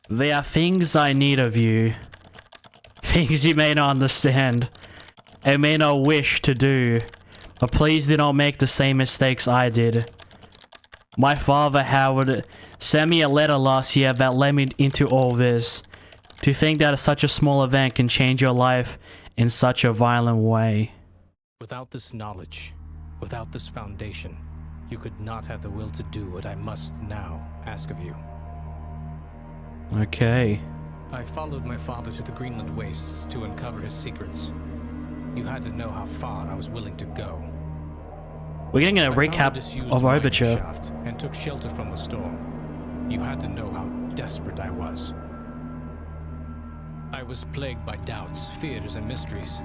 There are things I need of you. Things you may not understand. And may not wish to do. But please do not make the same mistakes I did. My father, Howard, sent me a letter last year that led me into all this. To think that such a small event can change your life in such a violent way. Without this knowledge, without this foundation, you could not have the will to do what I must now ask of you. Okay. I followed my father to the Greenland wastes to uncover his secrets. You had to know how far I was willing to go. We're getting a recap of Overture. And took shelter from the storm. You had to know how desperate I was. I was plagued by doubts, fears, and mysteries,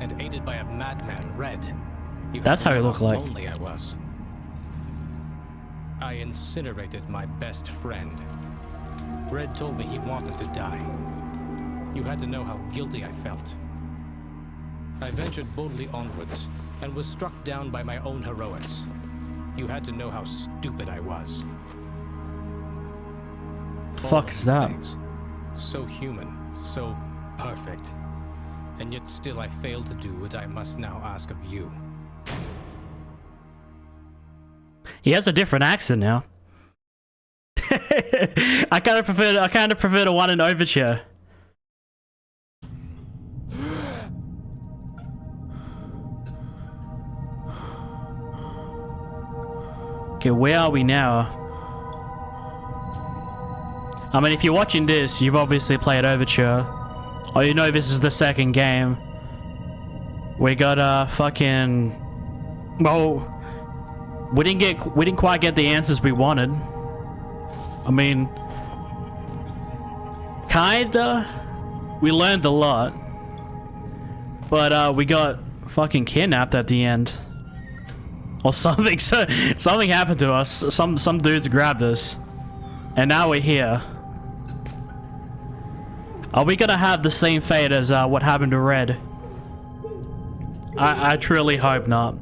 and aided by a madman, Red. That's how he looked like. Lonely I was. I incinerated my best friend. Red told me he wanted to die. You had to know how guilty I felt. I ventured boldly onwards, and was struck down by my own heroics. You had to know how stupid I was. Fuck is that? So human, so perfect. And yet still I failed to do what I must now ask of you. He has a different accent now. I kind of prefer the one in Overture. Okay, where are we now? I mean, if you're watching this, you've obviously played Overture. Or you know this is the second game. We got fucking... Well, we didn't quite get the answers we wanted. I mean... Kinda. We learned a lot. But we got fucking kidnapped at the end. Or something. Something happened to us. Some dudes grabbed us. And now we're here. Are we gonna have the same fate as what happened to Red? I truly hope not.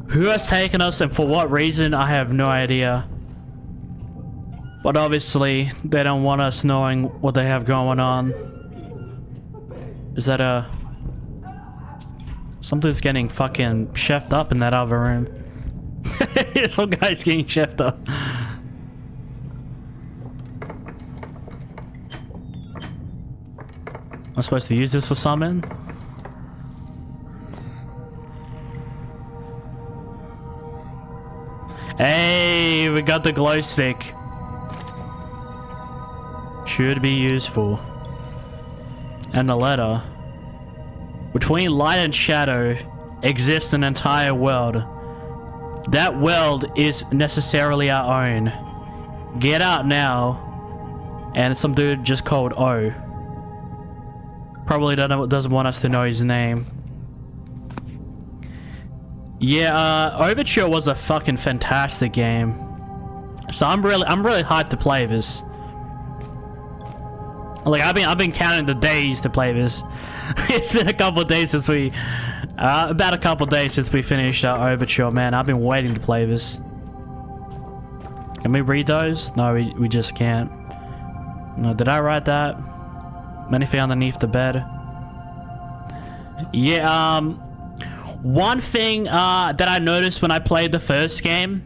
Who has taken us and for what reason, I have no idea. But obviously, they don't want us knowing what they have going on. Is that a... Something's getting fucking chefed up in that other room. Some guy's getting chefed up. Am I supposed to use this for something? Hey, we got the glow stick. Should be useful. And the letter. Between light and shadow exists an entire world. That world is necessarily our own. Get out now. And some dude just called O. Probably doesn't want us to know his name. Yeah, Overture was a fucking fantastic game. So I'm really hyped to play this. Like I've been counting the days to play this. It's been a couple of days since we about a couple of days since we finished Overture, man. I've been waiting to play this. Can we read those? No, we just can't. No, did I write that? Anything underneath the bed? Yeah, one thing that I noticed when I played the first game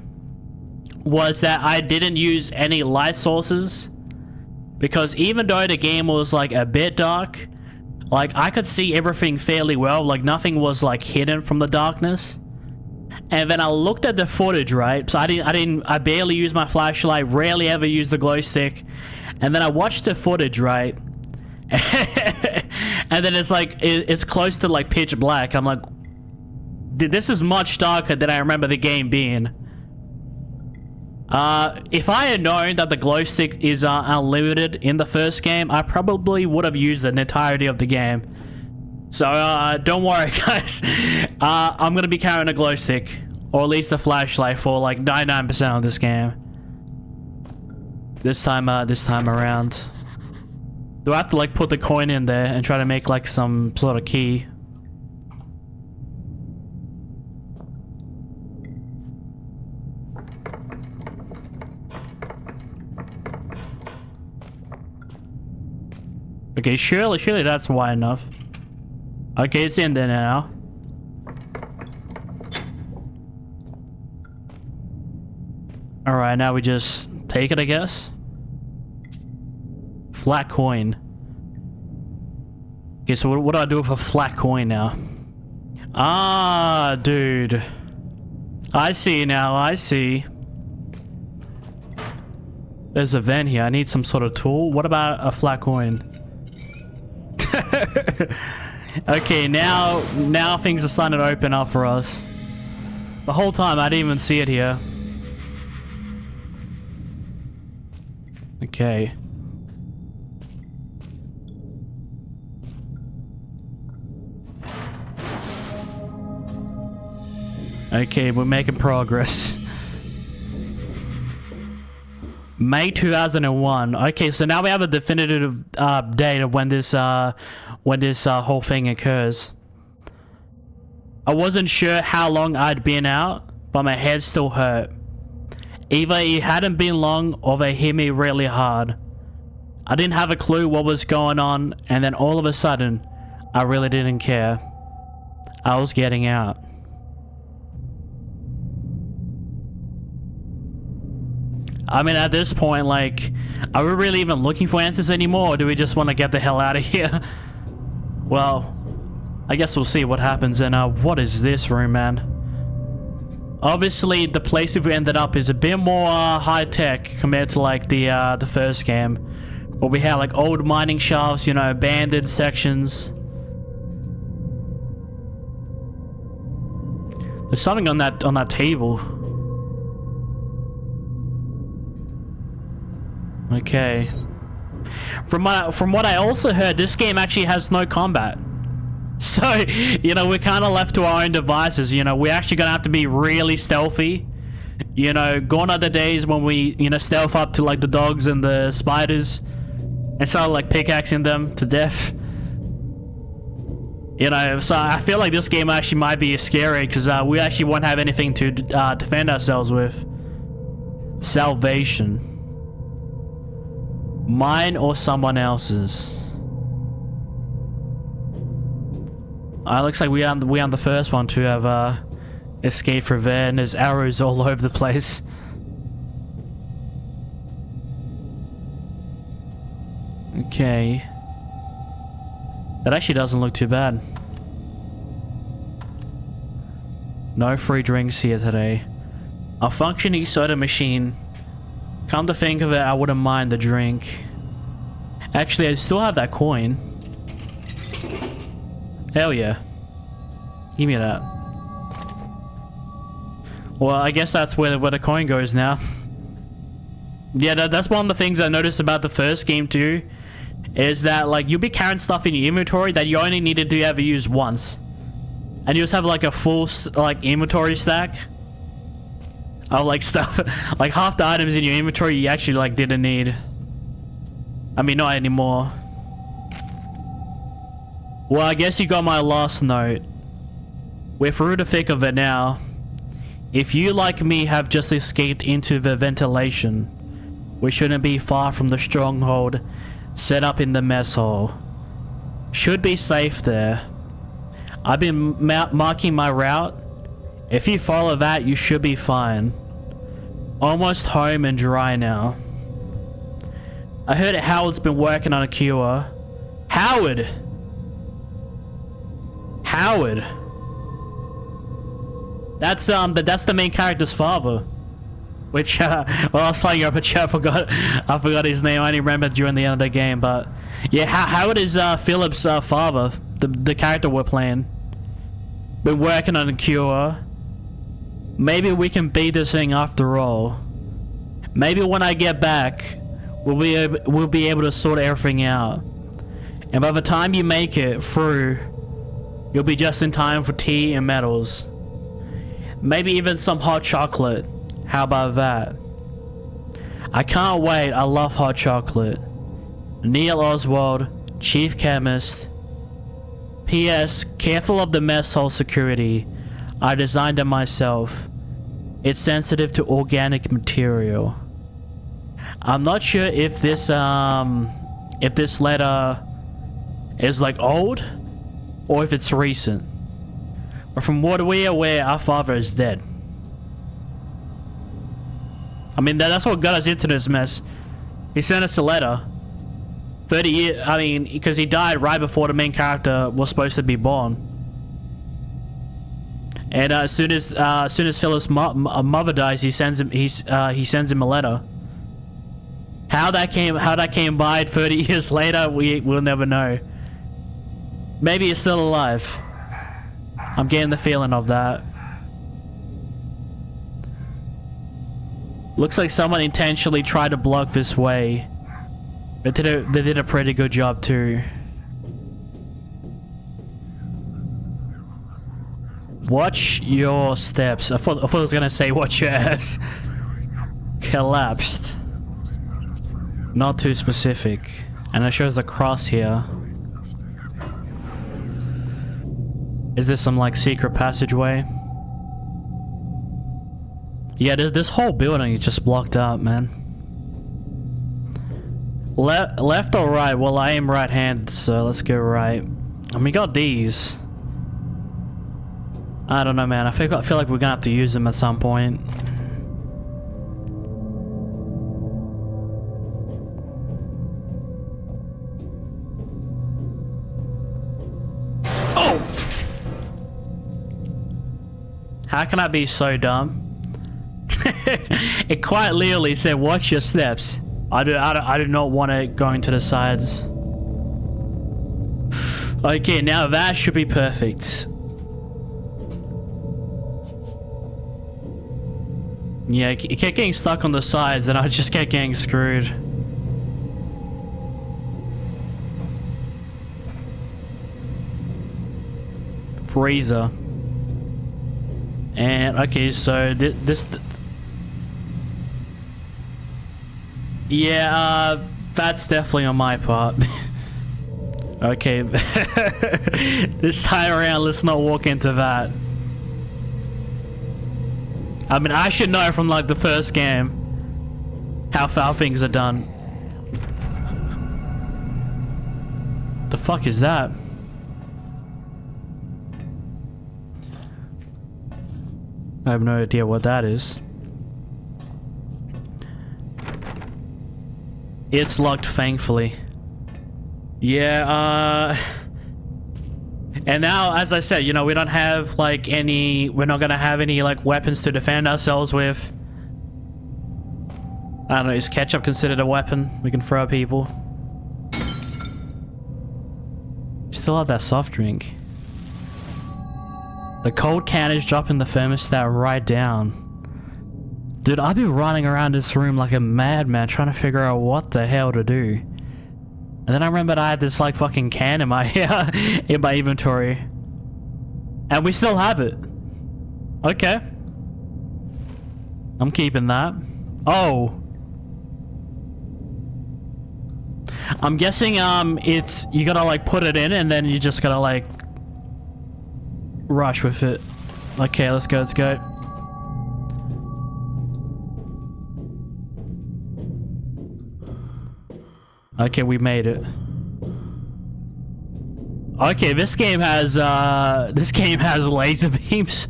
was that I didn't use any light sources. Because even though the game was like a bit dark, like I could see everything fairly well, like nothing was like hidden from the darkness. And then I looked at the footage, right? So I barely used my flashlight, rarely ever used the glow stick. And then I watched the footage, right? And then it's like it's close to like pitch black. I'm like, this is much darker than I remember the game being. If I had known that the glow stick is unlimited in the first game, I probably would have used the entirety of the game. So don't worry, guys. I'm gonna be carrying a glow stick, or at least a flashlight, for like 99% of this game. This time around. Do I have to like put the coin in there and try to make like some sort of key? Okay, surely that's wide enough. Okay, it's in there now. Alright, now we just take it, I guess. Flat coin. Okay, so what do I do with a flat coin now? Ah, dude. I see now, I see. There's a vent here. I need some sort of tool. What about a flat coin? Okay, now things are starting to open up for us. The whole time I didn't even see it here. Okay. Okay, we're making progress. May 2001. Okay, so now we have a definitive date of when this whole thing occurs. I wasn't sure how long I'd been out, but my head still hurt. Either it hadn't been long or they hit me really hard. I didn't have a clue what was going on, and then all of a sudden, I really didn't care. I was getting out. I mean, at this point, like, are we really even looking for answers anymore, or do we just want to get the hell out of here? Well, I guess we'll see what happens. And what is this room, man? Obviously, the place we've ended up is a bit more high-tech compared to, like, the first game, where we had, like, old mining shafts, you know, abandoned sections. There's something on that table. Okay. From what I also heard, this game actually has no combat. So, you know, we're kind of left to our own devices. You know, we're actually gonna have to be really stealthy. You know, gone are the days when we, you know, stealth up to like the dogs and the spiders and start like pickaxing them to death. You know, so I feel like this game actually might be scary because we actually won't have anything to defend ourselves with. Salvation. Mine or someone else's. Looks like we are the first one to have escaped from there, and there's arrows all over the place. Okay. That actually doesn't look too bad. No free drinks here today. A functioning soda machine. Come to think of it, I wouldn't mind the drink. Actually, I still have that coin. Hell yeah. Give me that. Well, I guess that's where the coin goes now. Yeah, that's one of the things I noticed about the first game too. Is that, like, you'll be carrying stuff in your inventory that you only needed to ever use once. And you just have, like, a full, like, inventory stack. Of like stuff, like half the items in your inventory you actually like didn't need. I mean, not anymore. Well, I guess you got my last note. We're through the thick of it now. If you, like me, have just escaped into the ventilation, we shouldn't be far from the stronghold set up in the mess hall. Should be safe there. I've been marking my route. If you follow that, you should be fine. Almost home and dry now. I heard Howard's been working on a cure. Howard! Howard! That's the main character's father. Which, well, I was playing up a chat, I forgot his name. I only remembered during the end of the game, but yeah, Howard is Philip's father, the character we're playing. Been working on a cure. Maybe we can beat this thing after all. Maybe when I get back, we'll be able to sort everything out. And by the time you make it through, you'll be just in time for tea and medals. Maybe even some hot chocolate. How about that? I can't wait. I love hot chocolate. Neil Oswald, Chief Chemist. P.S. Careful of the mess hall security. I designed it myself. It's sensitive to organic material. I'm not sure if this letter is like old, or if it's recent. But from what we are aware, our father is dead. I mean, that's what got us into this mess. He sent us a letter. 30 years, I mean, because he died right before the main character was supposed to be born. And as soon as Philip's mother dies, he sends him a letter. How that came by 30 years later, we'll never know. Maybe he's still alive. I'm getting the feeling of that. Looks like someone intentionally tried to block this way. They did a pretty good job too. Watch your steps. I thought I was gonna say watch your ass. Collapsed. Not too specific. And it shows the cross here. Is this some like secret passageway? Yeah, this whole building is just blocked up, man. Left or right? Well, I am right-handed, so let's go right. And we got these. I don't know, man. I feel like we're gonna have to use them at some point. Oh! How can I be so dumb? It quite literally said, "Watch your steps." I do not want to go into the sides. Okay, now that should be perfect. Yeah, it kept getting stuck on the sides and I just kept getting screwed. Freezer. And, okay, so this... Yeah, that's definitely on my part. Okay. This time around, let's not walk into that. I mean, I should know from like the first game how foul things are done. The fuck is that? I have no idea what that is. It's locked, thankfully. Yeah, and now, as I said, you know, we don't have like we're not gonna have any like weapons to defend ourselves with. I don't know, is ketchup considered a weapon we can throw at people? Still have that soft drink. The cold can is dropping the thermostat right down. Dude, I've been running around this room like a madman trying to figure out what the hell to do. And then I remembered I had this like fucking can in my in my inventory. And we still have it. Okay. I'm keeping that. Oh. I'm guessing it's you gotta like put it in and then you just gotta like rush with it. Okay, let's go, let's go. Okay, we made it. Okay, this game has laser beams.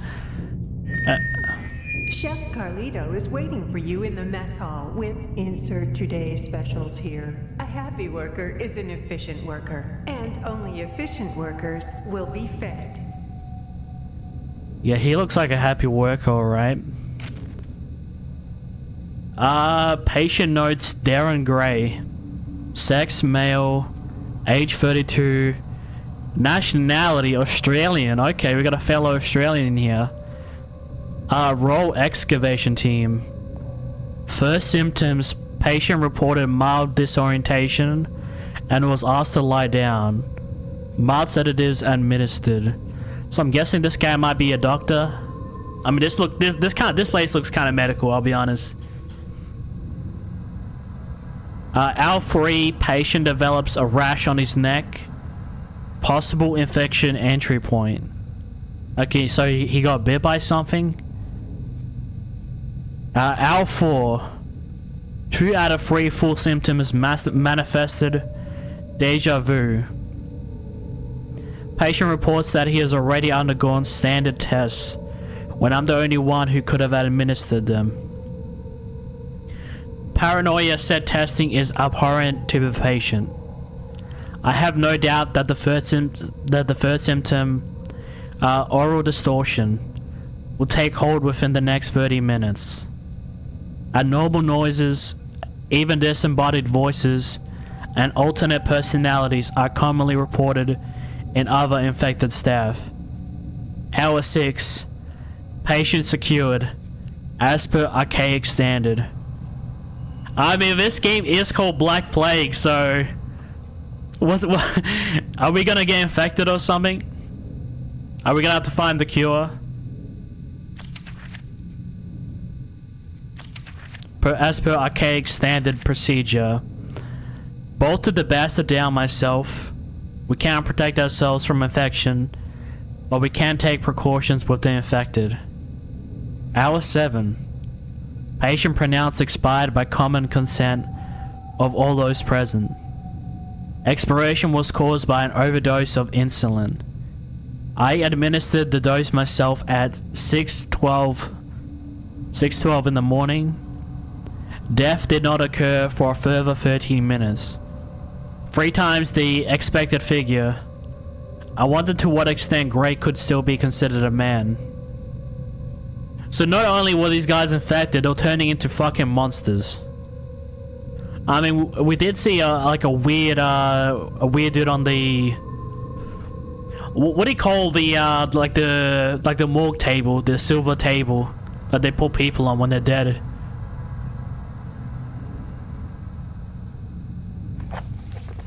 Chef Carlito is waiting for you in the mess hall with insert today's specials here. A happy worker is an efficient worker, and only efficient workers will be fed. Yeah, he looks like a happy worker, alright. Patient notes, Darren Gray. Sex, male, age 32, nationality, Australian. Okay, we got a fellow Australian in here. Role, excavation team. First symptoms, patient reported mild disorientation and was asked to lie down. Mild sedatives administered. So I'm guessing this guy might be a doctor. I mean, this place looks kind of medical, I'll be honest. L3, patient develops a rash on his neck. Possible infection entry point. Okay, so he got bit by something. L4, 2 out of 3 full symptoms manifested. Deja vu. Patient reports that he has already undergone standard tests when I'm the only one who could have administered them. Paranoia said testing is abhorrent to the patient. I have no doubt that the third symptom, oral distortion, will take hold within the next 30 minutes. Abnormal noises, even disembodied voices, and alternate personalities are commonly reported in other infected staff. Hour 6. Patient secured, as per archaic standard. I mean, this game is called Black Plague, so... What, are we gonna get infected or something? Are we gonna have to find the cure? As per archaic standard procedure. Bolted the bastard down myself. We can't protect ourselves from infection, but we can take precautions with the infected. Hour 7. Patient pronounced expired by common consent of all those present. Expiration was caused by an overdose of insulin. I administered the dose myself at 6:12 in the morning. Death did not occur for a further 13 minutes. 3 times the expected figure. I wondered to what extent Gray could still be considered a man. So not only were these guys infected, they're turning into fucking monsters. I mean, we did see like a weird dude on the... What do you call the like the morgue table, the silver table that they put people on when they're dead?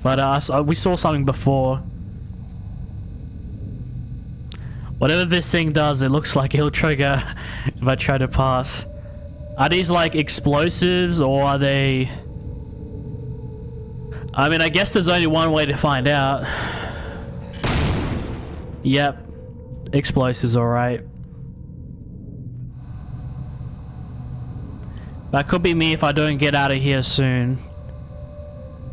But we saw something before. Whatever this thing does, it looks like it'll trigger if I try to pass. Are these like explosives or are they... I mean, I guess there's only one way to find out. Yep. Explosives, alright. That could be me if I don't get out of here soon.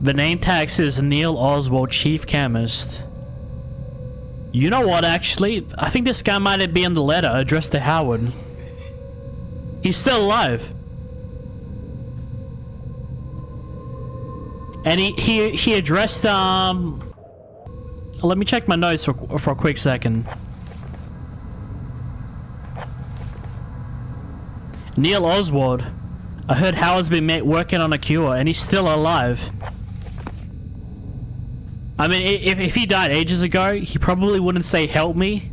The name tag says Neil Oswald, Chief Chemist. You know what, actually? I think this guy might be in the letter addressed to Howard. He's still alive. And he addressed, let me check my notes for a quick second. Neil Oswald. I heard Howard's been working on a cure and he's still alive. I mean, if he died ages ago, he probably wouldn't say help me.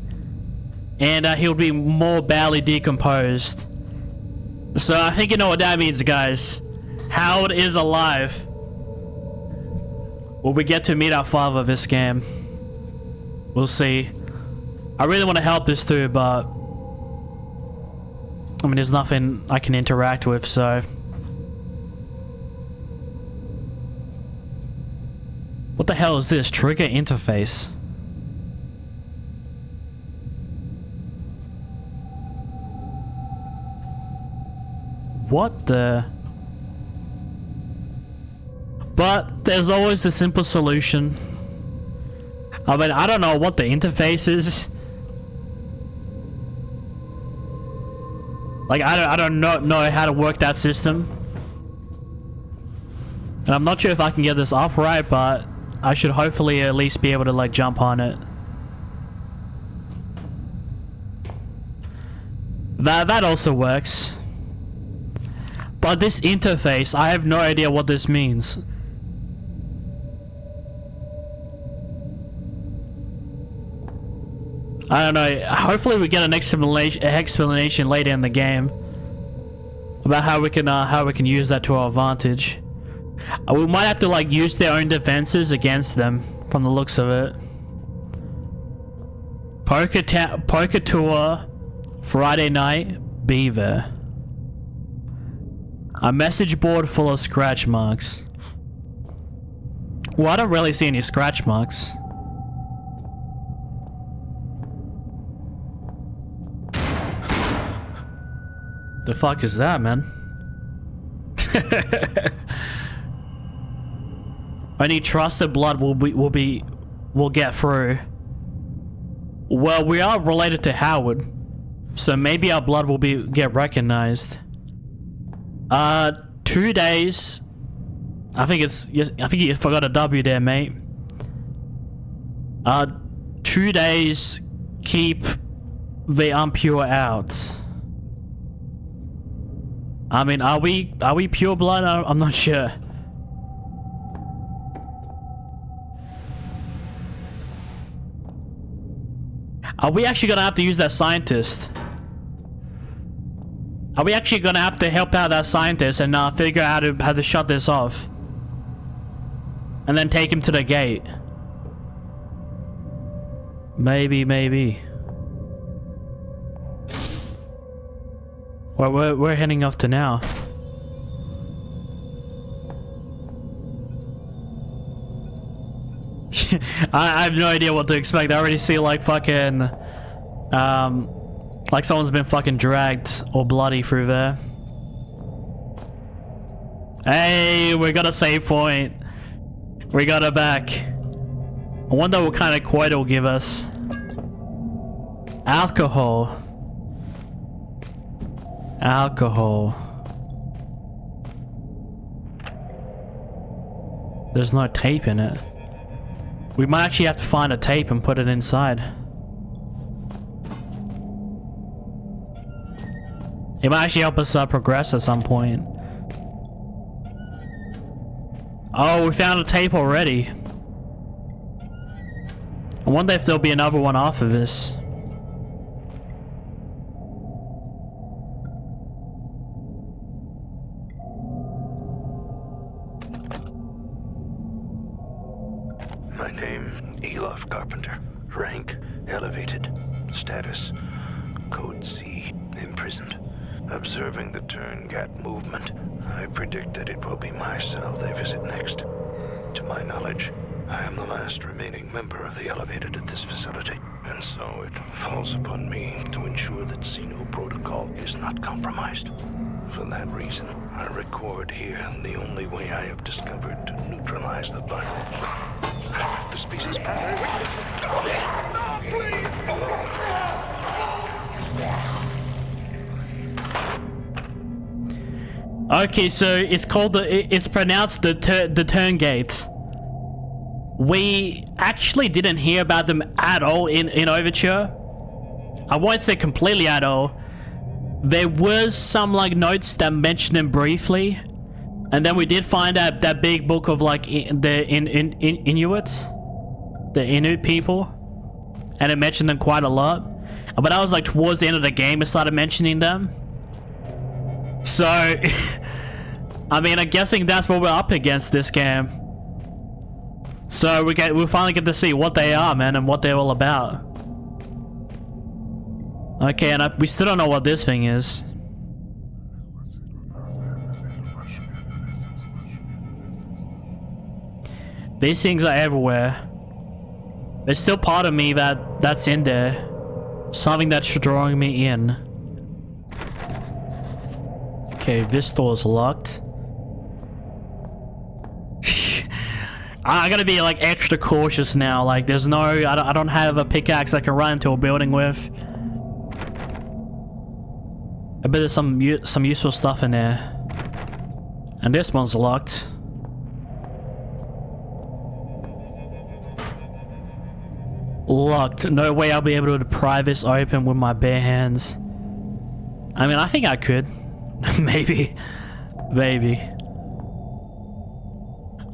And he would be more badly decomposed. So I think you know what that means, guys. Howard is alive. Will we get to meet our father this game? We'll see. I really want to help this too, but... I mean, there's nothing I can interact with, so... What the hell is this? Trigger interface. What the... But there's always the simple solution. I mean, I don't know what the interface is. Like, I don't know how to work that system. And I'm not sure if I can get this up right, but I should hopefully at least be able to, like, jump on it. That also works. But this interface, I have no idea what this means. I don't know. Hopefully we get an explanation later in the game about how we can use that to our advantage. We might have to like use their own defenses against them from the looks of it. Poker tour, Friday night, Beaver. A message board full of scratch marks. Well, I don't really see any scratch marks. The fuck is that, man? Only trusted blood will get through. Well, we are related to Howard, so maybe our blood will get recognized. 2 days. I think you forgot a W there, mate. 2 days. Keep the impure out. I mean, are we pure blood? I'm not sure. Are we actually gonna have to use that scientist? Are we actually gonna have to help out that scientist and figure out how to shut this off? And then take him to the gate? Maybe. Well, we're heading off to now. I have no idea what to expect. I already see like fucking like someone's been fucking dragged or bloody through there. Hey, we got a save point. We got it back. I wonder what kind of quote it'll give us. Alcohol. There's no tape in it. We might actually have to find a tape and put it inside. It might actually help us progress at some point. Oh, we found a tape already. I wonder if there'll be another one off of this. My name, Elof Carpenter. Rank, elevated. Status, Code C, imprisoned. Observing the Turngat movement, I predict that it will be my cell they visit next. To my knowledge, I am the last remaining member of the elevated at this facility, and so it falls upon me to ensure that Xeno protocol is not compromised. For that reason, I record here the only way I have discovered to neutralize the virus. The species primary witness. No, please! Okay, so it's called it's pronounced the Turngate. We actually didn't hear about them at all in Overture. I won't say completely at all. There was some like notes that mentioned them briefly, and then we did find out that big book of like the Inuits, the Inuit people, and it mentioned them quite a lot. But that was like towards the end of the game it started mentioning them. So, I mean, I'm guessing that's what we're up against this game. So we'll finally get to see what they are, man, and what they're all about. Okay, and we still don't know what this thing is. These things are everywhere. There's still part of me that's in there. Something that's drawing me in. Okay, this door's locked. I gotta be like extra cautious now. Like, there's no, I don't have a pickaxe I can run into a building with. I bet there's some useful stuff in there. And this one's locked. Locked. No way I'll be able to pry this open with my bare hands. I mean, I think I could. Maybe.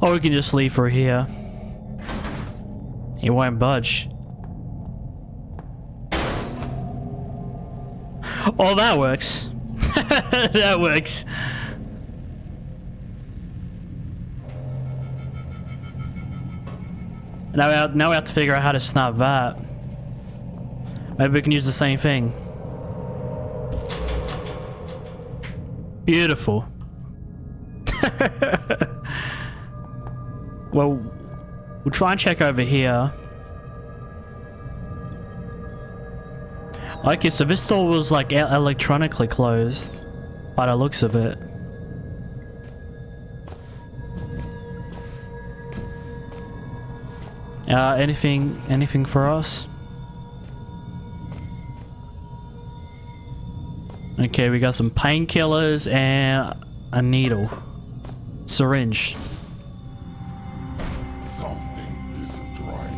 Or we can just leave for here. He won't budge. Oh, that works. That works. Now we have to figure out how to snap that. Maybe we can use the same thing. Beautiful. Well, we'll try and check over here. Okay, so this door was like electronically closed by the looks of it. Anything for us? Okay, we got some painkillers and a needle. Syringe. Something isn't right.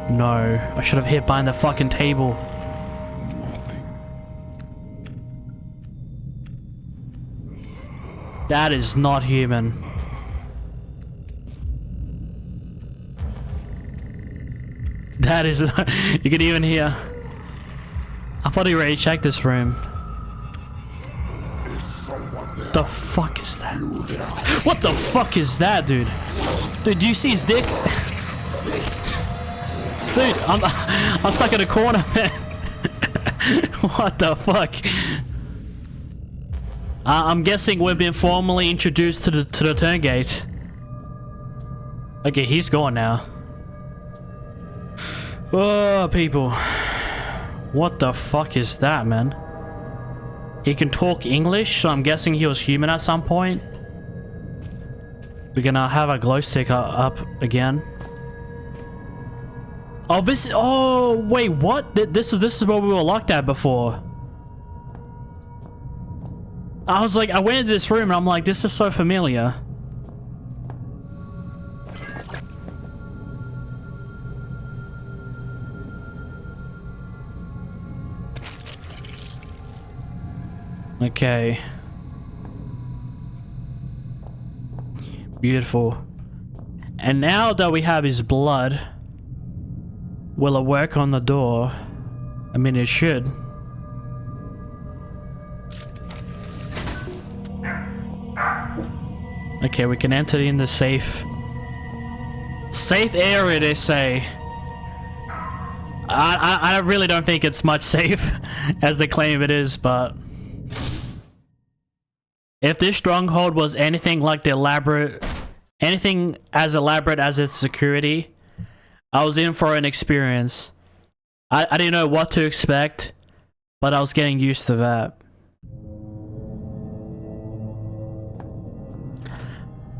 No, I should have hid behind the fucking table. Nothing. That is not human. That is... You can even hear... I thought he already checked this room. Is someone there? The fuck is that? What the fuck is that, dude? Dude, do you see his dick? Dude, I'm stuck in a corner, man. What the fuck? I'm guessing we've been formally introduced to the turn gate. Okay, he's gone now. Oh, people. What the fuck is that, man? He can talk English, so I'm guessing he was human at some point. We're gonna have a glow stick up again. Oh, this. Oh, wait, what? This is where we were locked at before. I was like, I went into this room and I'm like, this is so familiar. Okay. Beautiful. And now that we have his blood, will it work on the door? I mean, it should. Okay, we can enter in the safe area, they say. I really don't think it's much safe as they claim it is, but if this stronghold was anything like anything as elaborate as its security, I was in for an experience. I didn't know what to expect, but I was getting used to that.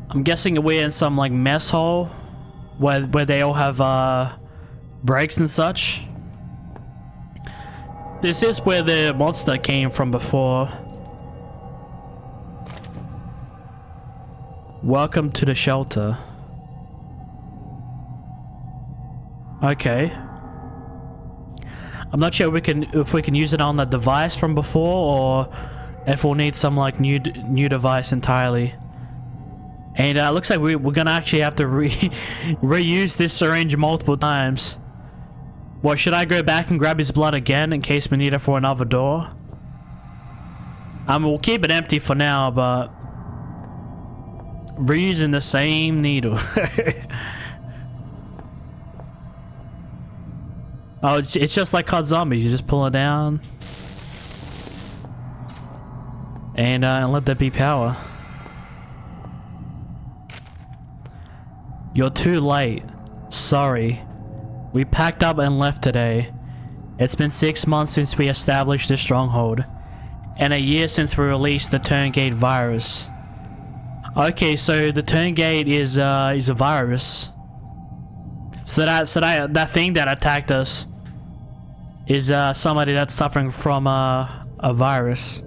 I'm guessing we're in some like mess hall where they all have breaks and such. This is where the monster came from before. Welcome to the shelter. Okay. I'm not sure if we can use it on the device from before, or if we'll need some like new device entirely. And looks like we're gonna actually have to reuse this syringe multiple times. Well, should I go back and grab his blood again in case we need it for another door? We'll keep it empty for now, but reusing the same needle. Oh, it's just like COD Zombies. You just pull it down and let there be power. You're too late. Sorry. We packed up and left today. It's been 6 months since we established this stronghold, and a year since we released the Turngate virus. Okay, so the Turngate is a virus. So that thing that attacked us is somebody that's suffering from a virus,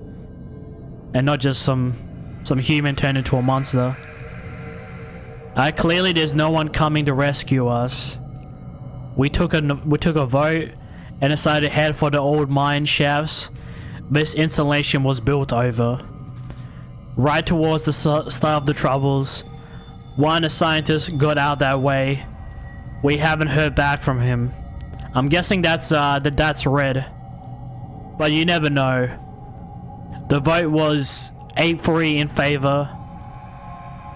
and not just some human turned into a monster. Clearly there's no one coming to rescue us. We took a vote and decided to head for the old mine shafts this installation was built over. Right towards the start of the troubles, one of the scientists got out that way. We haven't heard back from him. I'm guessing that's red, but you never know. The vote was 8-3 in favor.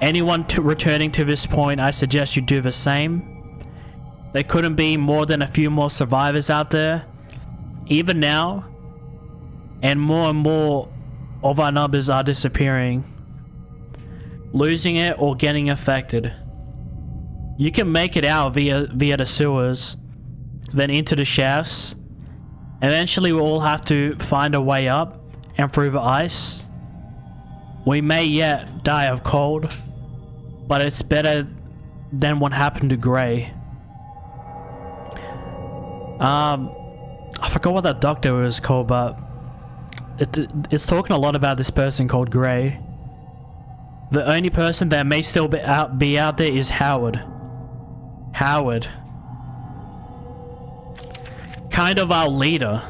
Anyone returning to this point, I suggest you do the same. There couldn't be more than a few more survivors out there, even now, and more of our numbers are disappearing, losing it or getting affected. You can make it out via the sewers, then into the shafts. Eventually we'll all have to find a way up and through the ice. We may yet die of cold, but it's better than what happened to Gray. I forgot what that doctor was called, but it's talking a lot about this person called Gray. The only person that may still be out there is Howard. Howard. Kind of our leader.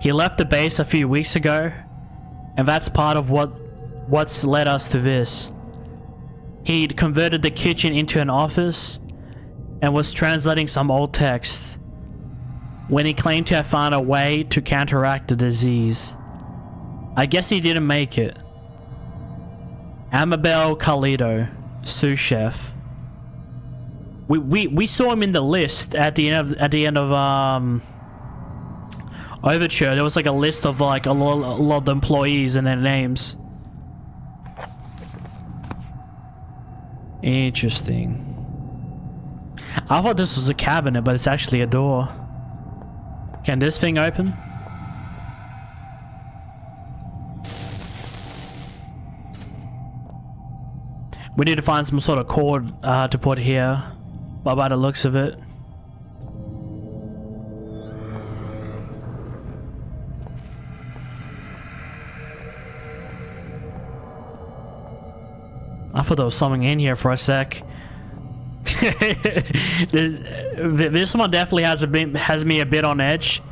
He left the base a few weeks ago, and that's part of what's led us to this. He'd converted the kitchen into an office and was translating some old text when he claimed to have found a way to counteract the disease. I guess he didn't make it. Amabel Carlito, sous chef. We saw him in the list at the end of Overture. There was like a list of like a lot of the employees and their names. Interesting. I thought this was a cabinet, but it's actually a door. Can this thing open? We need to find some sort of cord to put here, by the looks of it. I thought there was something in here for a sec. This one definitely has me a bit on edge.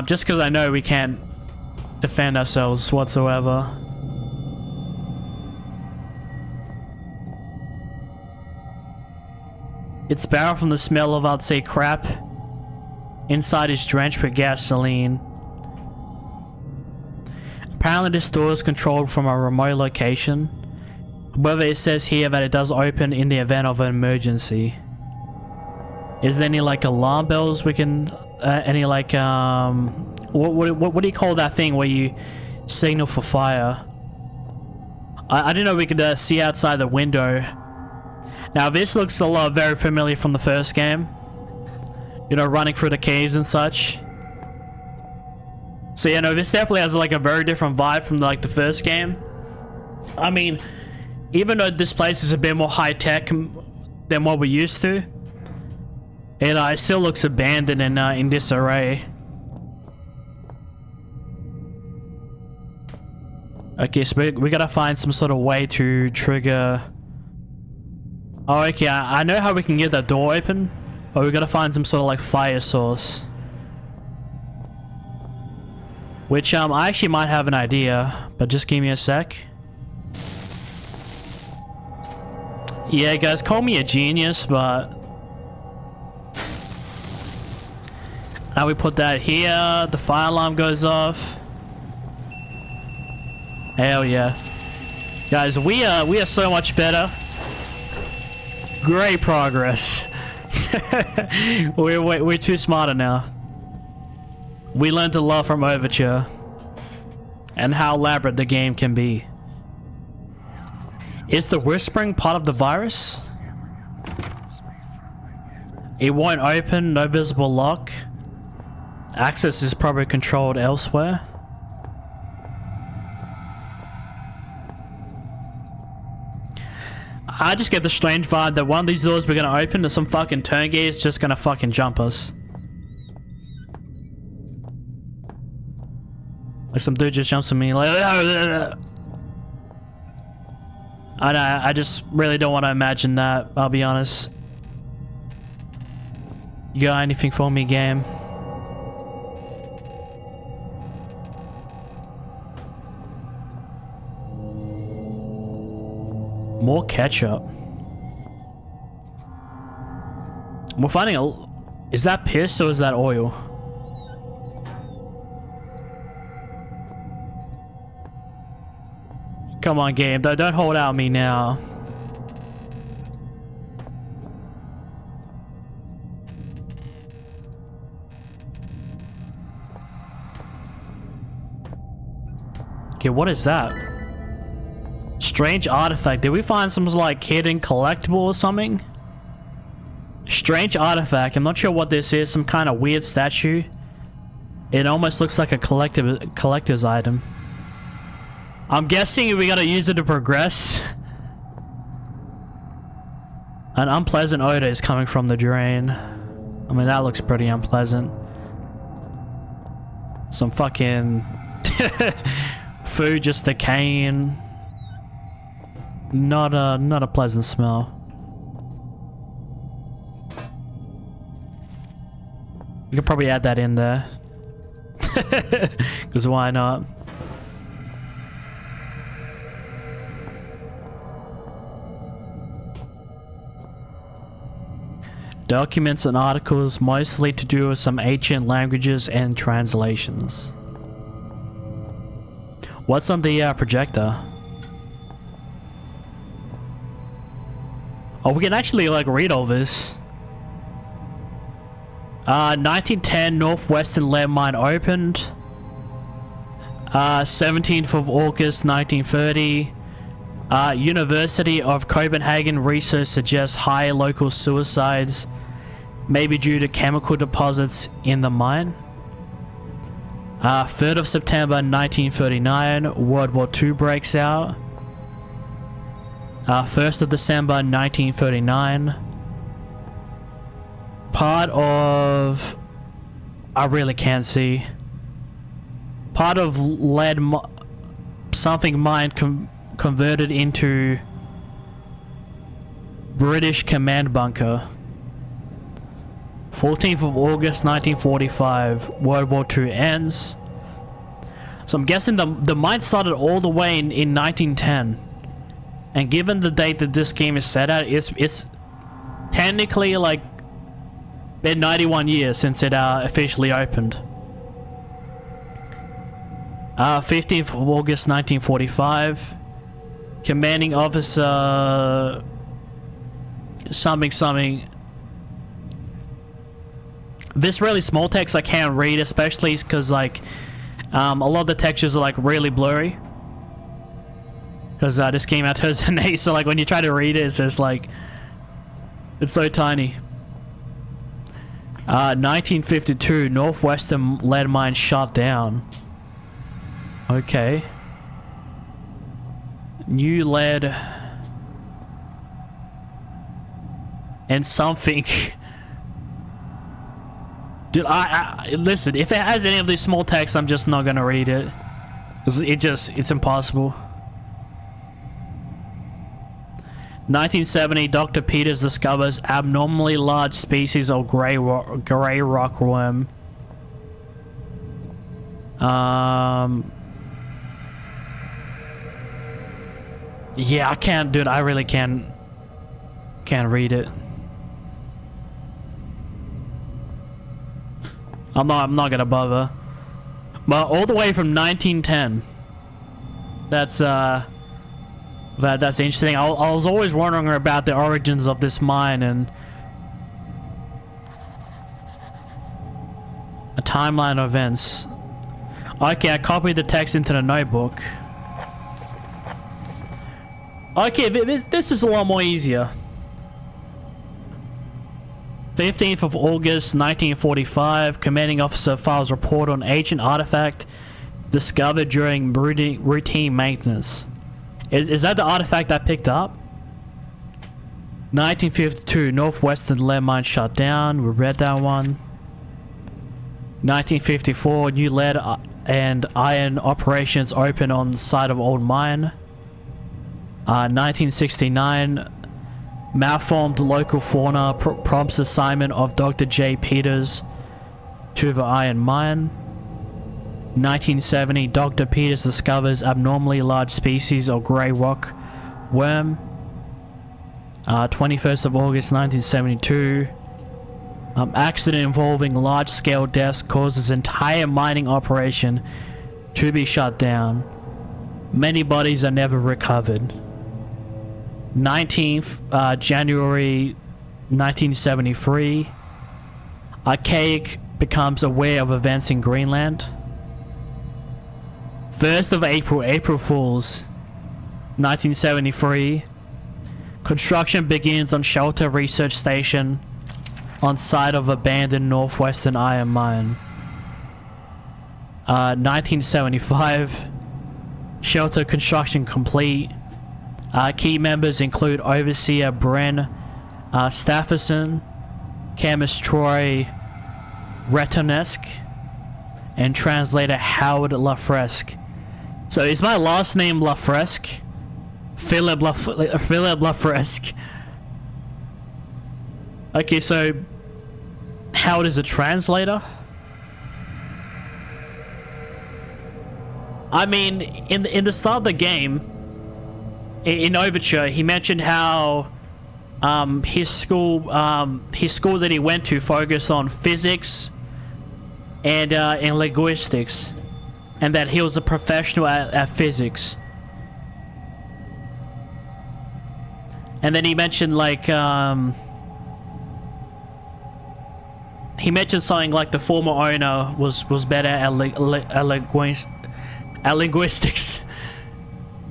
Just because I know we can't defend ourselves whatsoever. It's barren from the smell of, I'd say, crap. Inside is drenched with gasoline. Apparently this door is controlled from a remote location. However, it says here that it does open in the event of an emergency. Is there any like alarm bells we can, any like what do you call that thing where you signal for fire? I didn't know we could see outside the window. Now this looks a lot very familiar from the first game. You know, running through the caves and such. So yeah, no, this definitely has like a very different vibe from like the first game. I mean, even though this place is a bit more high-tech than what we're used to, it still looks abandoned and in disarray. Okay, so we gotta find some sort of way to trigger... Oh, okay, I know how we can get that door open, but we gotta find some sort of like fire source. Which I actually might have an idea, but just give me a sec. Yeah, guys, call me a genius, but... Now we put that here, the fire alarm goes off. Hell yeah. Guys, we are so much better. Great progress. we're too smarter now. We learned a lot from Overture. And how elaborate the game can be. Is the whispering part of the virus? It won't open, no visible lock. Access is probably controlled elsewhere. I just get the strange vibe that one of these doors we're gonna open and some fucking turn gear is just gonna fucking jump us. Like some dude just jumps at me like... I just really don't want to imagine that, I'll be honest. You got anything for me, game? More ketchup. We're finding a... Is that piss or is that oil? Come on, game. Don't hold out me now. Okay, what is that? Strange artifact. Did we find some like hidden collectible or something? Strange artifact. I'm not sure what this is. Some kind of weird statue. It almost looks like a collector's item. I'm guessing we gotta use it to progress. An unpleasant odor is coming from the drain. I mean, that looks pretty unpleasant. Some fucking food just decaying. Not a pleasant smell. You could probably add that in there. Because why not? Documents and articles mostly to do with some ancient languages and translations. What's on the projector? Oh, we can actually like read all this. 1910 Northwestern landmine opened. 17th of August 1930. University of Copenhagen research suggests high local suicides may be due to chemical deposits in the mine. 3rd of September 1939, World War II breaks out. 1st of December 1939. Part of... I really can't see. Part of lead something mine converted into British command bunker. 14th of August 1945, World War II ends. So I'm guessing the mine started all the way in 1910. And given the date that this game is set at, it's technically like been 91 years since it officially opened. 15th of August 1945. Commanding officer something. This really small text I can't read, especially because like a lot of the textures are like really blurry. Because this came out 2008, so like when you try to read it, it's just like it's so tiny. 1952 Northwestern lead mine shut down. Okay. New lead and something. Dude, I listen, if it has any of these small text, I'm just not gonna read it. It's impossible. 1970, Dr. Peters discovers abnormally large species of gray rockworm. Yeah, I can't, dude. I really can't read it. I'm not gonna bother. But all the way from 1910. That's interesting. I was always wondering about the origins of this mine and a timeline of events. Okay, I copied the text into the notebook. Okay, this is a lot more easier. 15th of August 1945, commanding officer files report on ancient artifact discovered during routine maintenance. Is that the artifact I picked up? 1952, Northwestern lead mine shut down. We read that one. 1954, new lead and iron operations open on the site of old mine. 1969, malformed local fauna prompts assignment of Dr. J. Peters to the iron mine. 1970, Dr. Peters discovers abnormally large species of grey rock worm. 21st of August 1972, accident involving large-scale deaths causes entire mining operation to be shut down. Many bodies are never recovered. 19th January 1973, Archaic becomes aware of events in Greenland. 1st of April, April Fools, 1973. Construction begins on Shelter Research Station on site of abandoned Northwestern iron mine. 1975. Shelter construction complete. Key members include Overseer Bren Stafferson, chemist Troy Retonesk, and translator Howard Lafresque. So is my last name Lafresque? Philip Lafresque. Okay, so Howard is a translator? I mean, in the start of the game, in Overture, he mentioned how his school that he went to focused on physics and linguistics, and that he was a professional at physics. And then he mentioned like he mentioned something like the former owner was better at linguistics,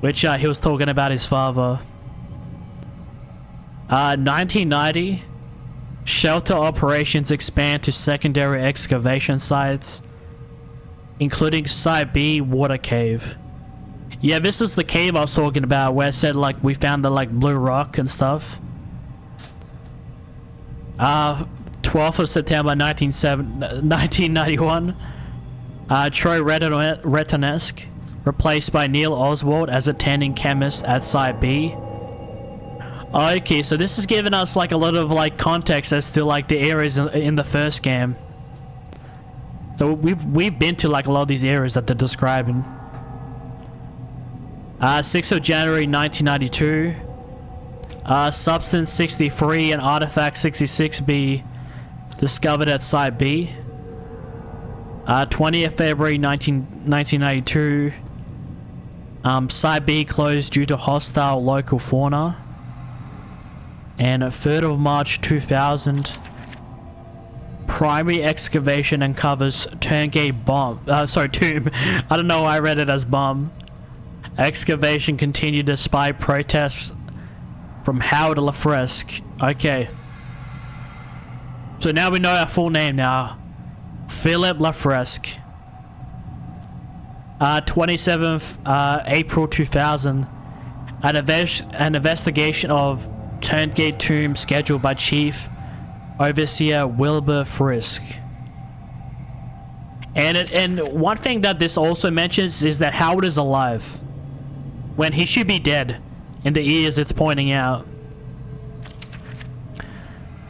which he was talking about his father. 1990, shelter operations expand to secondary excavation sites, including Site B water cave. Yeah, this is the cave I was talking about, where it said like we found the like blue rock and stuff. 12th of September 1991, Troy Retonesk replaced by Neil Oswald as attending chemist at Site B. Okay, so this is giving us like a lot of like context as to like the areas in the first game. So we've been to like a lot of these areas that they're describing. 6th of January 1992, Substance 63 and Artifact 66B discovered at Site B. 20th February 1992, Site B closed due to hostile local fauna. And 3rd of March 2000, primary excavation uncovers Turngate bomb. Tomb. I don't know why I read it as bomb. Excavation continued despite protests from Howard Lafresque. Okay. So now we know our full name now. Philip Lafresque. 27th April 2000, an investigation of Turngate Tomb scheduled by Chief Overseer Wilbur Frisk. And one thing that this also mentions is that Howard is alive when he should be dead in the years it's pointing out.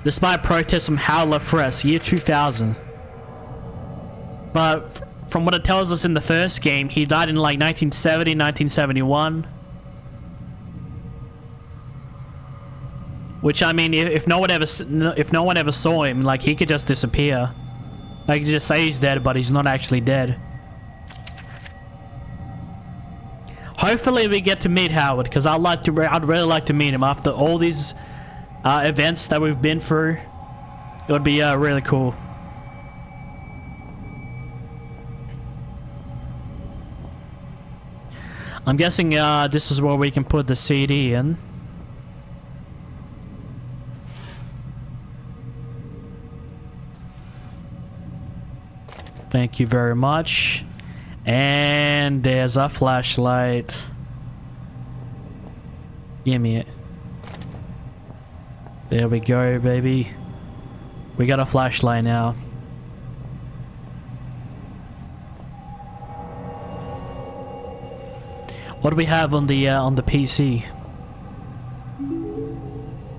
Despite protests from Howard Lafresque, year 2000. But from what it tells us in the first game, he died in like 1970, 1971. Which, I mean, if no one ever saw him, like, he could just disappear. Like, just say he's dead, but he's not actually dead. Hopefully we get to meet Howard, because I'd really like to meet him after all these events that we've been through. It would be really cool. I'm guessing this is where we can put the CD in. Thank you very much. And there's a flashlight. Give me it. There we go, baby. We got a flashlight now. What do we have on the PC?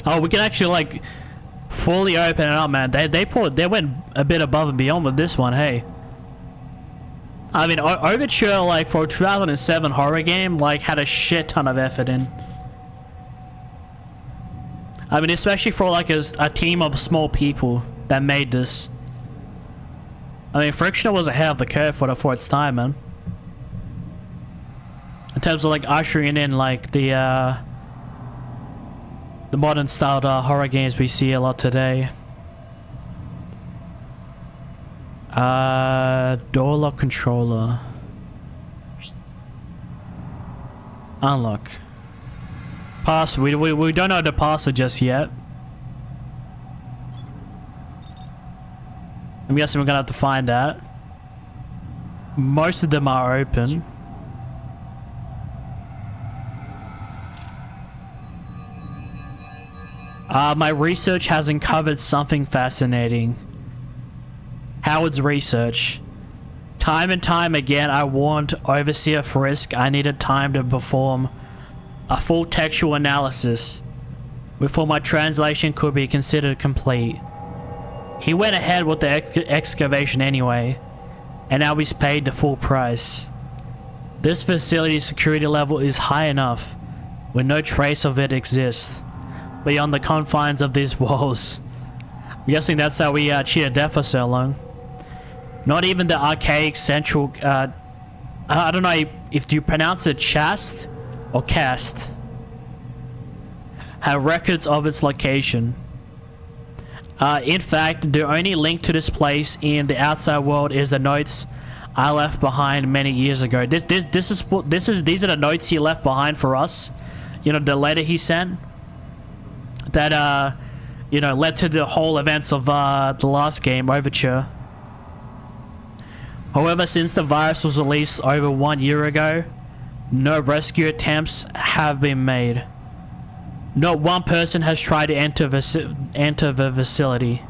Oh, we can actually like fully open it up, man. They went a bit above and beyond with this one, hey. I mean, Overture, like, for a 2007 horror game, like, had a shit ton of effort in. I mean, especially for, like, a team of small people that made this. I mean, Frictional was ahead of the curve for its time, man. In terms of, like, ushering in, like, the modern-styled horror games we see a lot today. Door lock controller. Unlock. Password. We don't know the password just yet. I'm guessing we're gonna have to find that. Most of them are open. My research has uncovered something fascinating. Howard's research. Time and time again, I warned Overseer Frisk I needed time to perform a full textual analysis before my translation could be considered complete. He went ahead with the excavation anyway, and now he's paid the full price. This facility's security level is high enough, where no trace of it exists, beyond the confines of these walls. I'm guessing that's how we cheated death for so long. Not even the archaic central, I don't know if you pronounce it chast or cast, have records of its location. In fact, the only link to this place in the outside world is the notes I left behind many years ago. These are the notes he left behind for us. You know, the letter he sent that you know, led to the whole events of the last game, Overture. However, since the virus was released over 1 year ago, no rescue attempts have been made. Not one person has tried to enter the facility.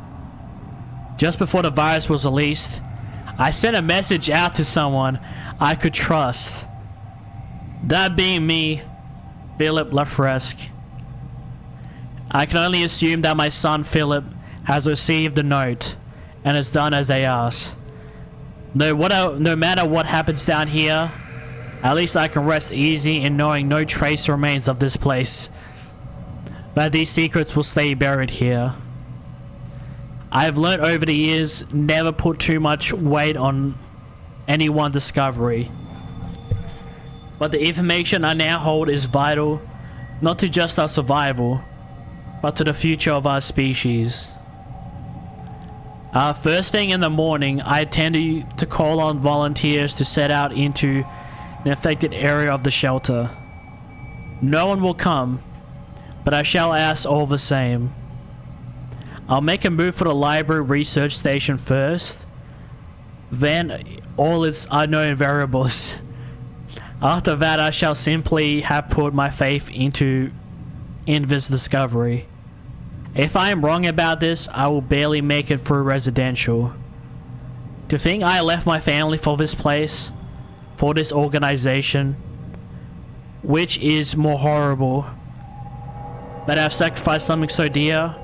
Just before the virus was released, I sent a message out to someone I could trust. That being me, Philip Lafresque. I can only assume that my son Philip has received the note and has done as I asked. No matter what happens down here, at least I can rest easy in knowing no trace remains of this place. But these secrets will stay buried here. I have learned over the years never put too much weight on any one discovery. But the information I now hold is vital, not to just our survival, but to the future of our species. First thing in the morning, I intend to call on volunteers to set out into the affected area of the shelter. No one will come, but I shall ask all the same. I'll make a move for the library research station first, then all its unknown variables. After that, I shall simply have put my faith in this discovery. If I am wrong about this, I will barely make it through residential. To think I left my family for this place, for this organization, which is more horrible, that I've sacrificed something so dear,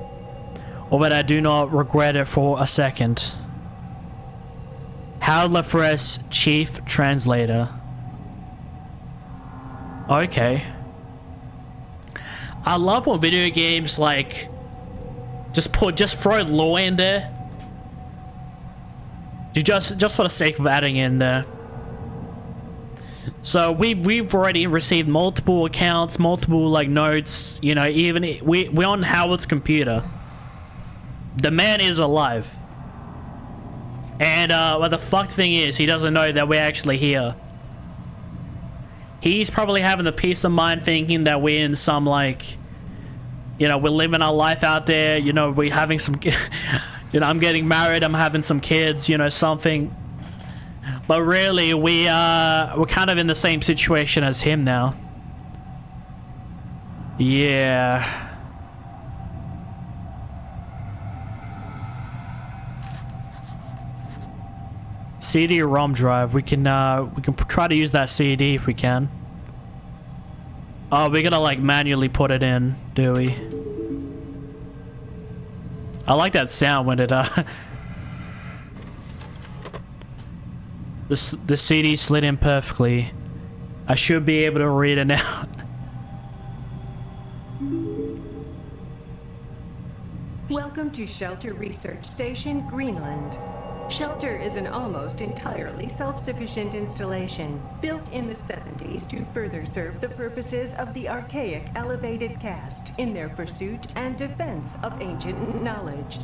or that I do not regret it for a second. Howard Lafresque, Chief Translator. Okay. I love when video games like just throw lore in there. Just for the sake of adding in there. So we've already received multiple accounts, multiple like notes, you know, even we're on Howard's computer. The man is alive. And what the fucked thing is, he doesn't know that we're actually here. He's probably having a peace of mind thinking that we're in some like, you know, we're living our life out there, you know, we're having some, you know, I'm getting married, I'm having some kids, you know, something. But really, we're kind of in the same situation as him now. Yeah. CD-ROM drive. We can try to use that CD if we can. Oh, we're gonna like manually put it in, do we? I like that sound when it the CD slid in perfectly. I should be able to read it now. Welcome to Shelter Research Station, Greenland. Shelter is an almost entirely self-sufficient installation, built in the 70s to further serve the purposes of the archaic elevated caste in their pursuit and defense of ancient knowledge.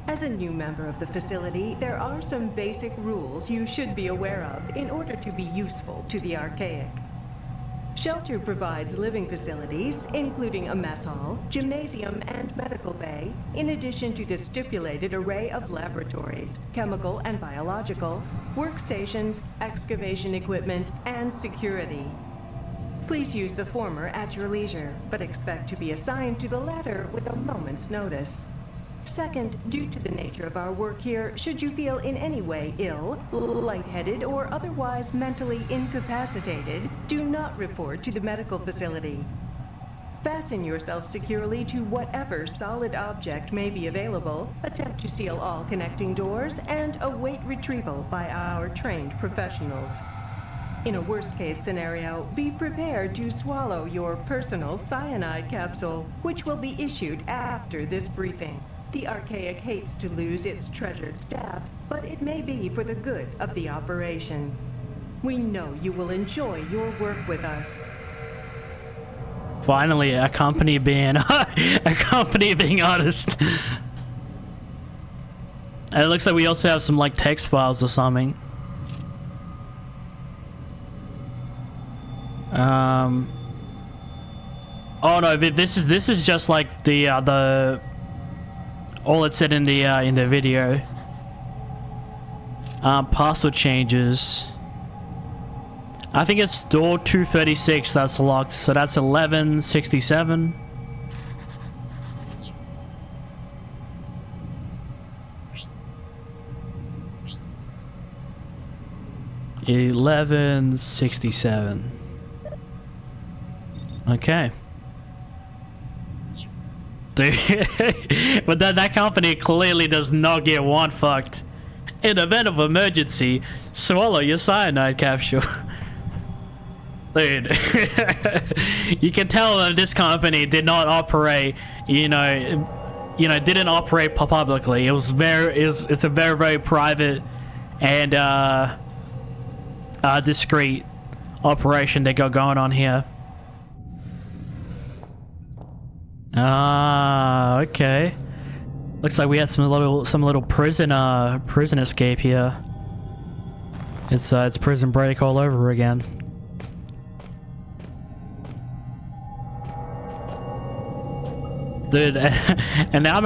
As a new member of the facility, there are some basic rules you should be aware of in order to be useful to the archaic. Shelter provides living facilities, including a mess hall, gymnasium, and medical bay, in addition to the stipulated array of laboratories, chemical and biological, workstations, excavation equipment, and security. Please use the former at your leisure, but expect to be assigned to the latter with a moment's notice. Second, due to the nature of our work here, should you feel in any way ill, lightheaded, or otherwise mentally incapacitated, do not report to the medical facility. Fasten yourself securely to whatever solid object may be available, attempt to seal all connecting doors, and await retrieval by our trained professionals. In a worst-case scenario, be prepared to swallow your personal cyanide capsule, which will be issued after this briefing. The Archaic hates to lose its treasured staff, but it may be for the good of the operation. We know you will enjoy your work with us. Finally, a company being a company being honest. And it looks like we also have some like text files or something. Oh no, this is just like the all it said in the video. Password changes. I think it's door 236 that's locked, so that's 1167. $1167. Okay. Dude, but that company clearly does not get one fucked. In event of emergency, swallow your cyanide capsule. Dude, you can tell that this company did not operate, didn't operate publicly. It's a very, very private and discreet operation they got going on here. Okay. Looks like we had some little prison escape here. It's Prison Break all over again. Dude, and now I'm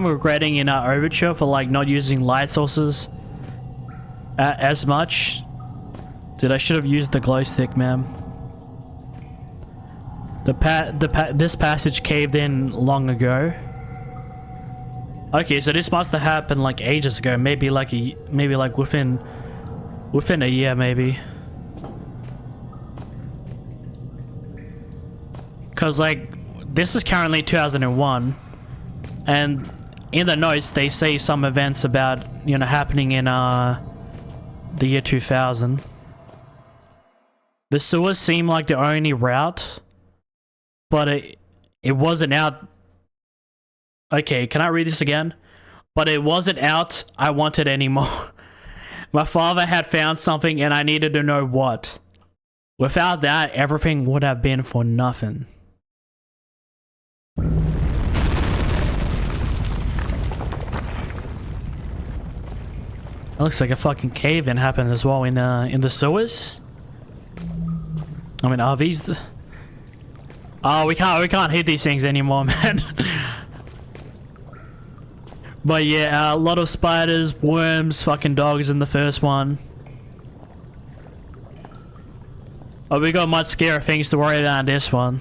regretting in Overture for like not using light sources as much. Dude, I should have used the glow stick, man. This passage caved in long ago. Okay, so this must have happened like ages ago, maybe like within a year, maybe. Cause like this is currently 2001, and in the notes they say some events about happening in the year 2000. The sewers seem like the only route, but it wasn't out. Okay, can I read this again? But it wasn't out I wanted anymore. My father had found something and I needed to know what. Without that, everything would have been for nothing. It looks like a fucking cave-in happened as well in the sewers. I mean, are these oh, we can't hit these things anymore, man. But yeah, a lot of spiders, worms, fucking dogs in the first one. Oh, we got much scarier things to worry about in this one.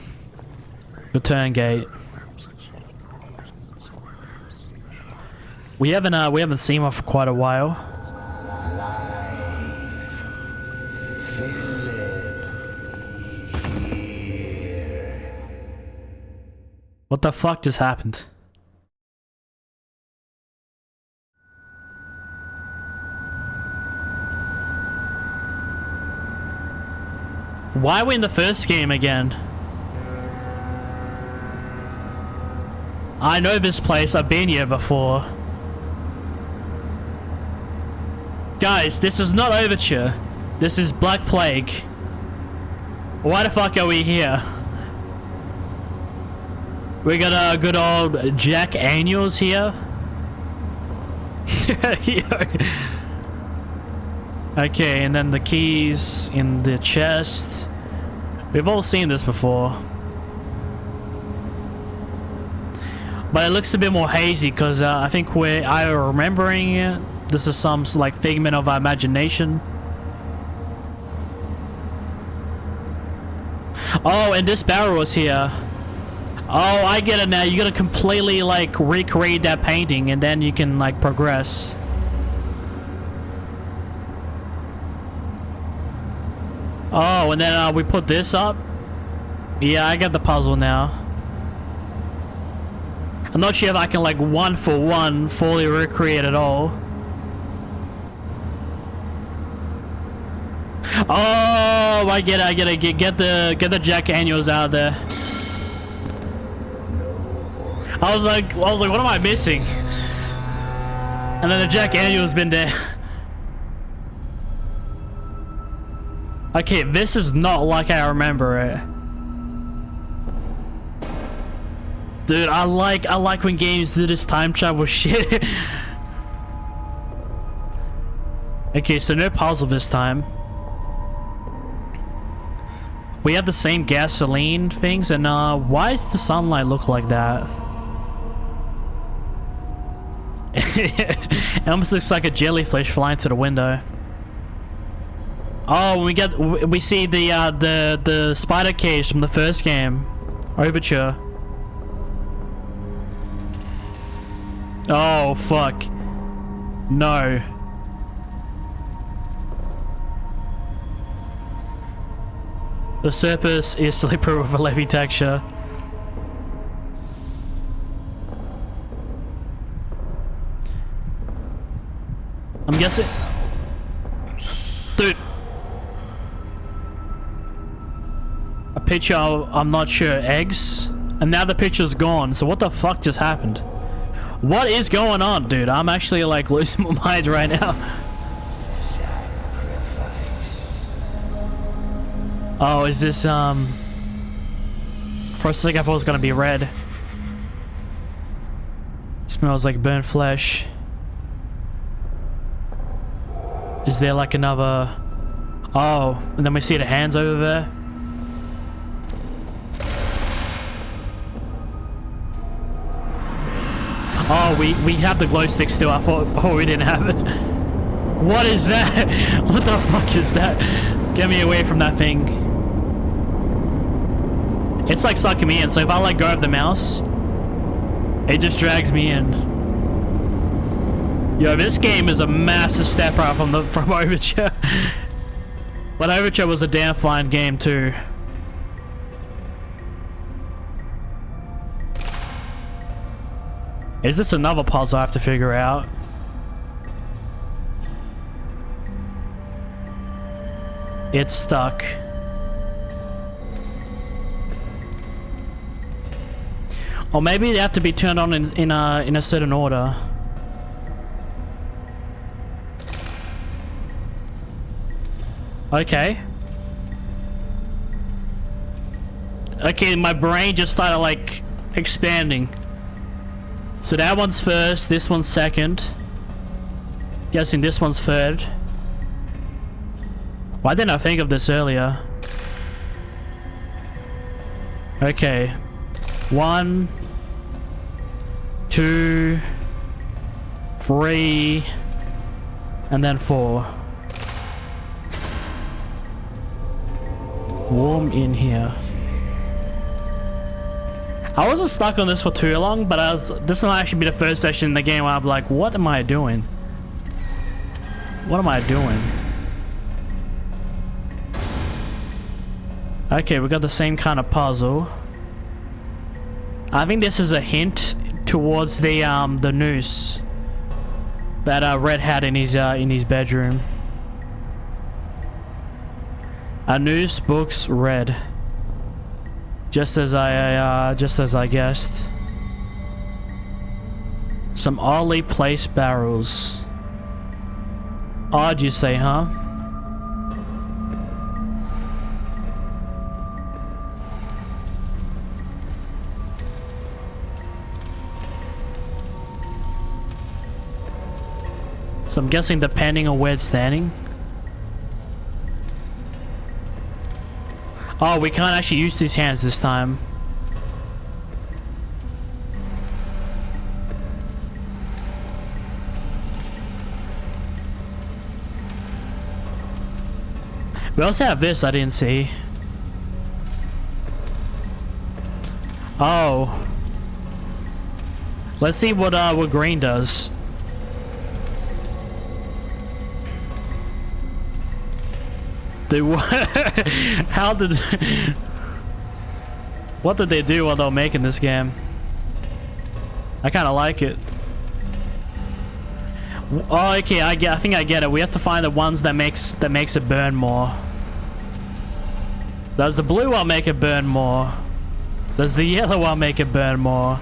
The turn gate. We haven't seen one for quite a while. What the fuck just happened? Why are we in the first game again? I know this place, I've been here before. Guys, this is not Overture. This is Black Plague. Why the fuck are we here? We got a good old Jack Daniels here. Okay, and then the keys in the chest. We've all seen this before. But it looks a bit more hazy because I think we're either remembering it. This is some like figment of our imagination. Oh, and this barrel was here. Oh, I get it now. You gotta completely like recreate that painting and then you can like progress. Oh, and then we put this up. Yeah, I get the puzzle now. I'm not sure if I can like one for one fully recreate it all. Oh, I get it. Get the Jack Daniels out of there. I was like, what am I missing? And then the Jack Daniels been there. Okay, this is not like I remember it. Dude, I like when games do this time travel shit. Okay, so no puzzle this time. We have the same gasoline things, and why does the sunlight look like that? It almost looks like a jellyfish flying to the window. Oh, we see the spider cage from the first game, Overture. Oh fuck! No. The surface is slippery with a levy texture. I'm guessing. Dude. A picture, I'm not sure, eggs? And now the picture's gone, so what the fuck just happened? What is going on, dude? I'm actually like losing my mind right now. Oh, is this, for a second I thought it was gonna be red. Smells like burnt flesh. Is there like another... Oh, and then we see the hands over there. Oh, we have the glow stick still. I thought, oh, we didn't have it. What is that? What the fuck is that? Get me away from that thing. It's like sucking me in, so if I let go of the mouse, it just drags me in. Yo, this game is a massive step up from Overture. But Overture was a damn fine game too. Is this another puzzle I have to figure out? It's stuck. Or maybe they have to be turned on in a certain order. Okay. Okay, my brain just started like expanding. So that one's first, this one's second. Guessing this one's third. Why didn't I think of this earlier? Okay. 1, 2, 3, and then 4. Warm in here. I wasn't stuck on this for too long, but this will actually be the first session in the game where I'm like, what am I doing? What am I doing? Okay, we got the same kind of puzzle. I think this is a hint towards the noose that Red had in his bedroom. A noose, books, Red. Just as I guessed. Some oddly placed barrels. Odd, you say, huh? So I'm guessing depending on where it's standing. Oh, we can't actually use these hands this time. We also have this I didn't see. Oh. Let's see what green does. Dude, what? How did... What did they do while they were making this game? I kind of like it. Oh, okay, I think I get it. We have to find the ones that makes it burn more. Does the blue one make it burn more? Does the yellow one make it burn more?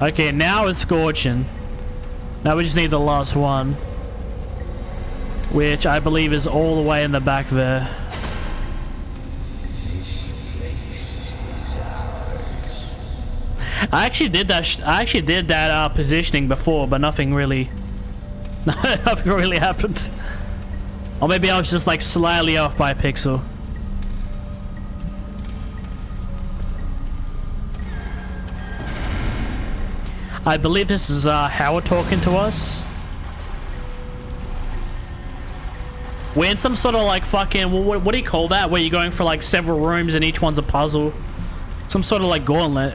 Okay, now it's scorching. Now we just need the last one, which I believe is all the way in the back there. I actually did that positioning before, but nothing really happened. Or maybe I was just like slightly off by a pixel. I believe this is Howard talking to us. We're in some sort of like fucking, what do you call that? Where you're going for like several rooms and each one's a puzzle. Some sort of like gauntlet,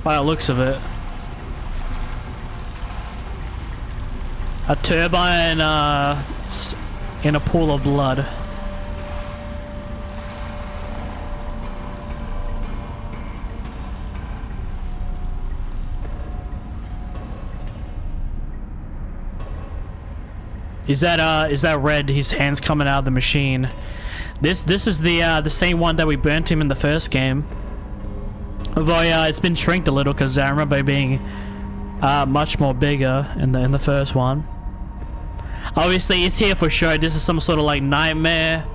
by the looks of it. A turbine in a pool of blood. Is that red? His hands coming out of the machine. This is the same one that we burnt him in the first game. Although it's been shrinked a little because I remember it being much more bigger in the first one. Obviously, it's here for show. This is some sort of like nightmare.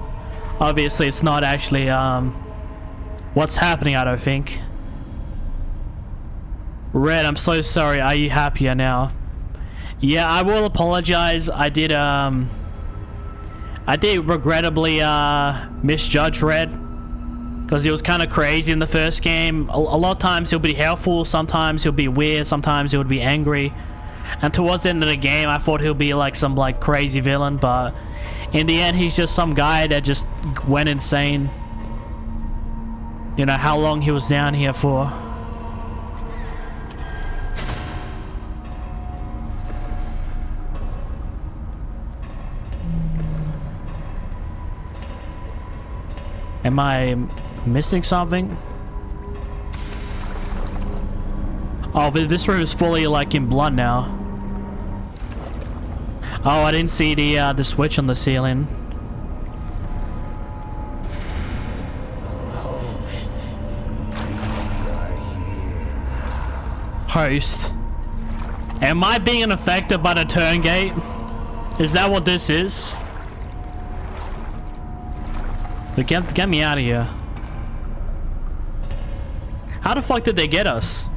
Obviously, it's not actually what's happening. I don't think. Red, I'm so sorry. Are you happier now? Yeah, I will apologize. I did regrettably misjudge Red because he was kind of crazy in the first game. A lot of times he'll be helpful, sometimes he'll be weird, sometimes he would be angry. And towards the end of the game, I thought he'll be like some like crazy villain, but in the end, he's just some guy that just went insane. You know how long he was down here for. Am I missing something? Oh, this room is fully like in blood now. Oh, I didn't see the switch on the ceiling. Host. Am I being affected by the turn gate? Is that what this is? Get me out of here. How the fuck did they get us?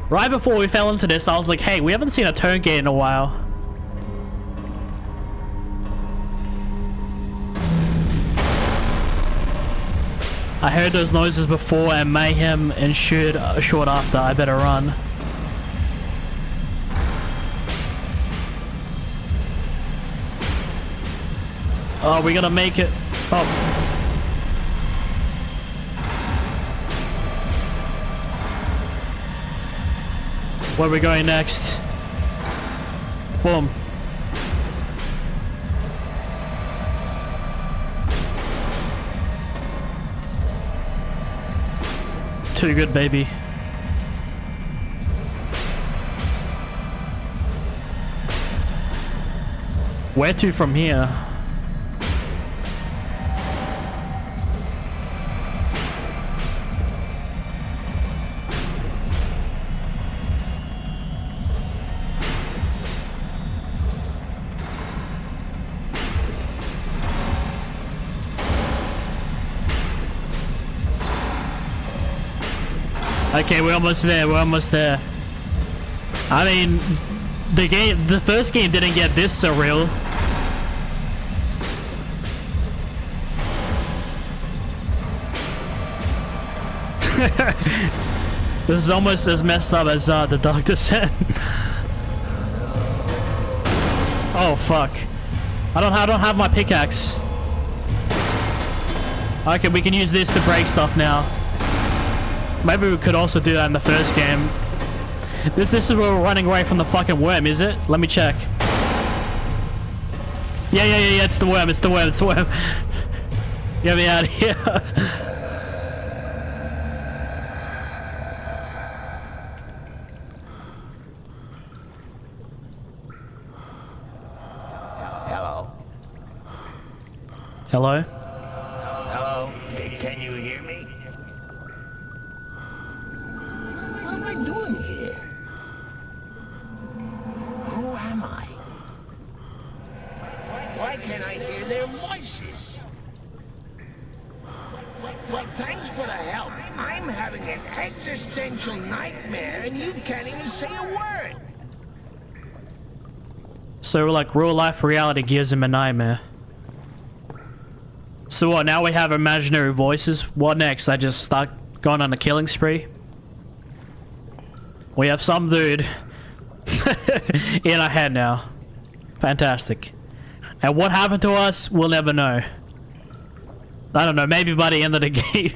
Right before we fell into this, I was like, hey, we haven't seen a turn gate in a while. I heard those noises before and mayhem ensued short after. I better run. Oh, we gotta make it. Oh. Where are we going next? Boom. Too good, baby. Where to from here? Okay, we're almost there. We're almost there. I mean, the first game didn't get this surreal. This is almost as messed up as the doctor said. Oh fuck! I don't have my pickaxe. Okay, we can use this to break stuff now. Maybe we could also do that in the first game. This is where we're running away from the fucking worm, is it? Let me check. Yeah, it's the worm, it's the worm. Get me out of here. Hello? Hello? Hello? Can you hear me? What am I doing here? Who am I? Why can't I hear their voices? Well, thanks for the help. I'm having an existential nightmare and you can't even say a word. So like real life reality gives him a nightmare. So what, now we have imaginary voices? What next? I just start going on a killing spree? We have some dude in our head now. Fantastic. And what happened to us, we'll never know. I don't know, maybe by the end of the game.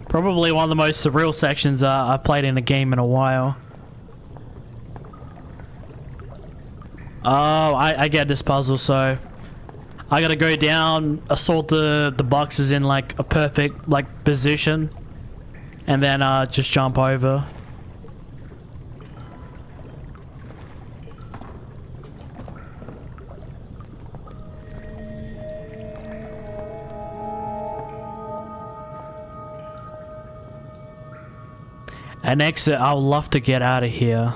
Probably one of the most surreal sections I've played in a game in a while. Oh, I get this puzzle, so I gotta go down, assault the boxes in like a perfect like position, and then just jump over. An exit, I would love to get out of here.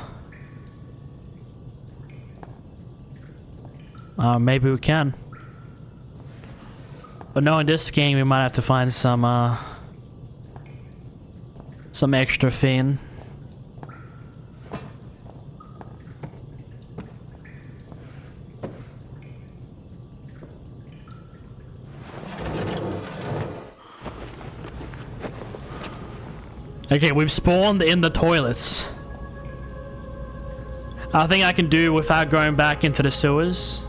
Maybe we can. But no, in this game we might have to find some extra thing. Okay, we've spawned in the toilets. I think I can do without going back into the sewers.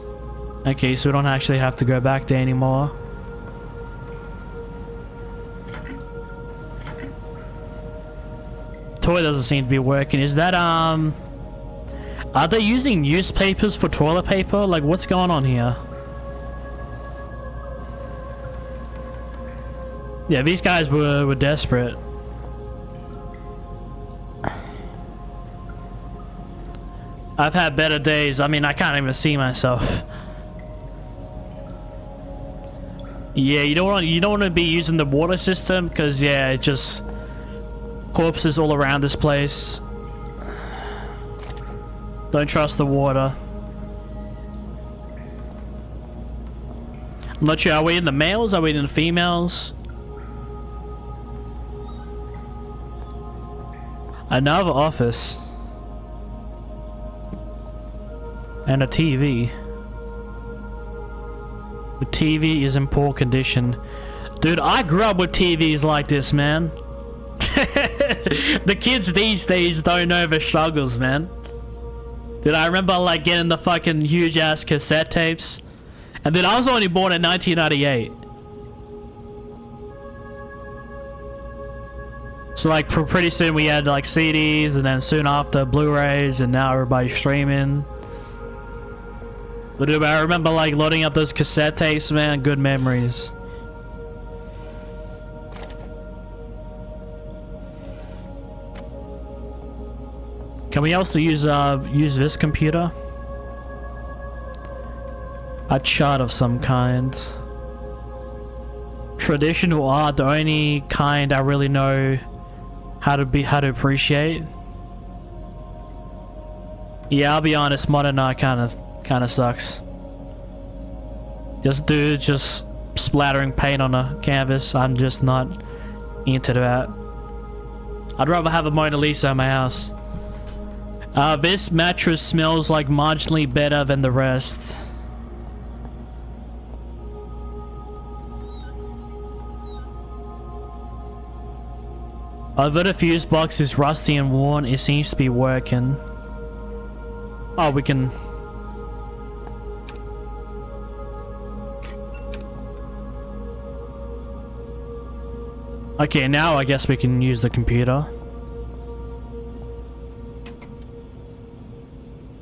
Okay, so we don't actually have to go back there anymore. Toilet doesn't seem to be working. Is that, are they using newspapers for toilet paper? Like, what's going on here? Yeah, these guys were desperate. I've had better days. I mean, I can't even see myself. Yeah, you don't want to be using the water system because yeah, it just corpses all around this place. Don't trust the water. I'm not sure. Are we in the males? Are we in the females? Another office. And a TV. The TV is in poor condition. Dude, I grew up with TVs like this, man. The kids these days don't know the struggles, man. Dude, I remember like getting the fucking huge ass cassette tapes. And then I was only born in 1998. So like pretty soon we had like CDs, and then soon after Blu-rays, and now everybody's streaming. But dude, I remember like loading up those cassette tapes, man. Good memories. Can we also use this computer? A chart of some kind. Traditional art, the only kind I really know how to appreciate. Yeah, I'll be honest, modern art kind of sucks. Just splattering paint on a canvas. I'm just not into that. I'd rather have a Mona Lisa in my house. This mattress smells like marginally better than the rest. Although the fuse box is rusty and worn, it seems to be working. Oh, we can... Okay, now I guess we can use the computer.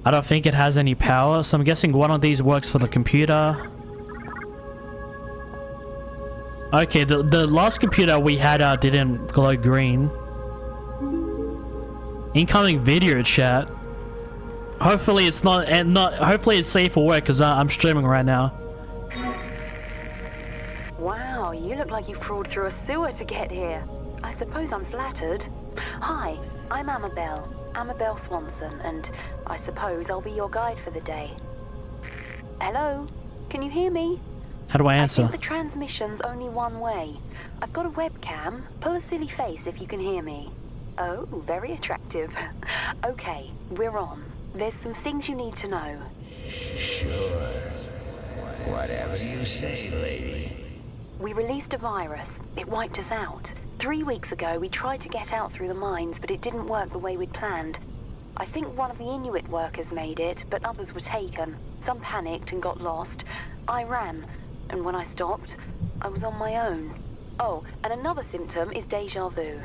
I don't think it has any power, so I'm guessing one of these works for the computer. Okay, the last computer we had didn't glow green. Incoming video chat. Hopefully it's not hopefully it's safe for work because I'm streaming right now. Wow, you look like you've crawled through a sewer to get here. I suppose I'm flattered. Hi, I'm Amabel Swanson, and I suppose I'll be your guide for the day. Hello? Can you hear me? How do I answer? I think the transmission's only one way. I've got a webcam. Pull a silly face if you can hear me. Oh, very attractive. Okay, we're on. There's some things you need to know. Sure. Whatever you say, lady. We released a virus. It wiped us out. 3 weeks ago, we tried to get out through the mines, but it didn't work the way we'd planned. I think one of the Inuit workers made it, but others were taken. Some panicked and got lost. I ran, and when I stopped, I was on my own. Oh, and another symptom is deja vu.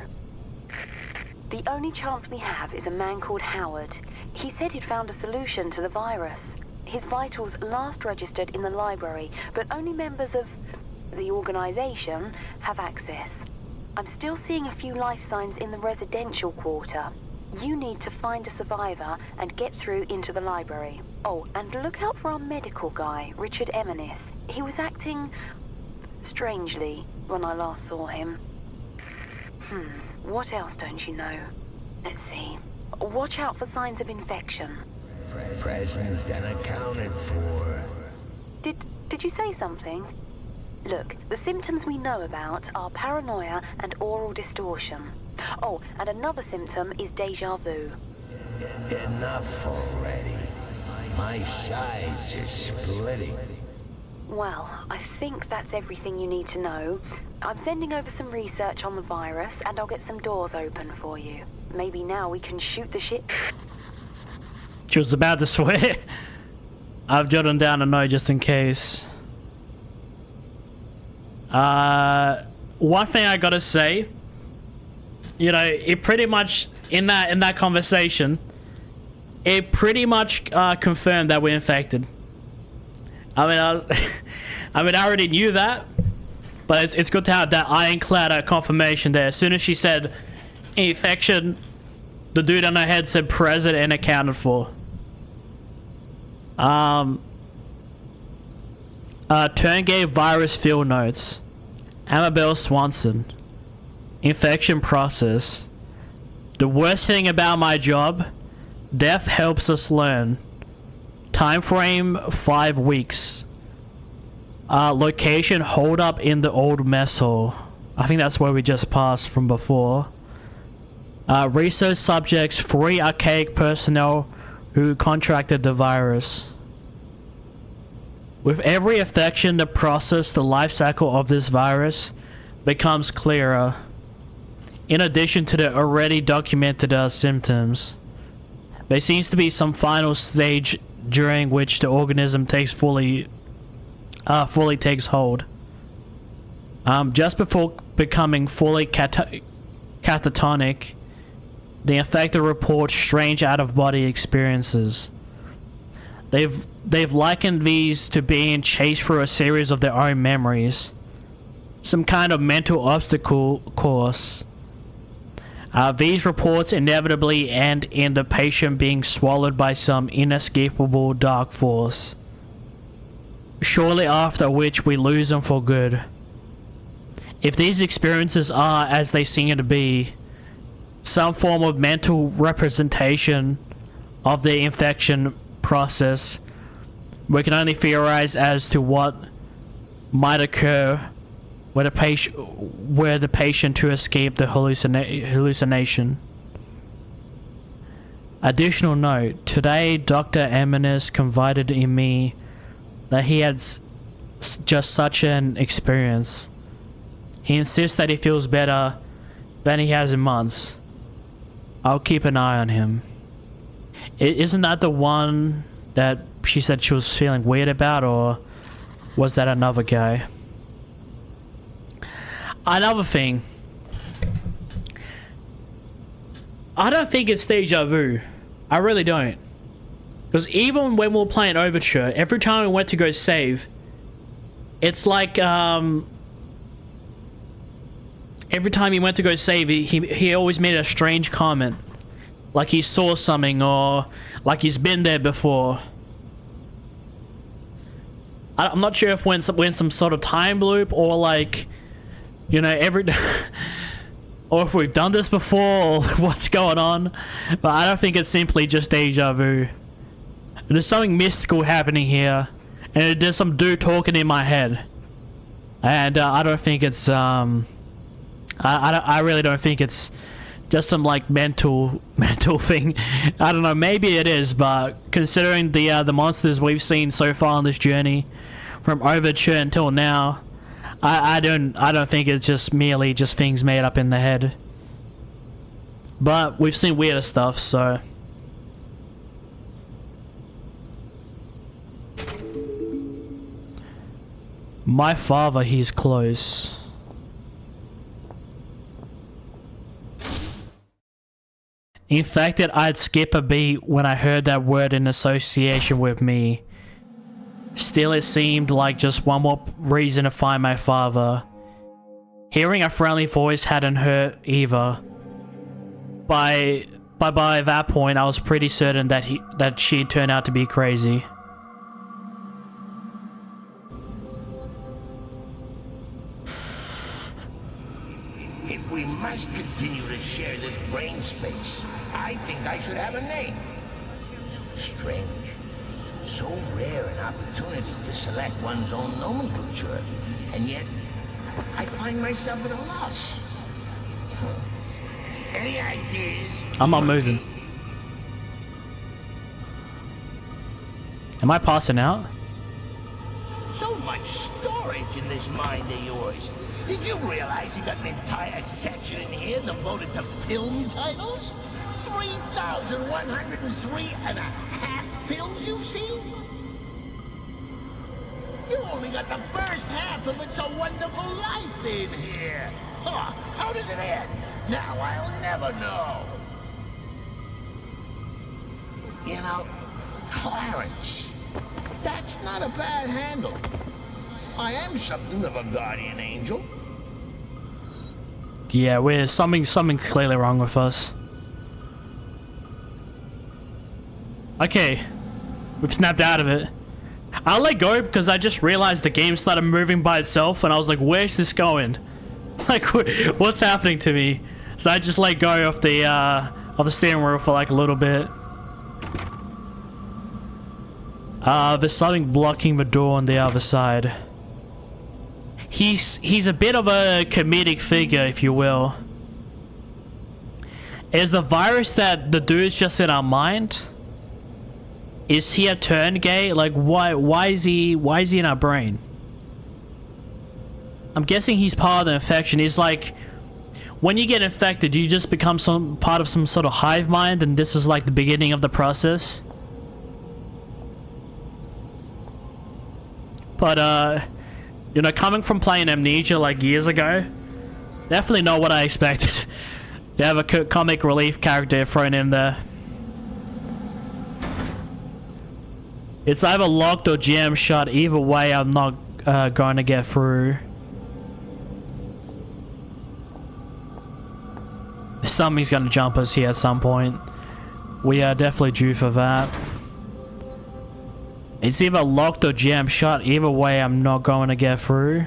The only chance we have is a man called Howard. He said he'd found a solution to the virus. His vitals last registered in the library, but only members of the organization have access. I'm still seeing a few life signs in the residential quarter. You need to find a survivor and get through into the library. Oh, and look out for our medical guy, Richard Eminis. He was acting strangely when I last saw him. What else don't you know? Let's see. Watch out for signs of infection. Present and accounted for. Did you say something? Look, the symptoms we know about are paranoia and oral distortion. Oh, and another symptom is deja vu. Enough already. My sides are splitting. Well, I think that's everything you need to know. I'm sending over some research on the virus, and I'll get some doors open for you. Maybe now we can shoot the shit. She was about to swear. I've jotted down a note just in case. One thing I gotta say, you know, it pretty much in that conversation, it pretty much confirmed that we're infected. I mean, I already knew that, but it's good to have that ironclad confirmation there. As soon as she said infection, the dude on her head said present and accounted for. Turn gave virus field notes. Amabel Swanson. Infection process. The worst thing about my job, death helps us learn. Time frame 5 weeks. Location hold up in the old mess hall. I think that's where we just passed from before. Research subjects 3 archaic personnel who contracted the virus. With every infection, the process, the life cycle of this virus becomes clearer. In addition to the already documented symptoms, there seems to be some final stage during which the organism fully takes hold. Just before becoming fully catatonic, the infected report strange out-of-body experiences. They've likened these to being chased through a series of their own memories, some kind of mental obstacle course. These reports inevitably end in the patient being swallowed by some inescapable dark force, shortly after which we lose them for good. If these experiences are, as they seem to be, some form of mental representation of the infection process, we can only theorize as to what might occur where the patient to escape the hallucination. Additional note: today, Dr. Eminis confided in me that he had just such an experience. He insists that he feels better than he has in months. I'll keep an eye on him. Isn't that the one that she said she was feeling weird about, or was that another guy? Another thing. I don't think it's deja vu. I really don't. Because even when we were playing Overture, every time we went to go save, it's like, every time he went to go save, he always made a strange comment. Like he saw something, or like he's been there before. I'm not sure if we're in some sort of time loop, or like, you know, or if we've done this before, or what's going on. But I don't think it's simply just deja vu. There's something mystical happening here, and there's some dude talking in my head. And I don't think it's I really don't think it's just some like mental thing. I don't know, maybe it is, but considering the monsters we've seen so far on this journey, from Overture until now, I don't think it's just merely just things made up in the head. But we've seen weirder stuff, so. My father, he's close. In fact, that I'd skip a beat when I heard that word in association with me. Still, it seemed like just one more reason to find my father. Hearing a friendly voice hadn't hurt either. By that point, I was pretty certain that she'd turn out to be crazy. If we must continue to share this brain space, I think I should have a name. Strange. So rare an opportunity to select one's own nomenclature, and yet I find myself at a loss. Any ideas? I'm not moving. Am I passing out? So much storage in this mind of yours. Did you realize you got an entire section in here devoted to film titles? 3,103 and a half films you've seen? You only got the first half of It's a Wonderful Life in here. Huh, how does it end? Now I'll never know. You know, Clarence, that's not a bad handle. I am something of a guardian angel. Yeah, we're something clearly wrong with us. Okay, we've snapped out of it. I let go because I just realized the game started moving by itself, and I was like, "Where's this going? Like, what's happening to me?" So I just let go of the steering wheel for like a little bit. There's something blocking the door on the other side. He's a bit of a comedic figure, if you will. Is the virus that the dude's just in our mind? Is he a turn gay? Like, why is he in our brain? I'm guessing he's part of the infection. He's like, when you get infected, you just become part of some sort of hive mind, and this is like the beginning of the process. But you know, coming from playing Amnesia like years ago, definitely not what I expected. You have a comic relief character thrown in there. It's either locked or jammed shut. Either way, I'm not going to get through. Something's going to jump us here at some point. We are definitely due for that. It's either locked or jammed shut. Either way, I'm not going to get through.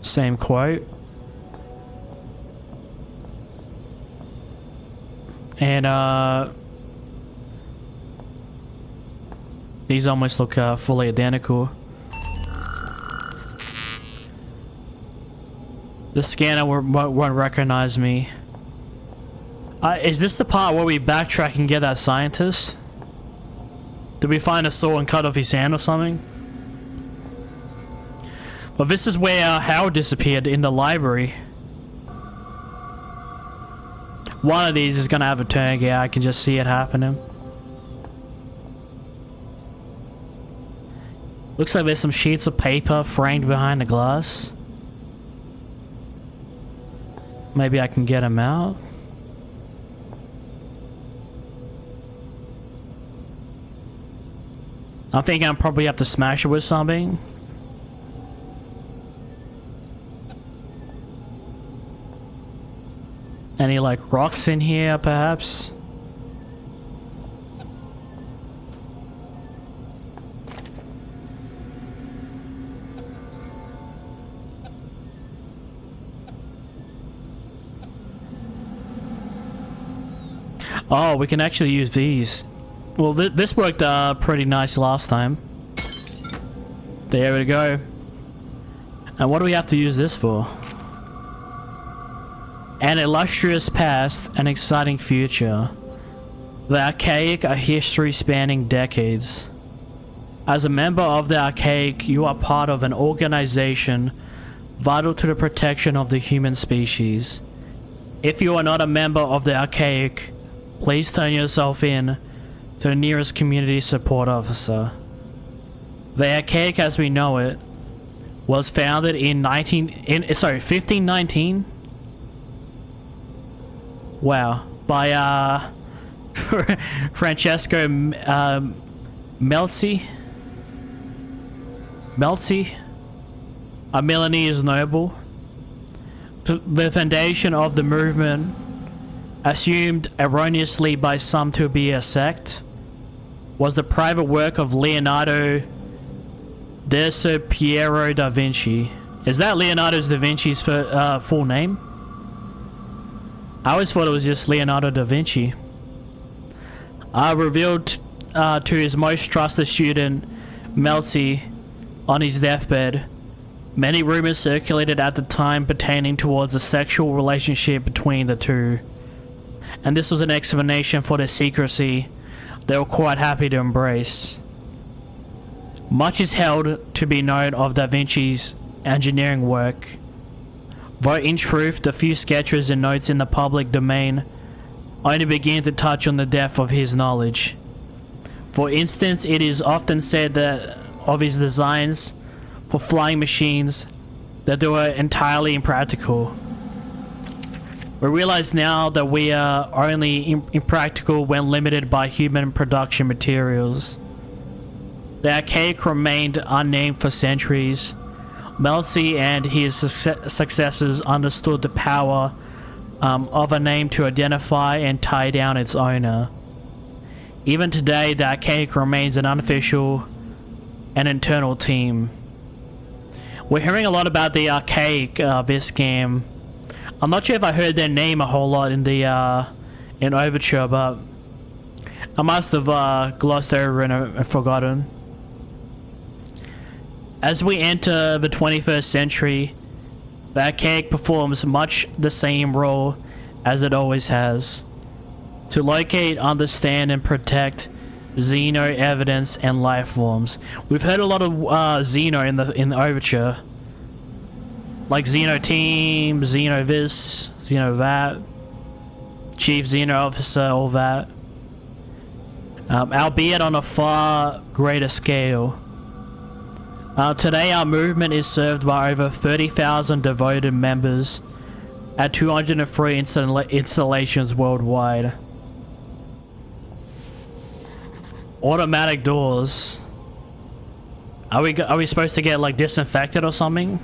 Same quote. And these almost look fully identical. The scanner won't recognize me. Is this the part where we backtrack and get that scientist? Did we find a saw and cut off his hand or something? Well, this is where Howard disappeared, in the library. One of these is gonna have a turn, yeah, I can just see it happening. Looks like there's some sheets of paper framed behind the glass. Maybe I can get them out. I'm thinking I'll probably have to smash it with something. Any like rocks in here, perhaps? Oh, we can actually use these. Well, this worked pretty nice last time. There we go. And what do we have to use this for? An illustrious past, an exciting future. The Archaic, a history spanning decades. As a member of the Archaic, you are part of an organization vital to the protection of the human species. If you are not a member of the Archaic, please turn yourself in to the nearest community support officer. The Archaic as we know it was founded in 1519. Wow, by Francesco Melzi, a Milanese noble. The foundation of the movement, assumed erroneously by some to be a sect, was the private work of Leonardo Piero da Vinci. Is that Leonardo da Vinci's full name? I always thought it was just Leonardo da Vinci. Revealed to his most trusted student, Melzi, on his deathbed. Many rumors circulated at the time pertaining towards a sexual relationship between the two. And this was an explanation for their secrecy they were quite happy to embrace. Much is held to be known of Da Vinci's engineering work, though in truth the few sketches and notes in the public domain only begin to touch on the depth of his knowledge. For instance, it is often said that of his designs for flying machines that they were entirely impractical. We realize now that we are only impractical when limited by human production materials. The Archaic remained unnamed for centuries. Melzi and his successors understood the power of a name to identify and tie down its owner. Even today, the Archaic remains an unofficial and internal team. We're hearing a lot about the Archaic this game. I'm not sure if I heard their name a whole lot in the in Overture, but I must have glossed over and forgotten. As we enter the 21st century, the Archaic performs much the same role as it always has: to locate, understand, and protect Xeno evidence and life forms. We've heard a lot of Xeno in the Overture. Like Xeno Team, Xeno this, Xeno that, Chief Xeno Officer, all that. Albeit on a far greater scale. Today our movement is served by over 30,000 devoted members at 203 installations worldwide. Automatic doors. Are we supposed to get like disinfected or something?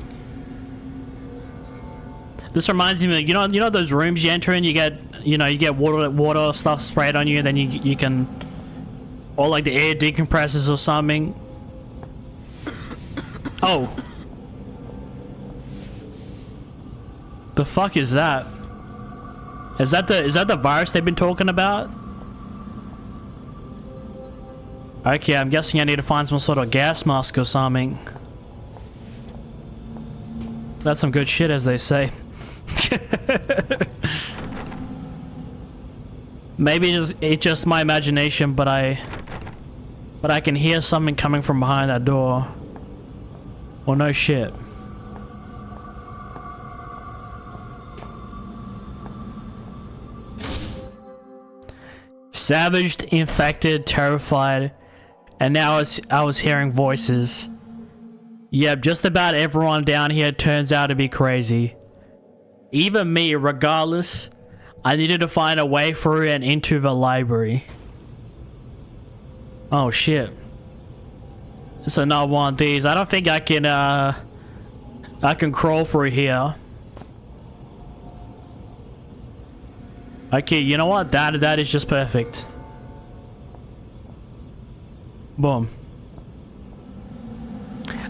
This reminds me of, you know those rooms you enter in, you get water stuff sprayed on you, and then you can, or like the air decompresses or something. Oh. The fuck is that? Is that the virus they've been talking about? Okay, I'm guessing I need to find some sort of gas mask or something. That's some good shit, as they say. Maybe it's just my imagination, but I can hear something coming from behind that door. Well, no shit. Savaged, infected, terrified, and now I was hearing voices. Yep, just about everyone down here turns out to be crazy. Even me, regardless, I needed to find a way through and into the library. Oh shit. It's another one of these. I don't think I can crawl through here. Okay, you know what? That is just perfect. Boom.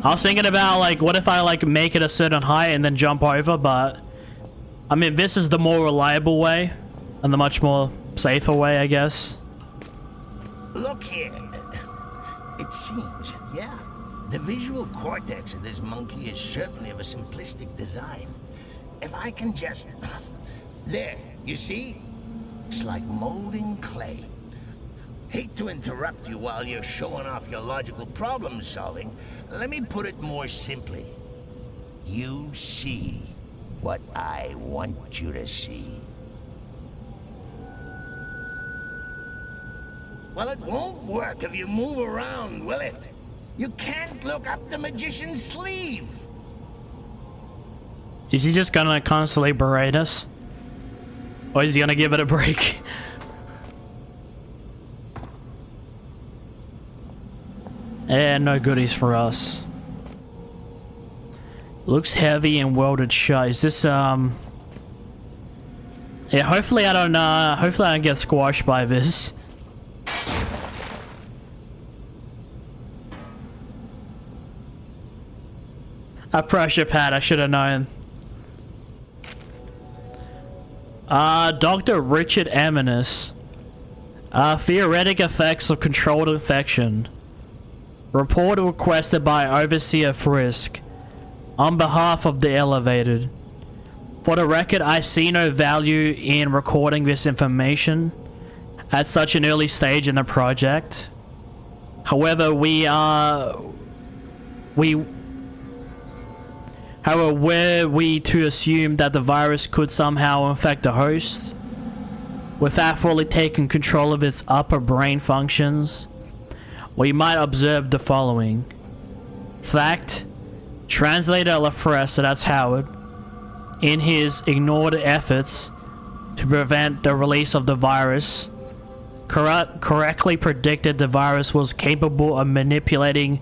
I was thinking about, like, what if I, like, make it a certain height and then jump over, but I mean, this is the more reliable way and the much more safer way, I guess. Look here. It seems, yeah. The visual cortex of this monkey is certainly of a simplistic design. If I can just... There, you see? It's like molding clay. Hate to interrupt you while you're showing off your logical problem solving. Let me put it more simply. You see what I want you to see. Well, it won't work if you move around, will it? You can't look up the magician's sleeve. Is he just gonna constantly berate us? Or is he gonna give it a break? And no goodies for us. Looks heavy and welded shut. Is this yeah, hopefully I don't get squashed by this. A pressure pad, I should have known. Dr. Richard Eminis. Theoretic effects of controlled infection. Report requested by Overseer Frisk. On behalf of the Elevated. For the record, I see no value in recording this information at such an early stage in the project. However, However, were we to assume that the virus could somehow infect the host, without fully taking control of its upper brain functions, we might observe the following. Fact, Translator Lafresse, so that's Howard, in his ignored efforts to prevent the release of the virus, correctly predicted the virus was capable of manipulating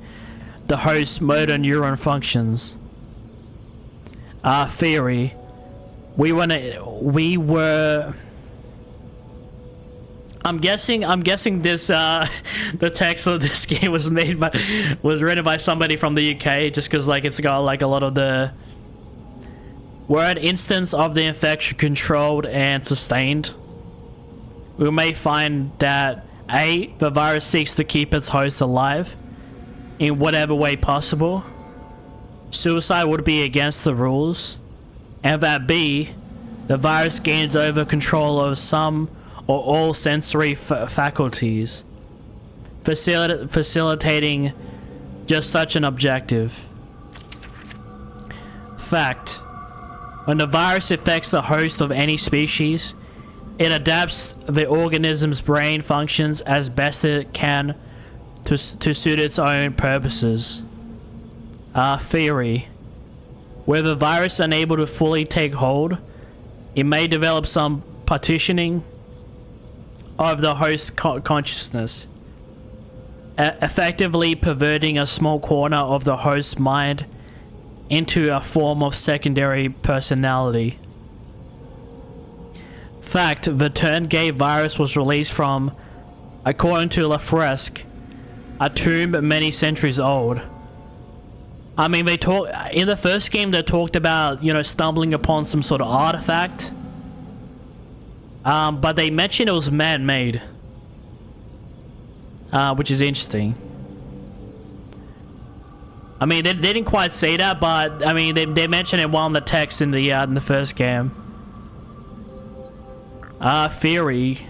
the host's motor neuron functions. Theory. I'm guessing this the text of this game was written by somebody from the UK, just because like it's got like a lot of the were an instance of the infection controlled and sustained. We may find that A, the virus seeks to keep its host alive in whatever way possible. Suicide would be against the rules, and that B, the virus gains over control of some or all sensory faculties, facilitating just such an objective. Fact, when the virus affects the host of any species, it adapts the organism's brain functions as best it can to suit its own purposes. Theory. Were the virus unable to fully take hold, it may develop some partitioning of the host's consciousness, effectively perverting a small corner of the host's mind into a form of secondary personality. Fact, the Turn-Gate virus was released from, according to Lafresse, a tomb many centuries old. I mean, they talk in the first game. They talked about, you know, stumbling upon some sort of artifact, but they mentioned it was man-made, which is interesting. I mean, they didn't quite say that, but I mean, they mentioned it while in the text in the first game. Theory.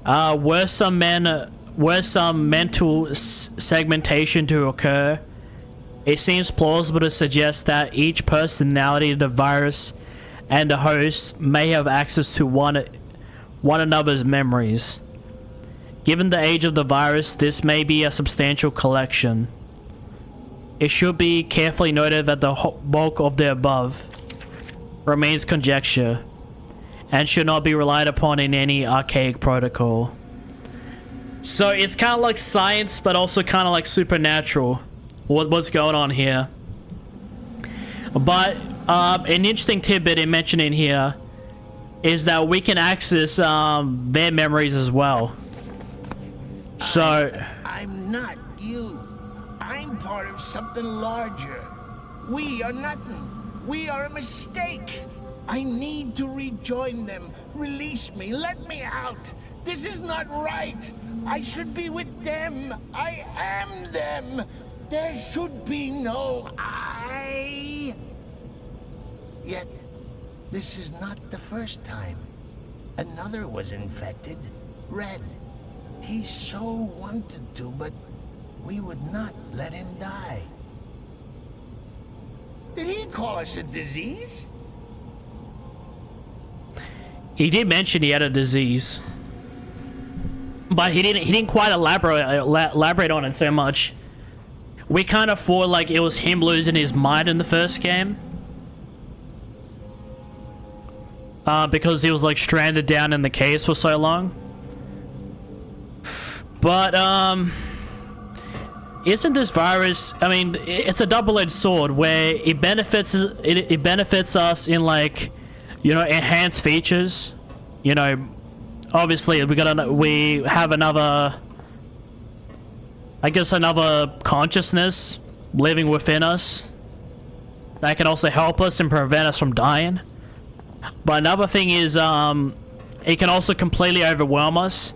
Were some mental segmentation to occur, it seems plausible to suggest that each personality of the virus and the host may have access to one one another's memories. Given the age of the virus, this may be a substantial collection. It should be carefully noted that the bulk of the above remains conjecture and should not be relied upon in any archaic protocol. So it's kind of like science, but also kind of like supernatural. What's going on here? But an interesting tidbit in mentioning here is that we can access their memories as well. So I'm not you. I'm part of something larger. We are nothing. We are a mistake. I need to rejoin them. Release me. Let me out. This is not right. I should be with them. I am them. There should be no I. Yet, this is not the first time. Another was infected. Red. He so wanted to, but we would not let him die. Did he call us a disease? he did mention he had a disease, but he didn't quite elaborate on it so much. We kind of thought like it was him losing his mind in the first game. Because he was like stranded down in the caves for so long. But isn't this virus, I mean, it's a double-edged sword where it benefits us in like, you know, enhanced features. You know, obviously we have another, I guess, another consciousness living within us that can also help us and prevent us from dying. But another thing is, it can also completely overwhelm us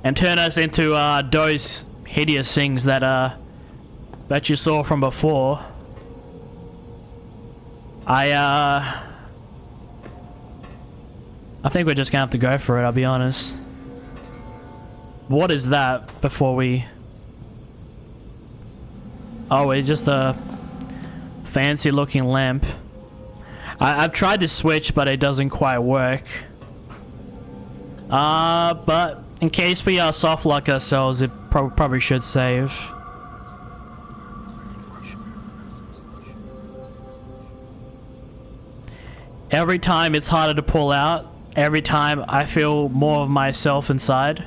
and turn us into those hideous things that you saw from before. I think we're just gonna have to go for it, I'll be honest. What is that before we... Oh, it's just a fancy looking lamp. I've tried to switch, but it doesn't quite work. But in case we soft lock ourselves, it probably should save. Every time it's harder to pull out. Every time I feel more of myself inside.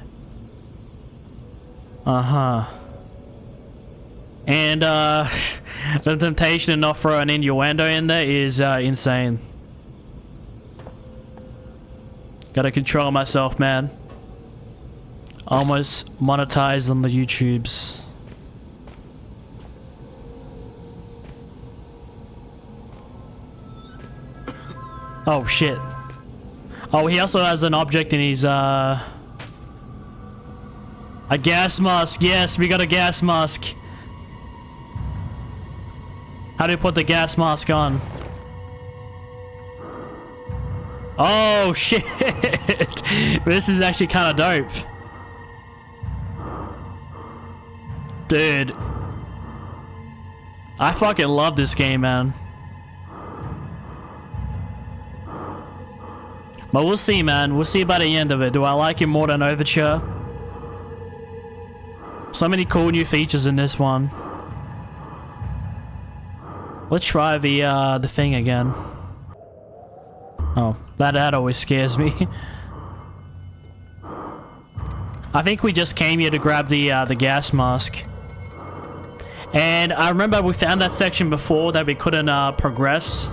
And the temptation to not throw an innuendo in there is insane. Gotta control myself, man. Almost monetized on the YouTubes. Oh shit. Oh, he also has an object in his a gas mask. Yes, we got a gas mask. How do you put the gas mask on? Oh shit! This is actually kind of dope. Dude. I fucking love this game, man. But we'll see, man. We'll see by the end of it. Do I like it more than Overture? So many cool new features in this one. Let's try the thing again. Oh, that always scares me. I think we just came here to grab the gas mask. And I remember we found that section before that we couldn't progress.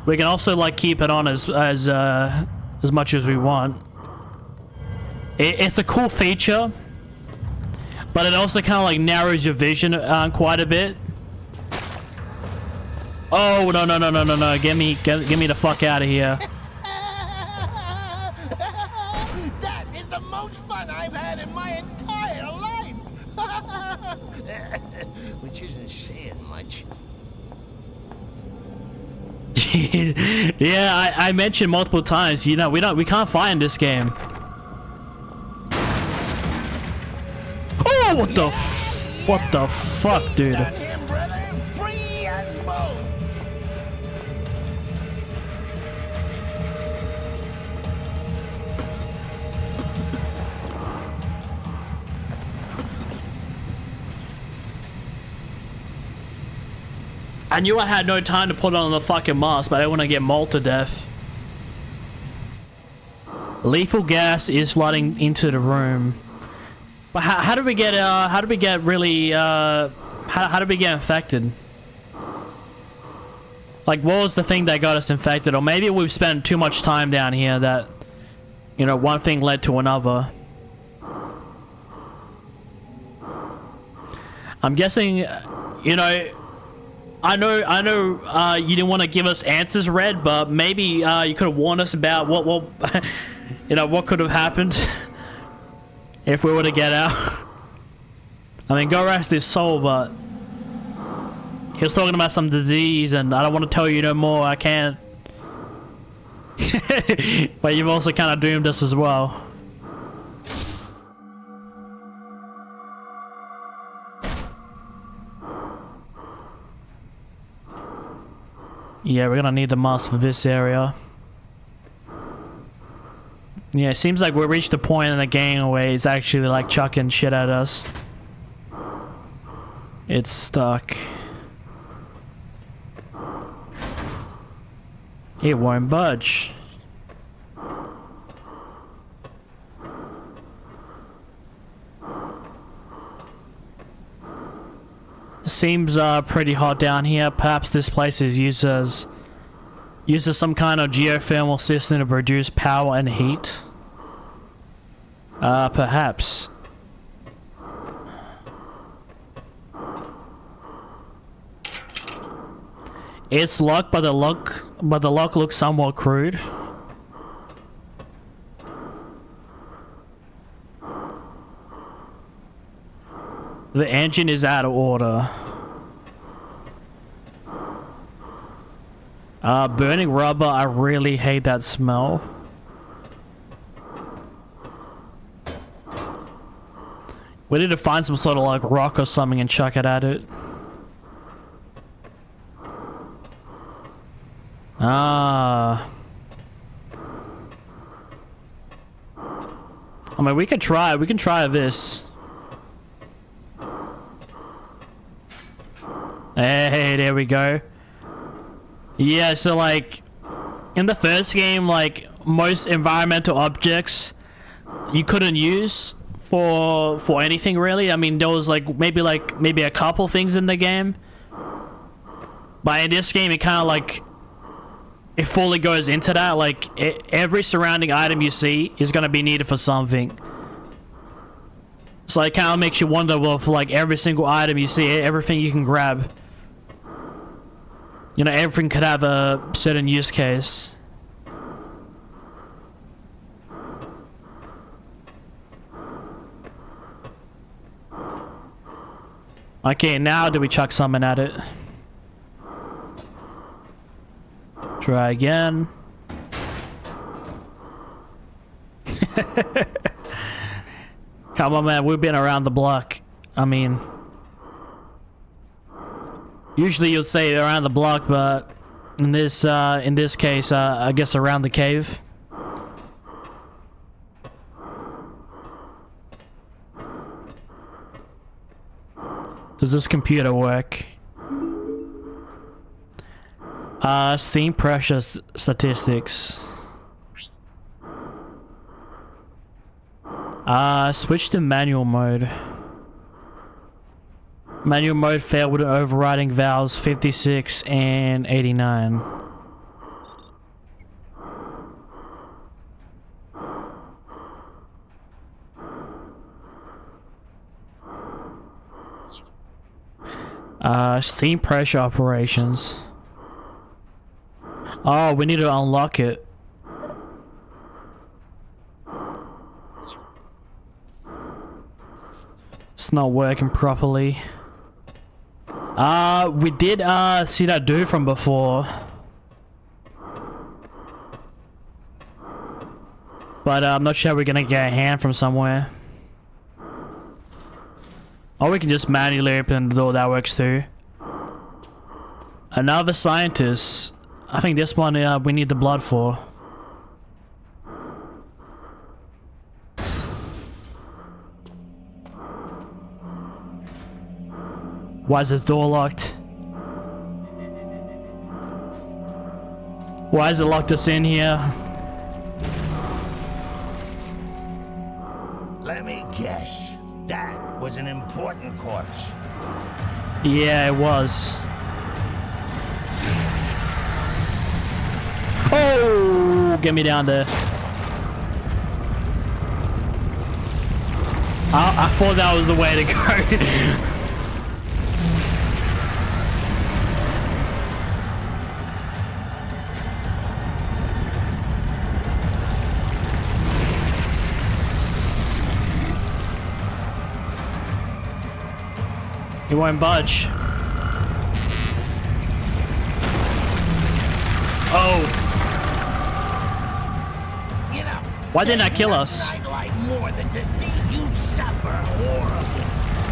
We can also like keep it on as much as we want. It's a cool feature, but it also kind of like narrows your vision quite a bit. Oh no! Get me the fuck out of here! That is the most fun I've had in my entire life. Which isn't saying much. Jeez. Yeah, I mentioned multiple times. You know, we can't find this game. Oh, what the fuck, dude? I knew I had no time to put on the fucking mask, but I want to get mauled to death. Lethal gas is flooding into the room. But how did we get really how did we get infected? Like, what was the thing that got us infected? Or maybe we've spent too much time down here that, you know, one thing led to another. I'm guessing, you know, I know you didn't want to give us answers, Red, but maybe you could have warned us about what you know, what could have happened if we were to get out. I mean, go rest his soul, but he was talking about some disease, and I don't want to tell you no more. I can't. But you've also kind of doomed us as well. Yeah, we're gonna need the mask for this area. Yeah, it seems like we reached a point in the game where it's actually like chucking shit at us. It's stuck. It won't budge. Seems pretty hot down here. Perhaps this place is uses some kind of geothermal system to produce power and heat. Perhaps. It's locked, but the lock looks somewhat crude. The engine is out of order. Burning rubber, I really hate that smell. We need to find some sort of like rock or something and chuck it at it. I mean, we can try this. Hey, there we go. Yeah, so like in the first game, like most environmental objects you couldn't use for anything really. I mean, there was maybe a couple things in the game, but in this game it kind of like it fully goes into that. Like every surrounding item you see is gonna be needed for something. So it kind of makes you wonder, well, for like every single item you see, everything you can grab, you know, everything could have a certain use case. Okay, now do we chuck something at it? Try again. Come on, man, we've been around the block. I mean, usually you'd say around the block, but in this case, I guess around the cave. Does this computer work? Steam pressure statistics. Switch to manual mode. Manual mode failed with overriding valves 56 and 89. Steam pressure operations. Oh, we need to unlock it. It's not working properly. We did see that dude from before, but I'm not sure we're gonna get a hand from somewhere. Or we can just manually open the door. That works too. Another scientist. I think this one we need the blood for. Why is this door locked? Why has it locked us in here? Let me guess. That was an important corpse. Yeah, it was. Oh, get me down there. I thought that was the way to go. He won't budge. Oh. You know, Why didn't I kill us? I'd like more than to see you suffer horribly.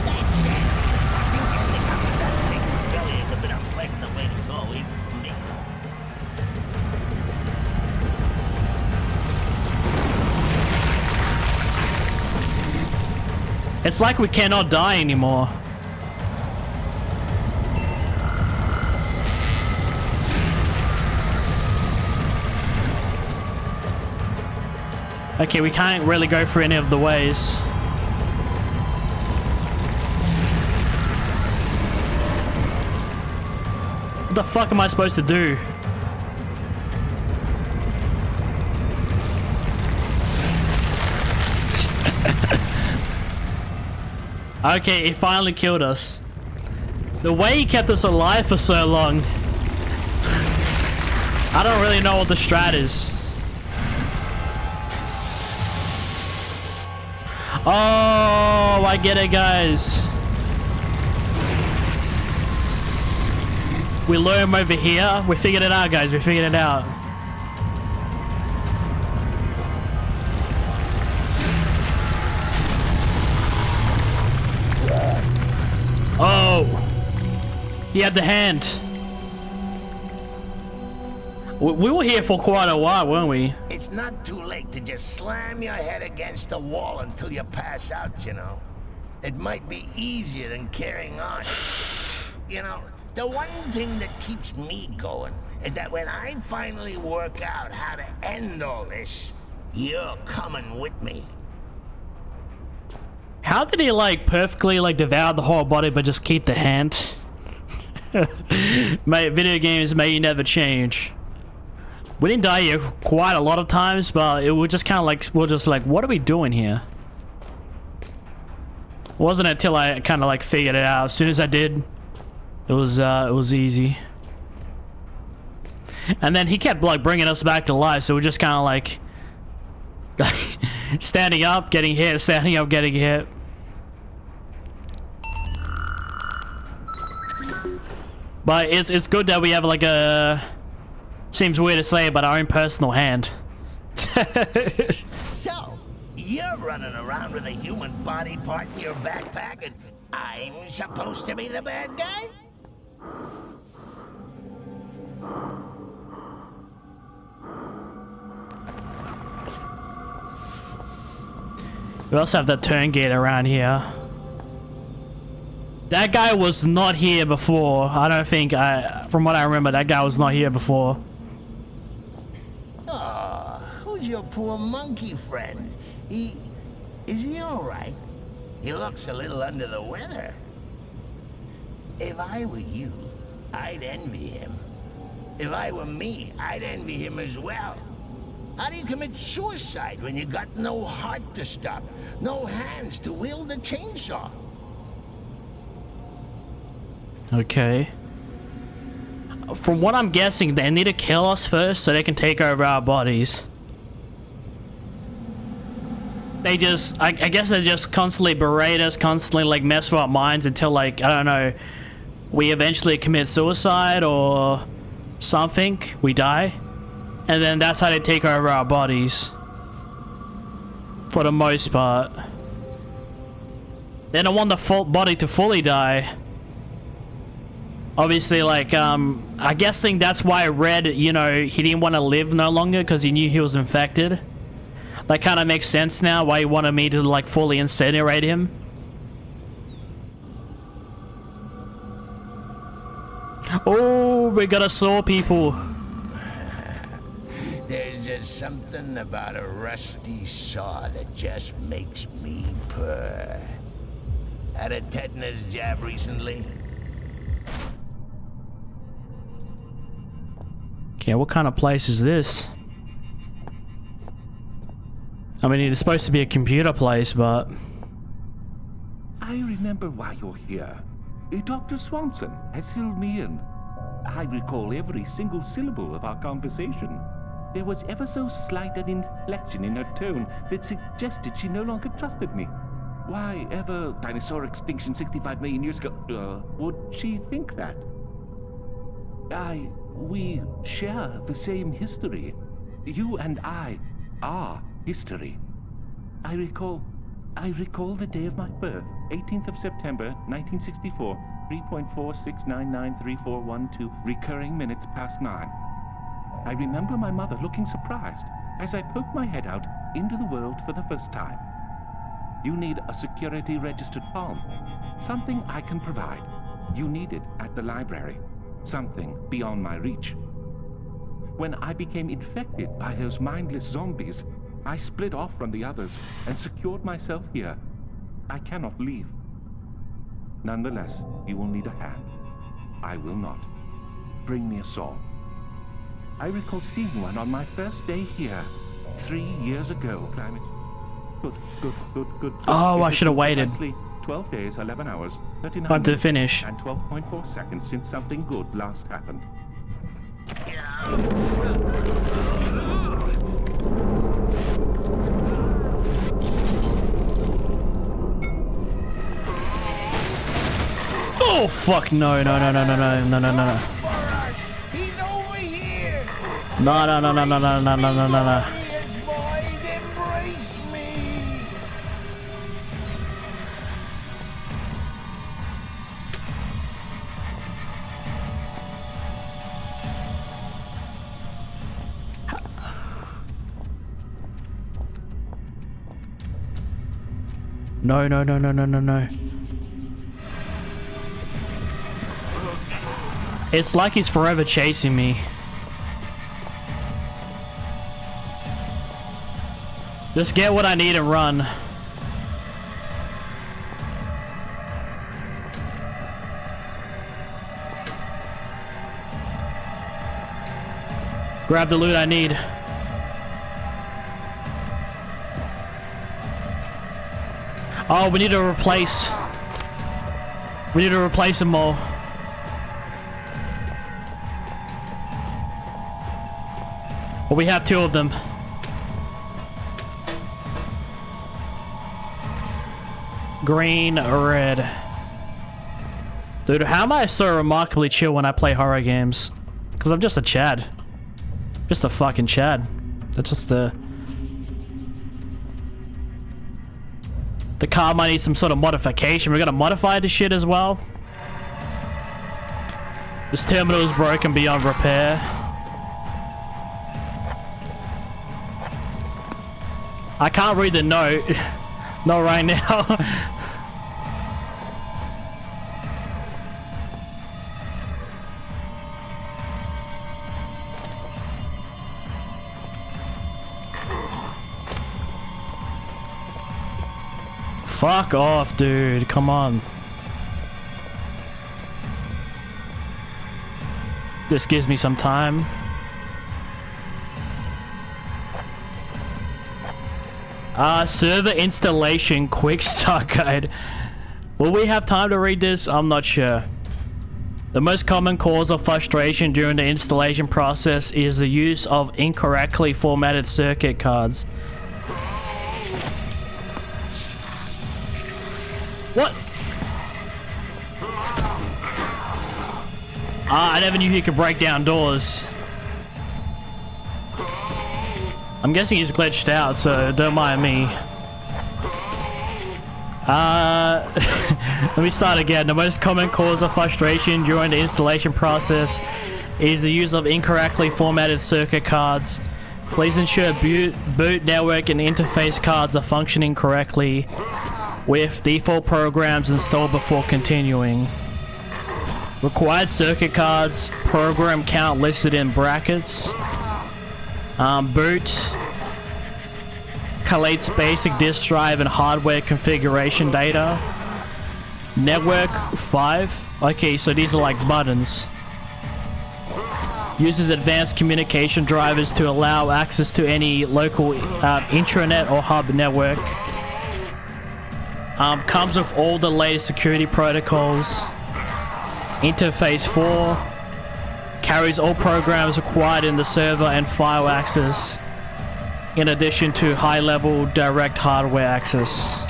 That's it. You getting up with that thing belly is a bit unpleasant the way to go, even for me. It's like we cannot die anymore. Okay, we can't really go through any of the ways. What the fuck am I supposed to do? Okay, he finally killed us. The way he kept us alive for so long. I don't really know what the strat is. Oh, I get it, guys. We lure him over here. We figured it out, guys. We figured it out. Oh. He had the hand. We were here for quite a while, weren't we? It's not too late to just slam your head against the wall until you pass out, you know. It might be easier than carrying on. You know, the one thing that keeps me going is that when I finally work out how to end all this, you're coming with me. How did he like perfectly like devour the whole body but just keep the hand? Mate, video games may never change. We didn't die here quite a lot of times, but it was just kind of like, we're just like, what are we doing here? It wasn't until I kind of like figured it out. As soon as I did, it was easy. And then he kept like bringing us back to life, so we're just kind of like standing up, getting hit, standing up, getting hit. But it's good that we have like a, seems weird to say, but our own personal hand. So, you're running around with a human body part in your backpack and I'm supposed to be the bad guy? We also have that turn gate around here. That guy was not here before. I don't think, from what I remember, that guy was not here before. Oh, who's your poor monkey friend? Is he alright? He looks a little under the weather. If I were you, I'd envy him. If I were me, I'd envy him as well. How do you commit suicide when you got no heart to stop, no hands to wield the chainsaw? Okay. From what I'm guessing, they need to kill us first so they can take over our bodies. They just, I guess they just constantly berate us, constantly like mess with our minds until like, I don't know, we eventually commit suicide or something, we die. And then that's how they take over our bodies. For the most part. They don't want the full body to fully die. Obviously, like, I'm guessing that's why Red, you know, he didn't want to live no longer because he knew he was infected. That kind of makes sense now, why he wanted me to, like, fully incinerate him. Oh, we gotta saw people. There's something about a rusty saw that just makes me purr. Had a tetanus jab recently? Okay, what kind of place is this? I mean, it's supposed to be a computer place, but... I remember why you're here. Dr. Swanson has filled me in. I recall every single syllable of our conversation. There was ever so slight an inflection in her tone that suggested she no longer trusted me. Why ever dinosaur extinction 65 million years ago, would she think that? We share the same history. You and I are history. I recall the day of my birth, 18th of September, 1964, 3.46993412, recurring minutes past 9. I remember my mother looking surprised as I poked my head out into the world for the first time. You need a security registered palm. Something I can provide. You need it at the library. Something beyond my reach. When I became infected by those mindless zombies, I split off from the others and secured myself here. I cannot leave. Nonetheless, you will need a hand. I will not. Bring me a saw. I recall seeing one on my first day here, 3 years ago. Climate. Good. Oh, I should have waited. 12 days, 11 hours, 39 Time to minutes, finish. and 12.4 seconds since something good last happened. Oh, fuck, no. He's over here! No. Glorious void, embrace me! No. It's like he's forever chasing me. Just get what I need and run. Grab the loot I need. Oh, we need to replace. We need to replace them all. Well, we have 2 of them. Green, red. Dude, how am I so remarkably chill when I play horror games? Because I'm just a Chad. Just a fucking Chad. That's just the car might need some sort of modification. We're gonna modify this shit as well. This terminal is broken beyond repair. I can't read the note. Not right now. Fuck off, dude. Come on. This gives me some time. Server installation quick start guide. Will we have time to read this? I'm not sure. The most common cause of frustration during the installation process is the use of incorrectly formatted circuit cards. What? I never knew he could break down doors. I'm guessing he's glitched out, so don't mind me. Let me start again. The most common cause of frustration during the installation process is the use of incorrectly formatted circuit cards. Please ensure boot network and interface cards are functioning correctly with default programs installed before continuing. Required circuit cards, program count listed in brackets. Boot collates basic disk drive and hardware configuration data. Network 5. Okay, so these are like buttons. Uses advanced communication drivers to allow access to any local intranet or hub network. Comes with all the latest security protocols. Interface 4. Carries all programs required in the server and file access, in addition to high-level direct hardware access.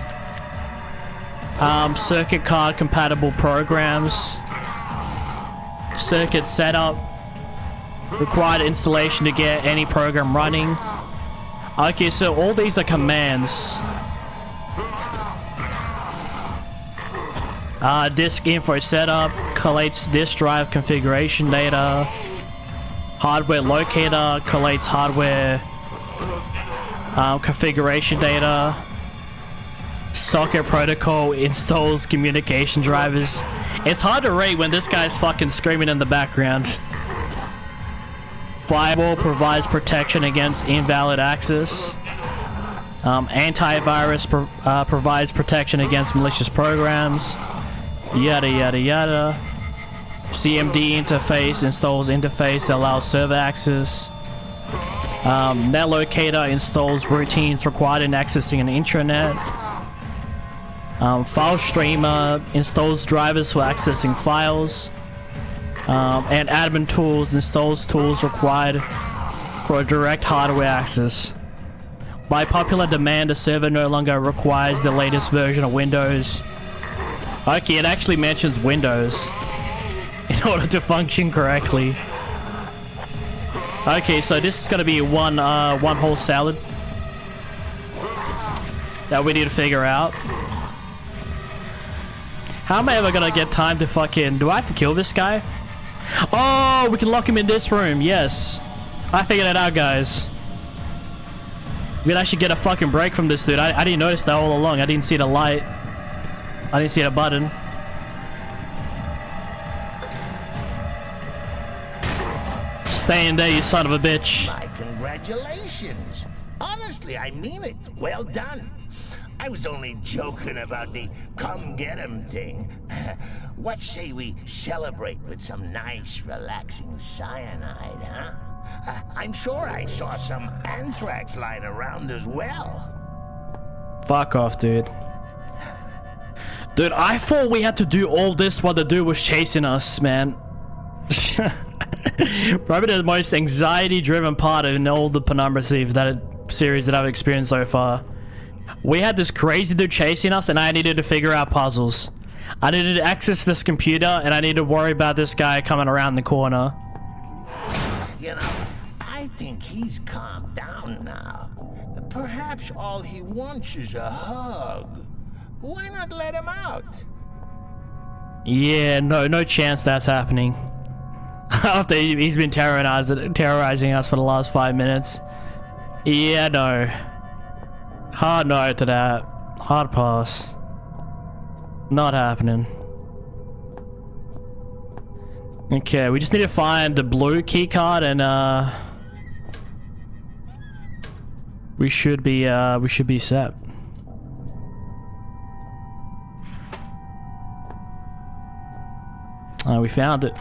Circuit card compatible programs. Circuit setup. Required installation to get any program running. Okay, so all these are commands. Disk info setup. Collates disk drive configuration data. Hardware locator. Collates hardware configuration data. Socket protocol installs communication drivers. It's hard to read when this guy's fucking screaming in the background. Firewall provides protection against invalid access. Antivirus provides protection against malicious programs. Yada yada yada. CMD interface installs interface that allows server access. NetLocator installs routines required in accessing an intranet. File Streamer installs drivers for accessing files. And Admin Tools installs tools required for direct hardware access. By popular demand, the server no longer requires the latest version of Windows. Okay, it actually mentions Windows in order to function correctly. Okay, so this is gonna be one whole salad that we need to figure out. How am I ever gonna get time to fucking... Do I have to kill this guy? Oh, we can lock him in this room. Yes. I figured it out, guys. We can actually get a fucking break from this dude. I didn't notice that all along. I didn't see the light. I didn't see the button. Stay in there, you son of a bitch. My congratulations. Honestly, I mean it. Well done. I was only joking about the come get 'em thing. What say we celebrate with some nice, relaxing cyanide, huh? I'm sure I saw some anthrax lying around as well. Fuck off, dude. Dude, I thought we had to do all this while the dude was chasing us, man. Probably the most anxiety-driven part in all the Penumbra series that I've experienced so far. We had this crazy dude chasing us, and I needed to figure out puzzles. I needed to access this computer, and I needed to worry about this guy coming around the corner. You know, I think he's calmed down now. Perhaps all he wants is a hug. Why not let him out? Yeah, no chance that's happening. After he's been terrorizing us for the last 5 minutes. Yeah, no. Hard no to that. Hard pass. Not happening. Okay, we just need to find the blue key card and we should be set. We found it.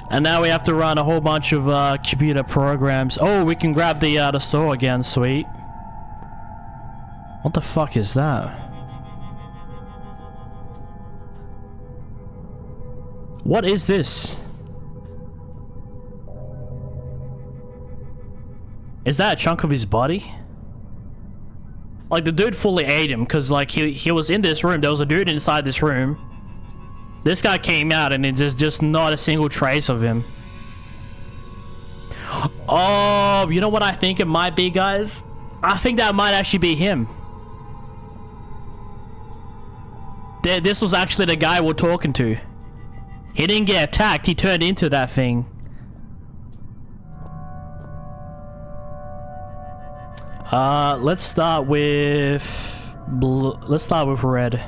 And now we have to run a whole bunch of computer programs. Oh, we can grab the saw again, sweet. What the fuck is that? What is this? Is that a chunk of his body? Like, the dude fully ate him, because, like, he was in this room. There was a dude inside this room. This guy came out, and there's just not a single trace of him. Oh, you know what I think it might be, guys? I think that might actually be him. This was actually the guy we're talking to. He didn't get attacked, he turned into that thing. Let's start with red.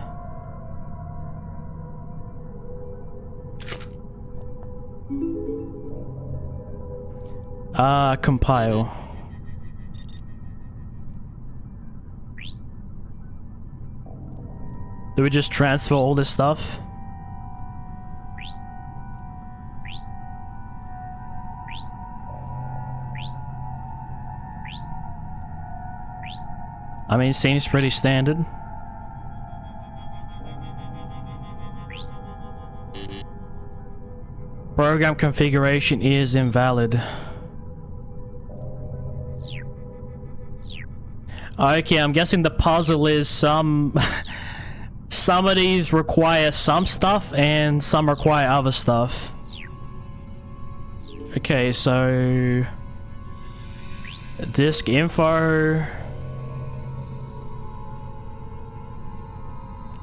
Compile. Do we just transfer all this stuff? I mean, it seems pretty standard. Program configuration is invalid. Okay, I'm guessing the puzzle is some of these require some stuff and some require other stuff. Okay, so disk info,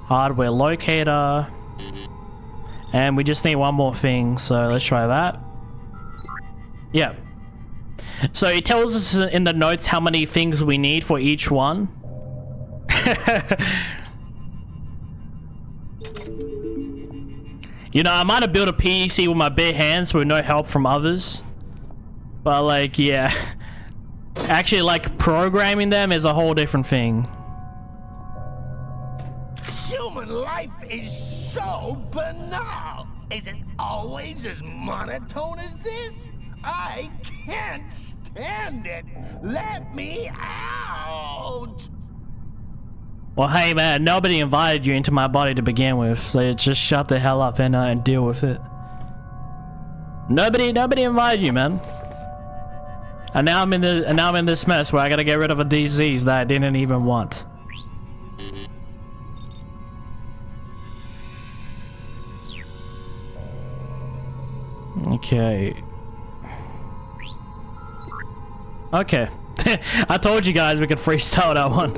hardware locator, and we just need one more thing, so let's try that. Yeah. So it tells us in the notes how many things we need for each one. You know, I might have built a PC with my bare hands with no help from others. But like, yeah. Actually, like, programming them is a whole different thing. Human life is so banal. Is it always as monotone as this? I can't stand it. Let me out. Well, hey man, nobody invited you into my body to begin with, so just shut the hell up and deal with it. Nobody invited you, man. And now I'm in this mess where I gotta get rid of a disease that I didn't even want. Okay. Okay. I told you guys we could freestyle that one.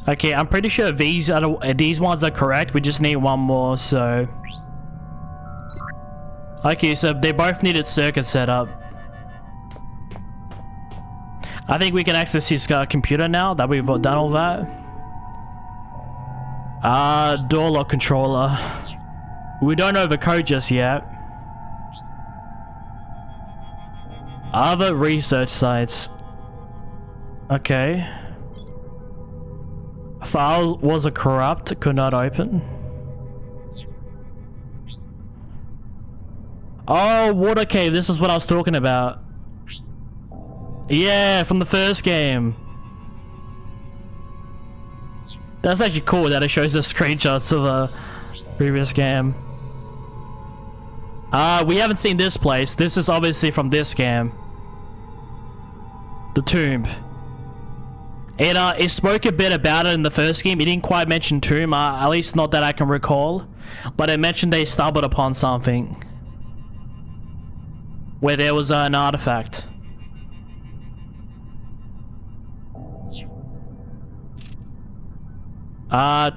Okay, I'm pretty sure these ones are correct. We just need one more, so. Okay, so they both needed circuit setup. I think we can access his computer now that we've done all that. Door lock controller. We don't know the code just yet. Other research sites. Okay. File was a corrupt, could not open. Oh, water cave, this is what I was talking about. Yeah, from the first game. That's actually cool that it shows us screenshots of a previous game. We haven't seen this place. This is obviously from this game. The tomb. It spoke a bit about it in the first game. It didn't quite mention tomb, at least not that I can recall. But it mentioned they stumbled upon something. Where there was an artifact.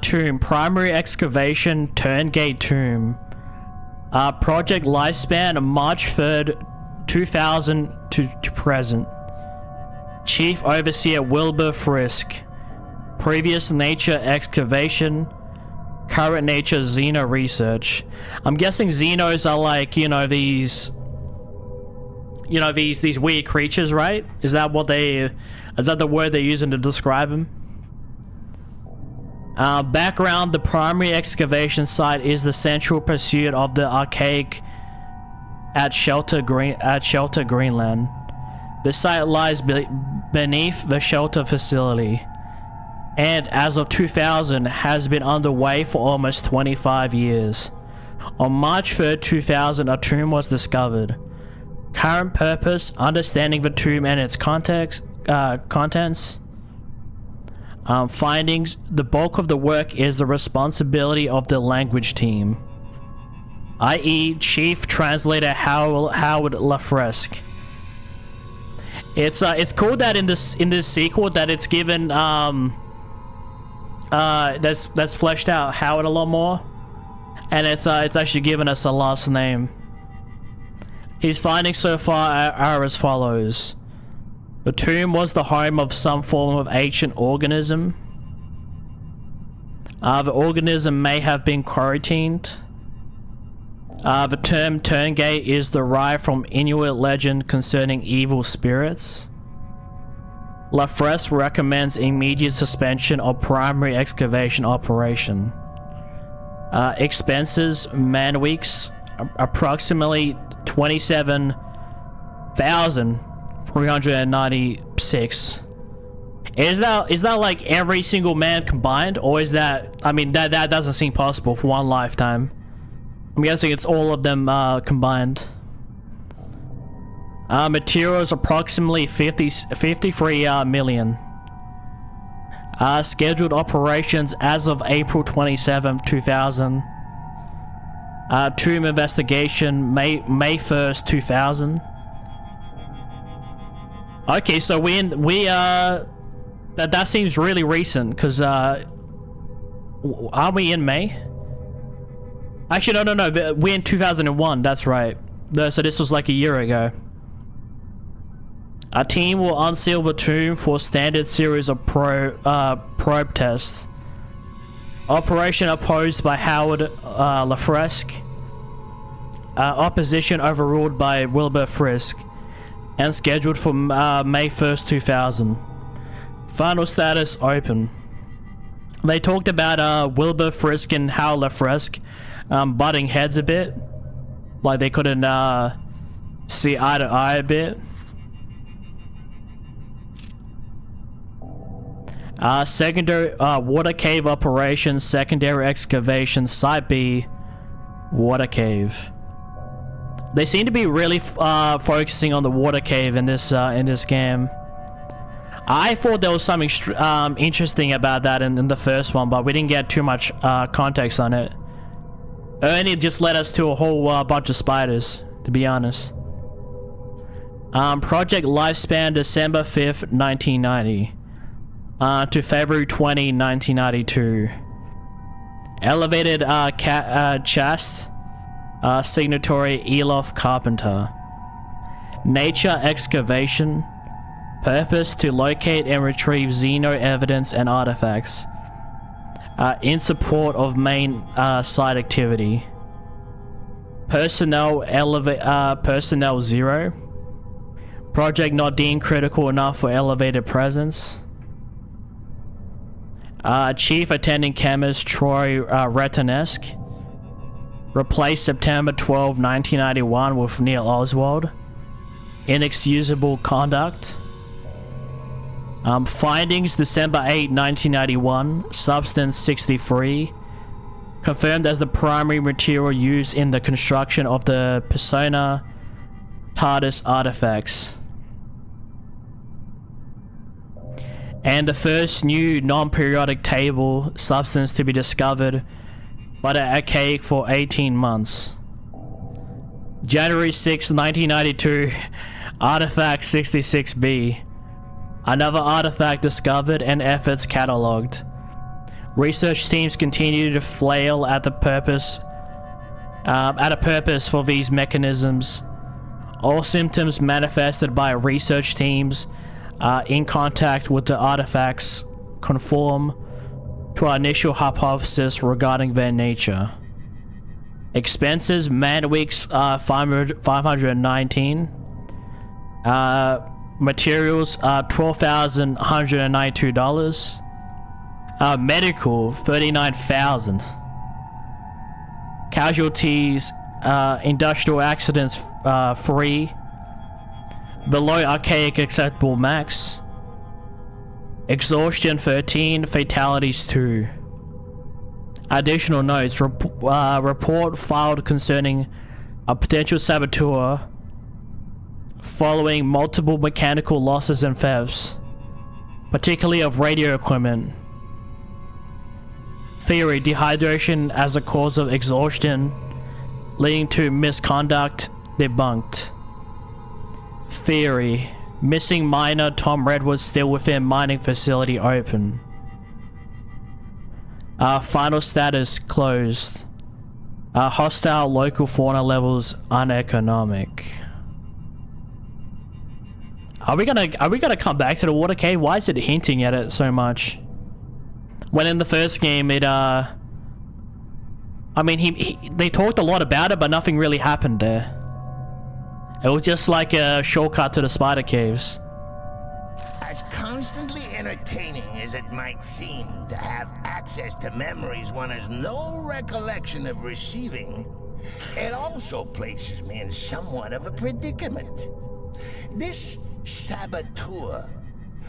Tomb. Primary excavation, Turngate Tomb. Project lifespan, March 3rd, 2000 to present. Chief Overseer Wilbur Frisk. Previous nature excavation. Current nature xeno research. I'm guessing xenos are like, you know, these weird creatures, right? Is that the word they're using to describe them? Background, the primary excavation site is the central pursuit of the archaic at Shelter, Greenland. The site lies beneath the shelter facility, and as of 2000 has been underway for almost 25 years. On March 3rd, 2000, a tomb was discovered. Current purpose, understanding the tomb and its contents. Findings, the bulk of the work is the responsibility of the language team, i.e. Chief Translator Howard LaFresque. It's cool that in this sequel that it's given that's fleshed out Howard a lot more, and it's actually given us a last name. His findings so far are as follows. The tomb was the home of some form of ancient organism. The organism may have been quarantined. The term Turngate is derived from Inuit legend concerning evil spirits. Lafresque recommends immediate suspension of primary excavation operation. Expenses, man-weeks, approximately 27,396. Is that like every single man combined, or is that, I mean, that doesn't seem possible for one lifetime. I'm guessing it's all of them combined. Materials approximately 53 million. Scheduled operations as of April 27, 2000. Tomb investigation May 1st, 2000. Okay, so that seems really recent, because are we in May? Actually, no, we're in 2001, that's right. So this was like a year ago. A team will unseal the tomb for standard series of probe tests. Operation opposed by Howard Lafresque. Opposition overruled by Wilbur Frisk. And scheduled for May 1st, 2000. Final status open. They talked about Wilbur Frisk and Howard Lafresque butting heads a bit. Like they couldn't see eye to eye a bit. Secondary water cave operations, secondary excavation, Site B, water cave. They seem to be really focusing on the water cave in this game. I thought there was something interesting about that in the first one, but we didn't get too much context on it. Ernie just led us to a whole bunch of spiders, to be honest. Project lifespan December 5th, 1990. To February 20, 1992. Elevated chest, signatory Elof Carpenter. Nature excavation. Purpose to locate and retrieve Xeno evidence and artifacts. In support of main site activity. Personnel personnel 0. Project not deemed critical enough for elevated presence. Chief attending chemist Troy Retanesque. Replaced September 12, 1991 with Neil Oswald. Inexcusable conduct. Findings December 8, 1991. Substance 63. Confirmed as the primary material used in the construction of the Persona TARDIS artifacts. And the first new non-periodic table substance to be discovered by the archaic for 18 months. January 6, 1992, Artifact 66B. Another artifact discovered and efforts catalogued. Research teams continue to flail at a purpose for these mechanisms. All symptoms manifested by research teams in contact with the artifacts conform to our initial hypothesis regarding their nature. Expenses, man-weeks 519. Materials $12,192. Medical $39,000. Casualties, industrial accidents 3. Below archaic acceptable max. Exhaustion 13, fatalities 2. Additional notes, report filed concerning a potential saboteur following multiple mechanical losses and thefts, particularly of radio equipment. Theory, dehydration as a cause of exhaustion leading to misconduct debunked. Theory, missing miner Tom Redwood still within mining facility open. Final status closed. Hostile local fauna levels uneconomic. Are we gonna come back to the water cave? Why is it hinting at it so much? When in the first game it I mean, they talked a lot about it, but nothing really happened there. It was just like a shortcut to the spider caves. As constantly entertaining as it might seem to have access to memories one has no recollection of receiving, it also places me in somewhat of a predicament. This saboteur,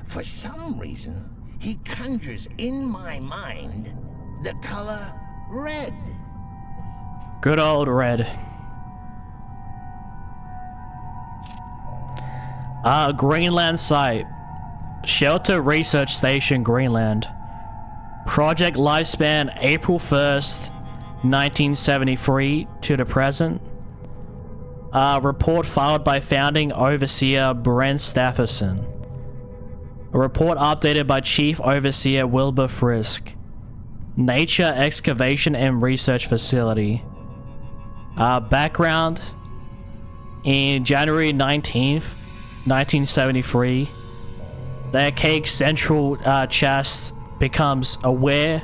for some reason, he conjures in my mind the color red. Good old red. Greenland site. Shelter Research Station, Greenland. Project lifespan April 1st, 1973 to the present. Report filed by founding overseer Brent Stafferson. A report updated by Chief Overseer Wilbur Frisk. Nature Excavation and Research Facility. Background. In January 19th, 1973, the archaic central chest becomes aware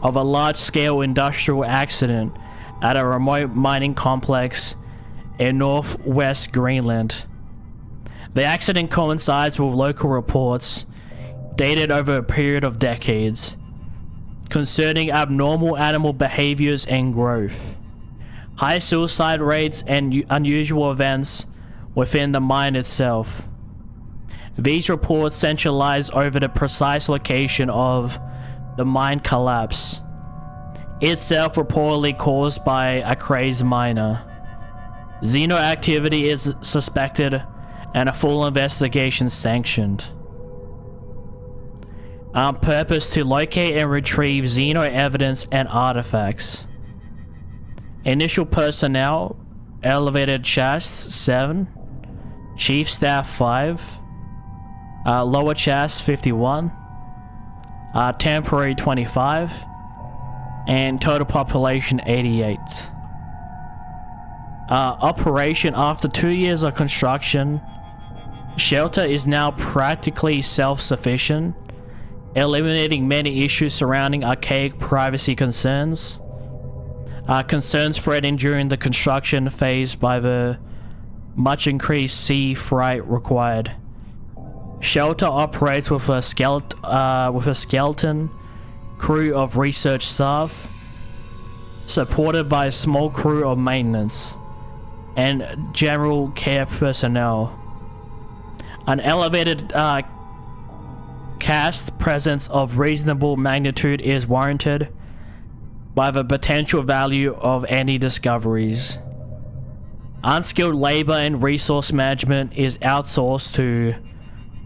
of a large-scale industrial accident at a remote mining complex in northwest Greenland. The accident coincides with local reports dated over a period of decades concerning abnormal animal behaviors and growth, high suicide rates, and unusual events within the mine itself. These reports centralize over the precise location of the mine collapse, itself reportedly caused by a crazed miner. Xeno activity is suspected and a full investigation sanctioned. On purpose to locate and retrieve Xeno evidence and artifacts. Initial personnel: Elevated Chast 7, Chief Staff 5, Lower Chast 51, Temporary 25, and total population 88. Operation: after 2 years of construction, shelter is now practically self-sufficient, eliminating many issues surrounding archaic privacy concerns. Concerns threatened during the construction phase by the much increased sea freight required. Shelter operates with a skeleton crew of research staff, supported by a small crew of maintenance and general care personnel. An elevated cast presence of reasonable magnitude is warranted by the potential value of any discoveries. Unskilled labor and resource management is outsourced to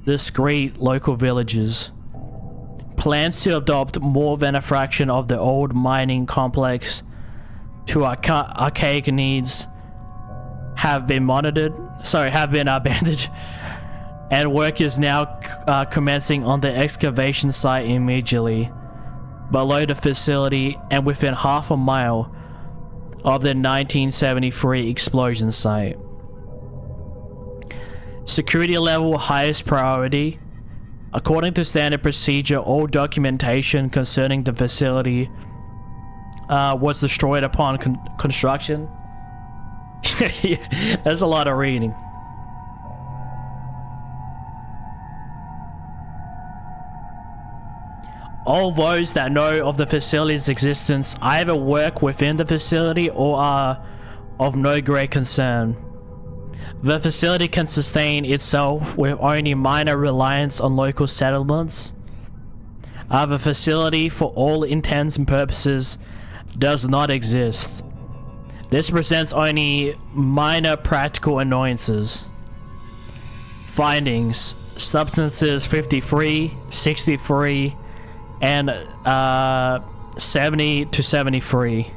discrete local villages. Plans to adopt more than a fraction of the old mining complex to archaic needs have been abandoned, and work is now commencing on the excavation site immediately below the facility and within half a mile of the 1973 explosion site. Security level highest priority. According to standard procedure, all documentation concerning the facility was destroyed upon construction. There's a lot of reading. All those that know of the facility's existence either work within the facility or are of no great concern. The facility can sustain itself with only minor reliance on local settlements. The facility, for all intents and purposes, does not exist. This presents only minor practical annoyances. Findings: substances 53, 63, and 70 to 73.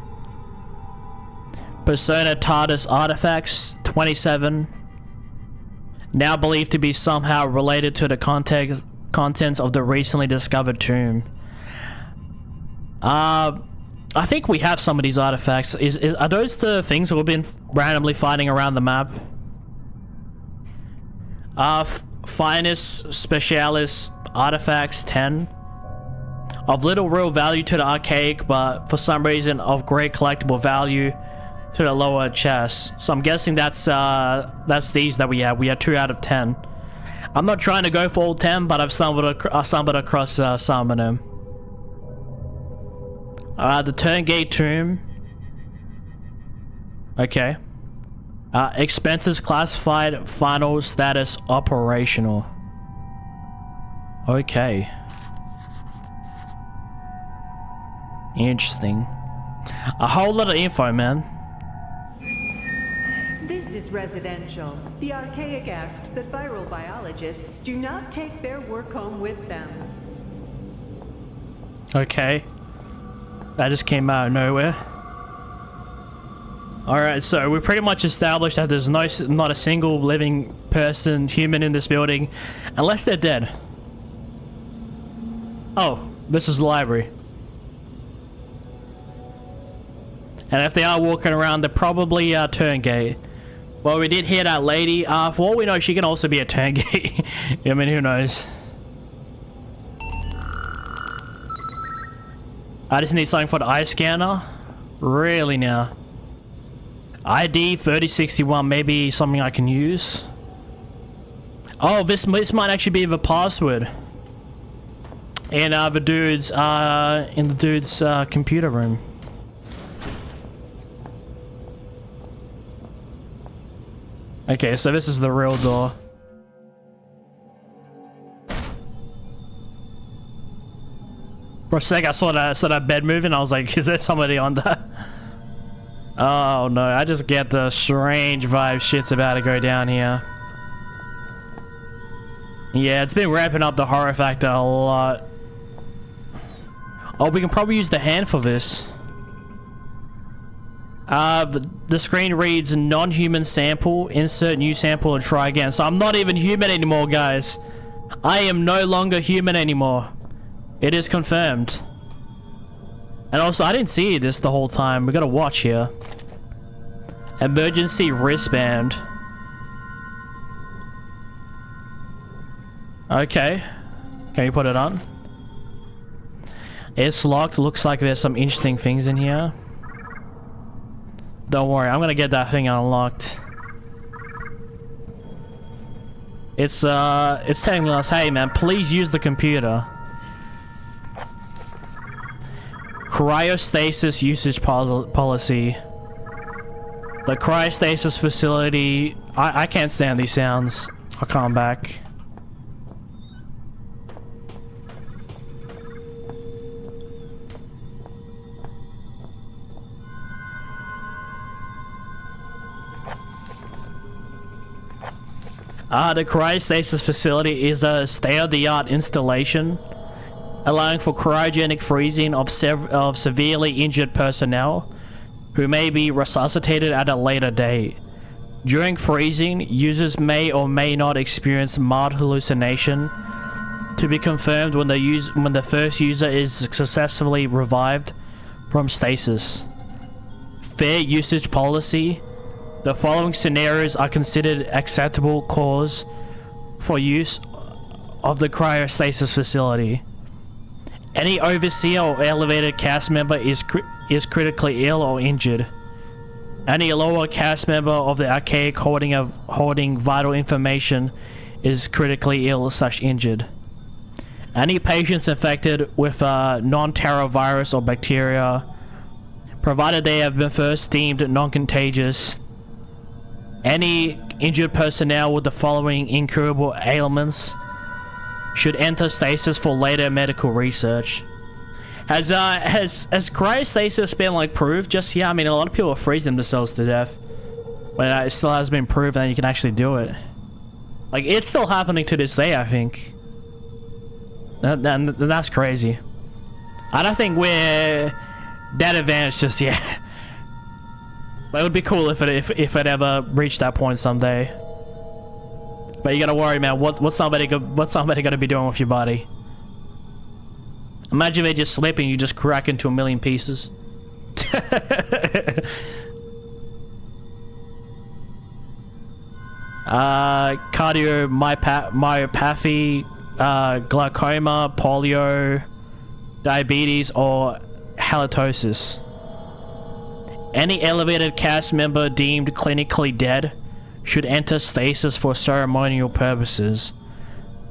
Persona TARDIS artifacts 27, now believed to be somehow related to the contents of the recently discovered tomb. I think we have some of these artifacts. Are those the things that we've been randomly finding around the map? Finest Specialis artifacts 10. Of little real value to the archaic, but for some reason of great collectible value to the lower chest. So I'm guessing that's these that we have. We have 2 out of 10. I'm not trying to go for all 10, but I've stumbled across some of them. The Turngate Tomb. Okay. Expenses classified, final status operational. Okay. Interesting. A whole lot of info, man. This is residential. The Archaic asks that viral biologists do not take their work home with them. Okay. That just came out of nowhere. Alright, so we pretty much established that there's not a single living person, human in this building, unless they're dead. Oh, this is the library. And if they are walking around, they're probably Turngate. Well, we did hear that lady. For all we know, she can also be a Turngate. I mean, who knows? I just need something for the eye scanner. Really now. ID 3061, maybe something I can use. Oh, this might actually be the password. In the dude's computer room. Okay, so this is the real door. For a sec, I saw that bed moving. I was like, is there somebody on that? Oh no, I just get the strange vibe shit's about to go down here. Yeah, it's been ramping up the horror factor a lot. Oh, we can probably use the hand for this. The screen reads non-human sample, insert new sample and try again. So I'm not even human anymore, guys. I am no longer human anymore. It is confirmed. And also, I didn't see this the whole time. We gotta watch here. Emergency wristband. Okay. Can you put it on? It's locked. Looks like there's some interesting things in here. Don't worry, I'm gonna get that thing unlocked. It's telling us, hey man, please use the computer. Cryostasis usage policy. The cryostasis facility. I can't stand these sounds. I'll come back. The cryostasis facility is a state-of-the-art installation allowing for cryogenic freezing of severely injured personnel who may be resuscitated at a later date. During freezing, users may or may not experience mild hallucination, to be confirmed when the first user is successfully revived from stasis. Fair usage policy. The following scenarios are considered acceptable cause for use of the cryostasis facility. Any overseer or elevated cast member is critically ill or injured. Any lower cast member of the archaic holding vital information is critically ill / injured. Any patients infected with a non-terror virus or bacteria, provided they have been first deemed non-contagious. Any injured personnel with the following incurable ailments should enter stasis for later medical research. Has cryostasis been like proved just yet? I mean, a lot of people freeze themselves to death, but it still has been proven that you can actually do it. Like, it's still happening to this day, I think. That's crazy. I don't think we're that advanced just yet. But it would be cool if it ever reached that point someday. But you gotta worry, man. What's somebody gonna be doing with your body? Imagine they just slip and you just crack into a million pieces. Cardiomyopathy, glaucoma, polio, diabetes, or halitosis. Any elevated cast member deemed clinically dead should enter stasis for ceremonial purposes.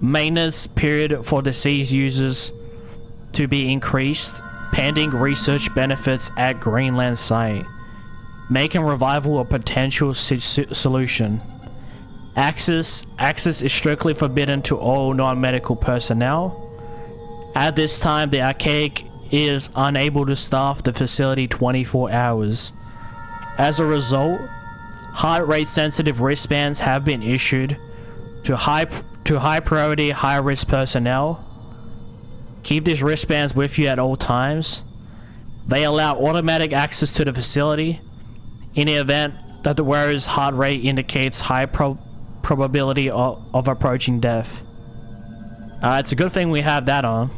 Maintenance period for deceased users to be increased, pending research benefits at Greenland site. Making revival a potential solution. Access is strictly forbidden to all non-medical personnel. At this time, the archaic is unable to staff the facility 24 hours. As a result, heart rate sensitive wristbands have been issued to high priority, high risk personnel. Keep these wristbands with you at all times. They allow automatic access to the facility in the event that the wearer's heart rate indicates high probability of approaching death. It's a good thing we have that on.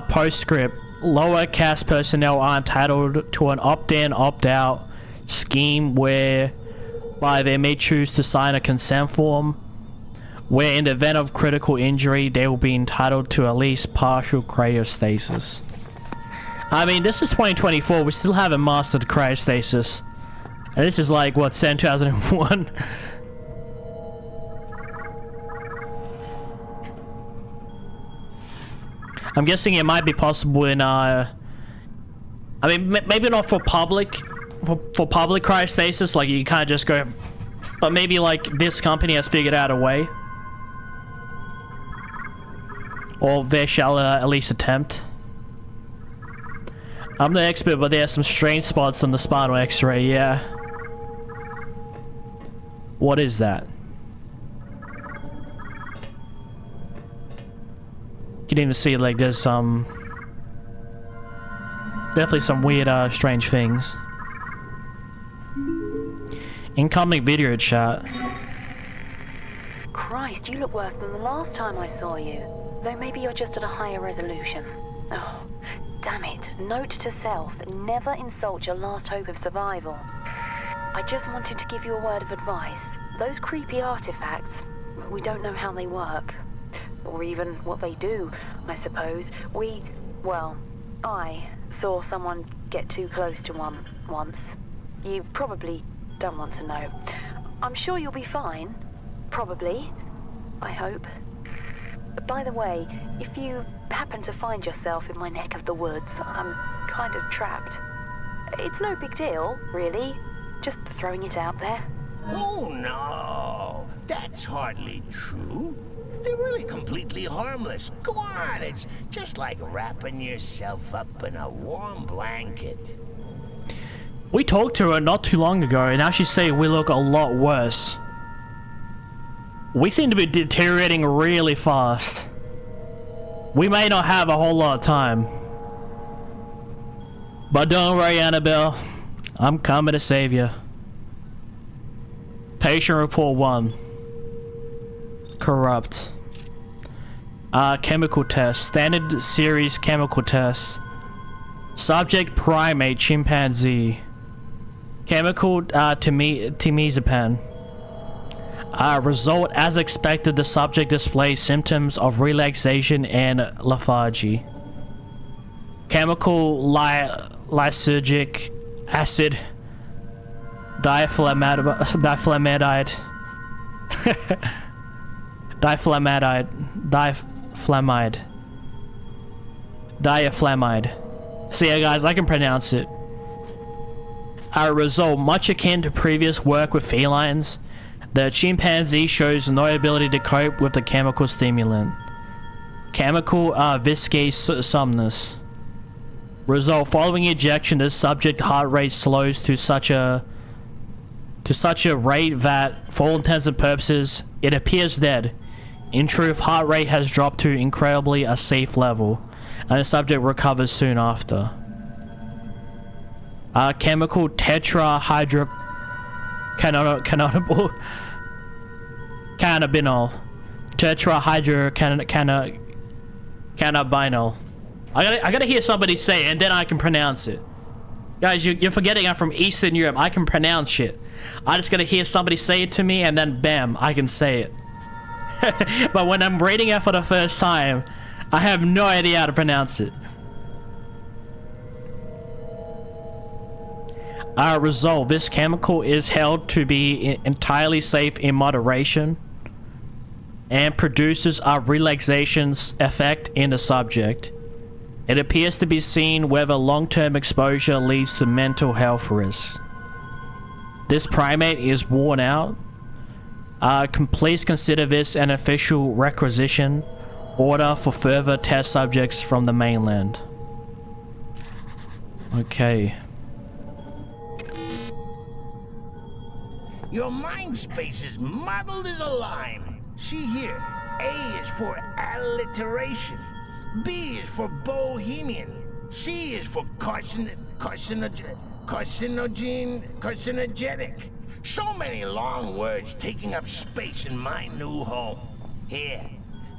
Postscript. Lower caste personnel are entitled to an opt-in, opt-out scheme whereby they may choose to sign a consent form where in the event of critical injury they will be entitled to at least partial cryostasis. I mean, this is 2024, we still haven't mastered cryostasis. And this is like, what, 2001? I'm guessing it might be possible in, I mean, maybe not for public cryostasis, like you can't just go, but maybe like this company has figured out a way. Or they shall at least attempt. I'm the expert, but there are some strange spots on the spinal x-ray, yeah. What is that? You can even see, like, there's some... definitely some weird, strange things. Incoming video chat. Christ, you look worse than the last time I saw you. Though maybe you're just at a higher resolution. Oh, damn it. Note to self, never insult your last hope of survival. I just wanted to give you a word of advice. Those creepy artifacts, we don't know how they work. Or even what they do, I suppose. I saw someone get too close to one once. You probably don't want to know. I'm sure you'll be fine. Probably. I hope. But by the way, if you happen to find yourself in my neck of the woods, I'm kind of trapped. It's no big deal, really. Just throwing it out there. Oh no, that's hardly true. They're really completely harmless. Go on, it's just like wrapping yourself up in a warm blanket. We talked to her not too long ago, and now she's saying we look a lot worse. We seem to be deteriorating really fast. We may not have a whole lot of time. But don't worry, Annabelle. I'm coming to save you. Patient report 1. Corrupt. Chemical test. Standard series chemical test. Subject primate chimpanzee. Chemical temazepam. Result as expected, the subject displays symptoms of relaxation and lethargy. Chemical lysergic acid. Diflamidide. Diaflamide. See ya, guys, I can pronounce it. A result much akin to previous work with felines. The chimpanzee shows no ability to cope with the chemical stimulant. Chemical viscous somnus. Result: following injection, the subject heart rate slows to such a rate that, for all intents and purposes, it appears dead. In truth, heart rate has dropped to incredibly a safe level, and the subject recovers soon after. Chemical tetrahydrocannabinol. Tetrahydrocannabinol. I gotta hear somebody say it, and then I can pronounce it. Guys, you're forgetting I'm from Eastern Europe. I can pronounce shit. I just gotta hear somebody say it to me, and then bam, I can say it. But when I'm reading it for the first time, I have no idea how to pronounce it. Result. This chemical is held to be entirely safe in moderation and produces a relaxation effect in the subject. It appears to be seen whether long-term exposure leads to mental health risks. This primate is worn out. Please consider this an official requisition order for further test subjects from the mainland. Okay. Your mind space is muddled as a lime. See here, A is for alliteration, B is for bohemian, C is for carcinogenic. So many long words taking up space in my new home. Here,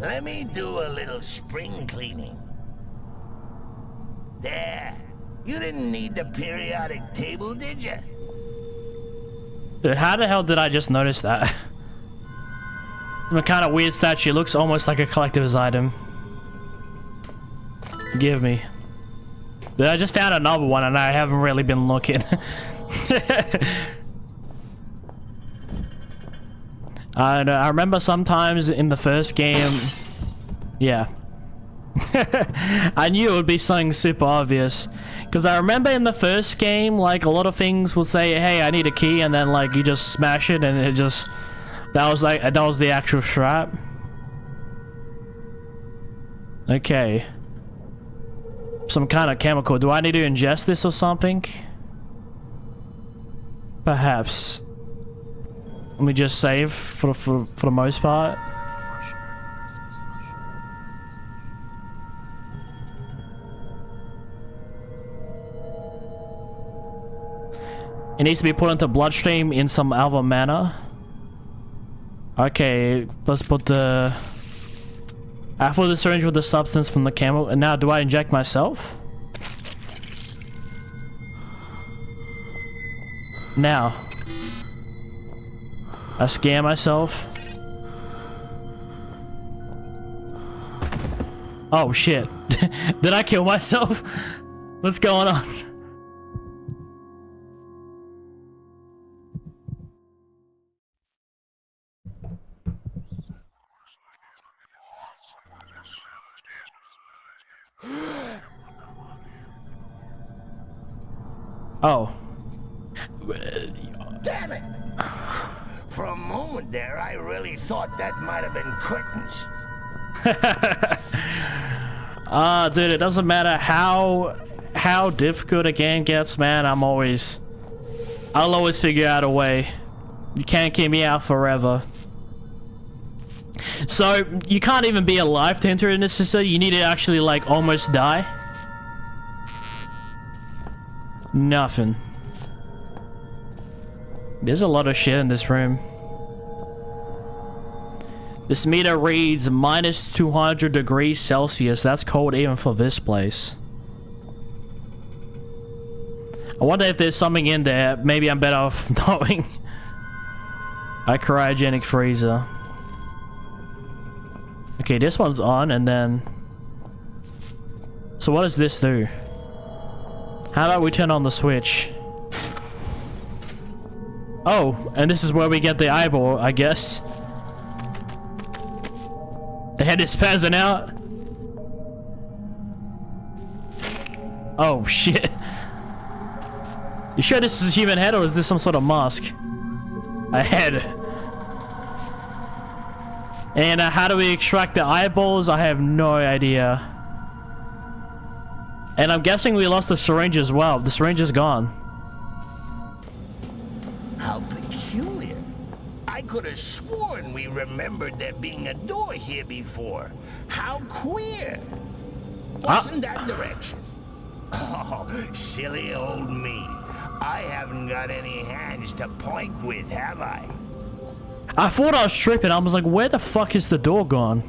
let me do a little spring cleaning. There. You didn't need the periodic table, did you? Dude, how the hell did I just notice that? Some kind of weird statue. Looks almost like a collector's item. Give me. Dude, I just found another one and I haven't really been looking. I remember sometimes in the first game... Yeah. I knew it would be something super obvious. Because I remember in the first game, like, a lot of things will say, hey, I need a key, and then, like, you just smash it, and it just... That was the actual strat. Okay. Some kind of chemical. Do I need to ingest this or something? Perhaps. Let me just save for the most part. It needs to be put into bloodstream in some other manner. Okay, let's put the... I fill the syringe with the substance from the camel. And now, do I inject myself? Now. I scare myself. Oh shit. Did I kill myself? What's going on? Oh. Damn it! For a moment there, I really thought that might have been curtains. Dude, it doesn't matter how difficult a game gets, man. I'll always figure out a way. You can't keep me out forever. So, you can't even be alive to enter in this facility. You need to actually, like, almost die. Nothing. There's a lot of shit in this room. This meter reads minus 200 degrees Celsius. That's cold even for this place. I wonder if there's something in there. Maybe I'm better off knowing. A cryogenic freezer. Okay, this one's on, and then... So what does this do? How about we turn on the switch? Oh, and this is where we get the eyeball, I guess. The head is spazzing out. Oh, shit. You sure this is a human head, or is this some sort of mask? A head. And how do we extract the eyeballs? I have no idea. And I'm guessing we lost the syringe as well. The syringe is gone. How peculiar. I could have sworn we remembered there being a door here before. How queer. What's in that direction? Oh, silly old me. I haven't got any hands to point with, have I? I thought I was tripping. I was like, where the fuck is the door gone?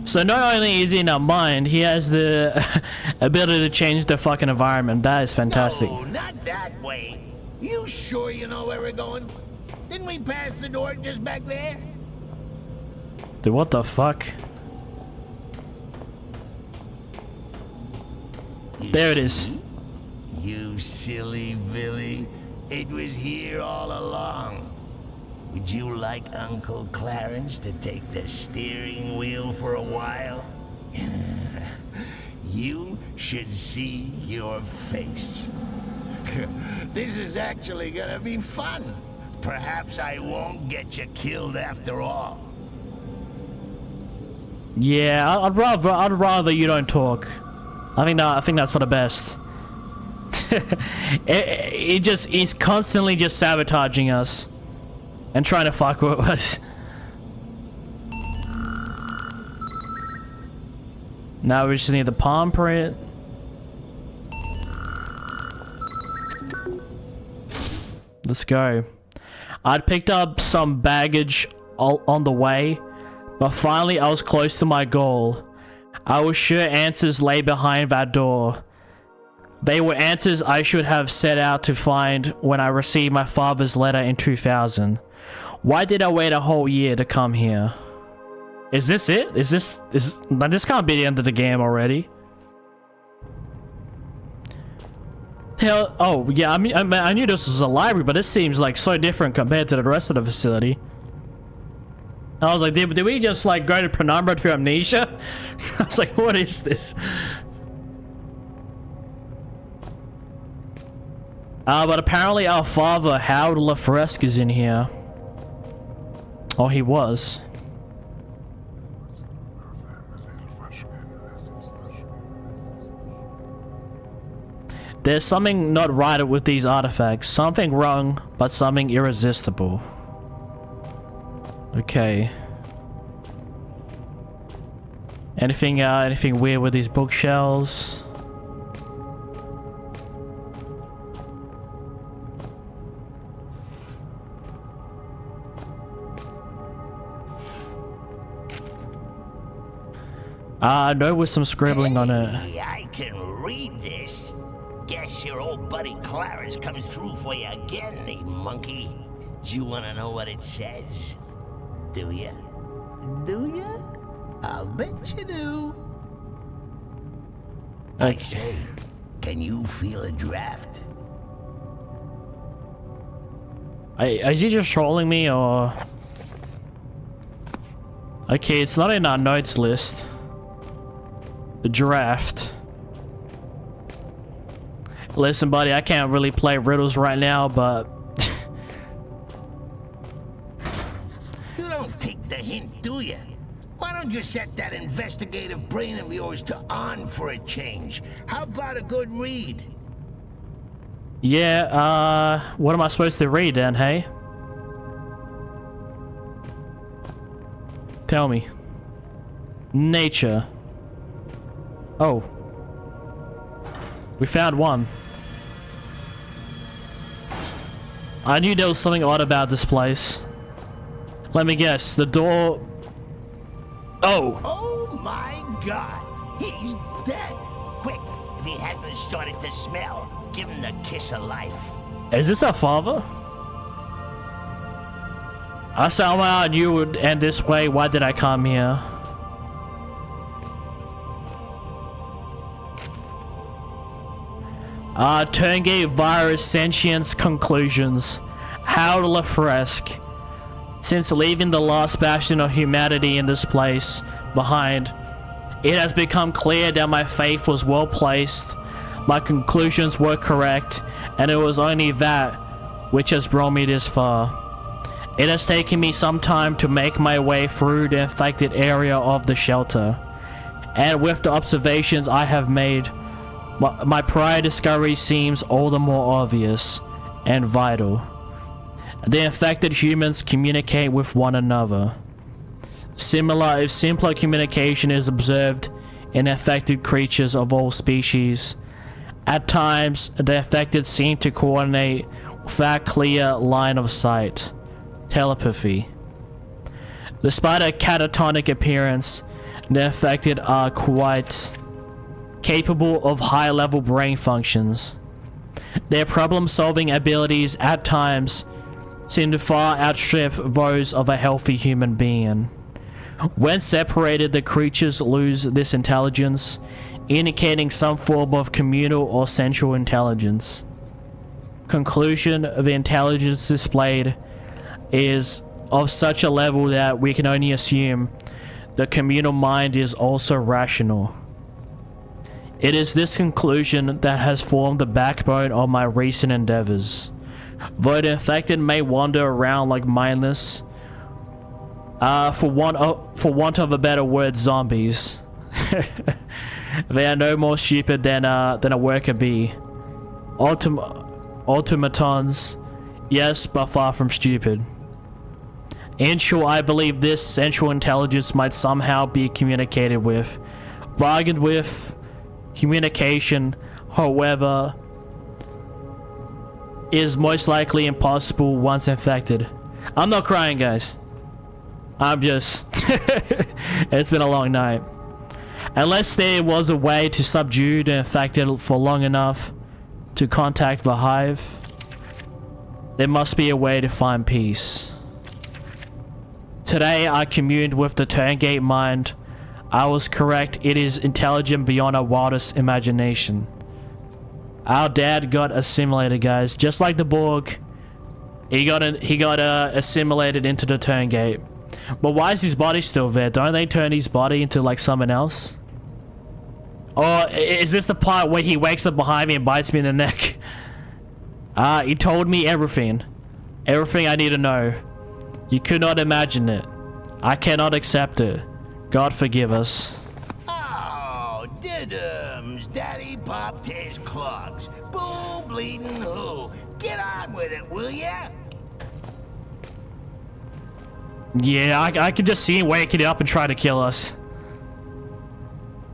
So not only is he in our mind, he has the ability to change the fucking environment. That is fantastic. No, not that way. You sure you know where we're going? Didn't we pass the door just back there? Dude, what the fuck? There it is. You silly Billy. It was here all along. Would you like Uncle Clarence to take the steering wheel for a while? You should see your face. This is actually gonna be fun. Perhaps I won't get you killed after all. Yeah, I'd rather you don't talk. I think that's for the best. He's constantly just sabotaging us and trying to fuck with us. Now we just need the palm print. Let's go. I'd picked up some baggage on the way, but finally I was close to my goal. I was sure answers lay behind that door. They were answers I should have set out to find when I received my father's letter in 2000. Why did I wait a whole year to come here? Is this it? This can't be the end of the game already. Hell, oh yeah, I mean, I knew this was a library, but this seems like so different compared to the rest of the facility. I was like, did we just like go to Penumbra through amnesia? I was like, what is this? But apparently our father, Howard LaFresque, is in here. Oh, he was. There's something not right with these artifacts. Something wrong, but something irresistible. Okay. Anything weird with these bookshelves? No, with some scribbling on it. I can read this. Guess your old buddy Clarence comes through for you again, eh, monkey? Do you want to know what it says? Do ya? Do ya? I'll bet you do. I say, can you feel a draft? Is he just trolling me, or... Okay, it's not in our notes list. The draft. Listen, buddy, I can't really play riddles right now, but... You don't take the hint, do you? Why don't you set that investigative brain of yours to on for a change? How about a good read? Yeah, what am I supposed to read then, hey? Tell me. Nature. Oh. We found one. I knew there was something odd about this place. Let me guess, the door... Oh! Oh my god! He's dead! Quick, if he hasn't started to smell, give him the kiss of life. Is this our father? I somehow knew it would end this way. Why did I come here? Turngate virus sentience conclusions. Howard LaFresque. Since leaving the last bastion of humanity in this place behind, it has become clear that my faith was well placed, my conclusions were correct, and it was only that which has brought me this far. It has taken me some time to make my way through the infected area of the shelter, and with the observations I have made, my prior discovery seems all the more obvious and vital. The infected humans communicate with one another. Similar, if simpler communication is observed in infected creatures of all species. At times, the infected seem to coordinate without clear line of sight. Telepathy. Despite a catatonic appearance, the infected are quite capable of high-level brain functions. Their problem-solving abilities at times seem to far outstrip those of a healthy human being. When separated, the creatures lose this intelligence, indicating some form of communal or central intelligence. Conclusion: the intelligence displayed is of such a level that we can only assume the communal mind is also rational. It is this conclusion that has formed the backbone of my recent endeavors. Though the infected may wander around like mindless, for want of a better word, zombies. They are no more stupid than a worker bee. Automatons, yes, but far from stupid. In short, I believe this central intelligence might somehow be communicated with, bargained with. Communication, however, is most likely impossible once infected. I'm not crying, guys. I'm just... It's been a long night. Unless there was a way to subdue the infected for long enough to contact the hive, there must be a way to find peace. Today, I communed with the Turngate mind. I was correct. It is intelligent beyond our wildest imagination. Our dad got assimilated, guys, just like the Borg. He got assimilated into the Turngate. But why is his body still there? Don't they turn his body into like someone else? Or is this the part where he wakes up behind me and bites me in the neck? He told me everything. Everything I need to know. You could not imagine it. I cannot accept it. God forgive us. Oh, diddums. Daddy popped his clogs. Bull bleeding who? Get on with it, will ya? Yeah, I can just see him waking up and trying to kill us.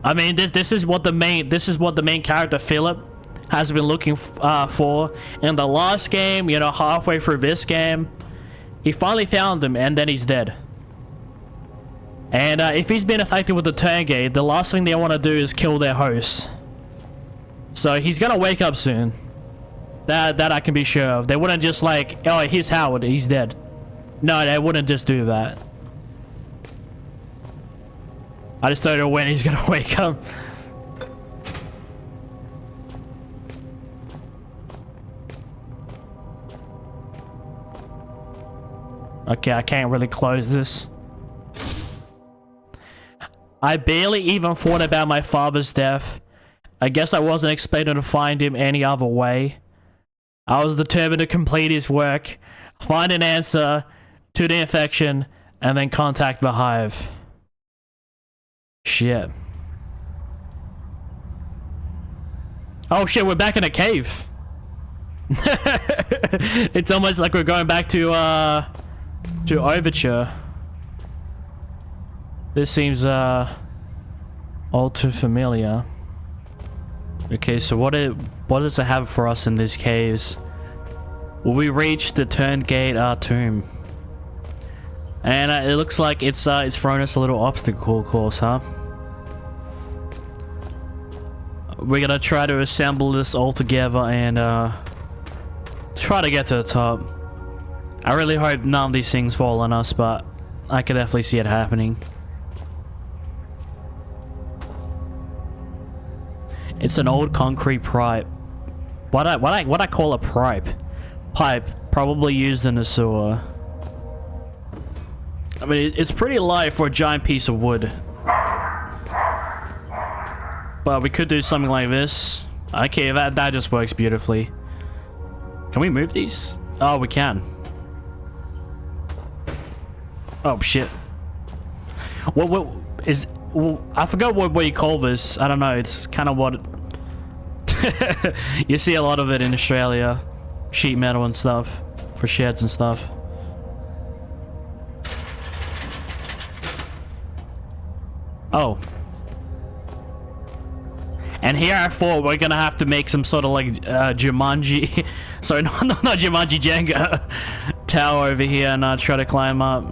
I mean, this is what the main character Philip has been looking for in the last game. You know, halfway through this game, he finally found him, and then he's dead. And if he's been affected with the Turngate, the last thing they want to do is kill their host. So he's gonna wake up soon. That I can be sure of. They wouldn't just like, oh, here's Howard, he's dead. No, they wouldn't just do that. I just don't know when he's gonna wake up. Okay, I can't really close this. I barely even thought about my father's death. I guess I wasn't expecting to find him any other way. I was determined to complete his work, find an answer to the infection, and then contact the hive. Shit. Oh shit, we're back in a cave. It's almost like we're going back to Overture. This seems all too familiar. Okay, so what does it have for us in these caves? Well, we reached the Turngate tomb, and it looks like it's thrown us a little obstacle course, huh? We're gonna try to assemble this all together and try to get to the top. I really hope none of these things fall on us, but I can definitely see it happening. It's an old concrete pipe. What I call a pipe? Pipe, probably used in the sewer. I mean, it's pretty light for a giant piece of wood. But we could do something like this. Okay, that just works beautifully. Can we move these? Oh, we can. Oh shit. What is? Well, I forgot what you call this. I don't know. It's kind of what you see a lot of it in Australia, sheet metal and stuff for sheds and stuff. Oh. And here I thought we're gonna have to make some sort of like Jumanji, sorry, not Jumanji, Jenga tower over here and try to climb up.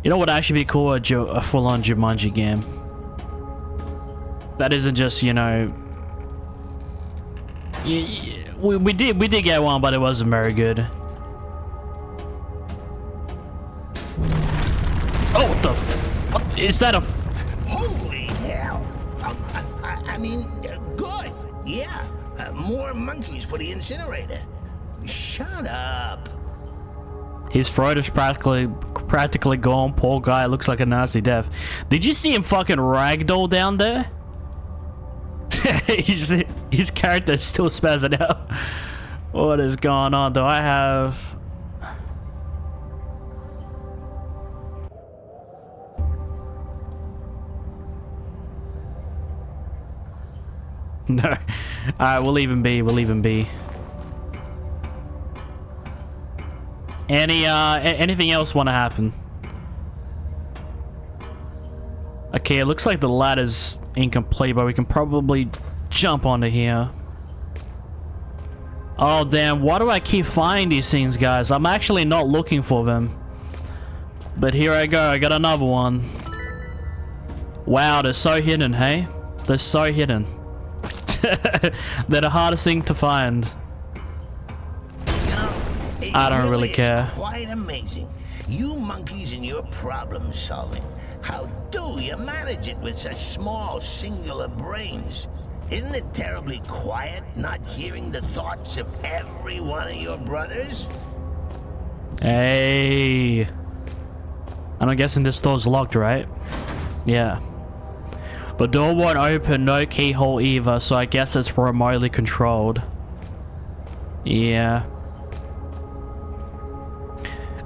You know what would actually be cool? A full-on Jumanji game. That isn't just, you know... we did get one, but it wasn't very good. Oh, what the what is that? Holy hell! I mean, good. Yeah, more monkeys for the incinerator. Shut up. His throat is practically gone. Poor guy, looks like a nasty death. Did you see him fucking ragdoll down there? his character is still spazzing out. What is going on? Do I have... No. Alright, we'll leave him be. We'll leave him be. Anything else want to happen? Okay, it looks like the ladder's incomplete, but we can probably jump onto here. Oh, damn. Why do I keep finding these things, guys? I'm actually not looking for them. But here I go. I got another one. Wow, they're so hidden, hey? They're so hidden. They're the hardest thing to find. I don't really care. Quite amazing. You monkeys and your problem solving. How do you manage it with such small, singular brains? Isn't it terribly quiet, not hearing the thoughts of every one of your brothers? Hey. And I'm guessing this door's locked, right? Yeah. The door won't open, no keyhole either, so I guess it's remotely controlled. Yeah.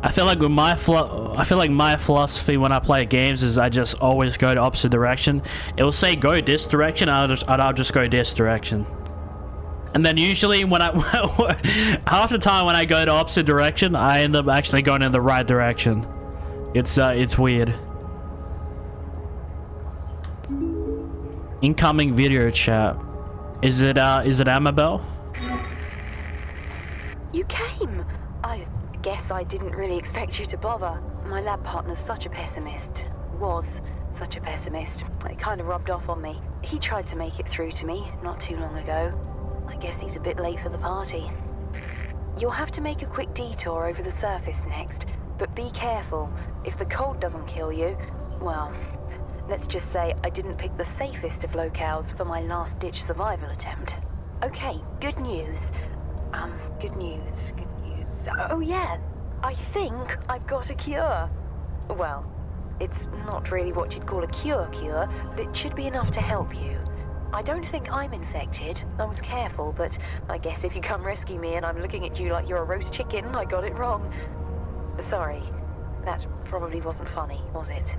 I feel like my philosophy when I play games is I just always go the opposite direction. It will say go this direction, and I'll just go this direction. And then usually when half the time when I go the opposite direction, I end up actually going in the right direction. It's weird. Incoming video chat. Is it Amabel? You came. I guess I didn't really expect you to bother. My lab partner's such a pessimist. Was such a pessimist. It kind of rubbed off on me. He tried to make it through to me not too long ago. I guess he's a bit late for the party. You'll have to make a quick detour over the surface next, but be careful. If the cold doesn't kill you, well, let's just say I didn't pick the safest of locales for my last-ditch survival attempt. Okay, good news. Good news. Oh yeah, I think I've got a cure. Well, it's not really what you'd call a cure, but it should be enough to help you. I don't think I'm infected. I was careful, but I guess if you come rescue me and I'm looking at you like you're a roast chicken, I got it wrong. Sorry, that probably wasn't funny, was it?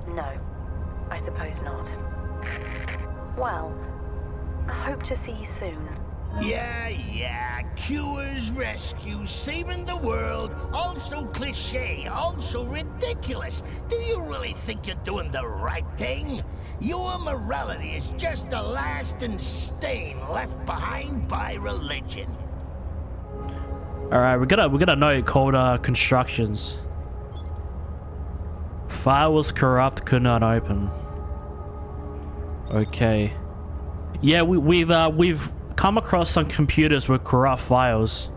No, I suppose not. Well, I hope to see you soon. Yeah, cures, rescues, saving the world, also cliché, also ridiculous. Do you really think you're doing the right thing? Your morality is just a lasting stain left behind by religion. Alright, we got a note called constructions. File was corrupt, could not open. Okay. Yeah, we've come across some computers with corrupt files.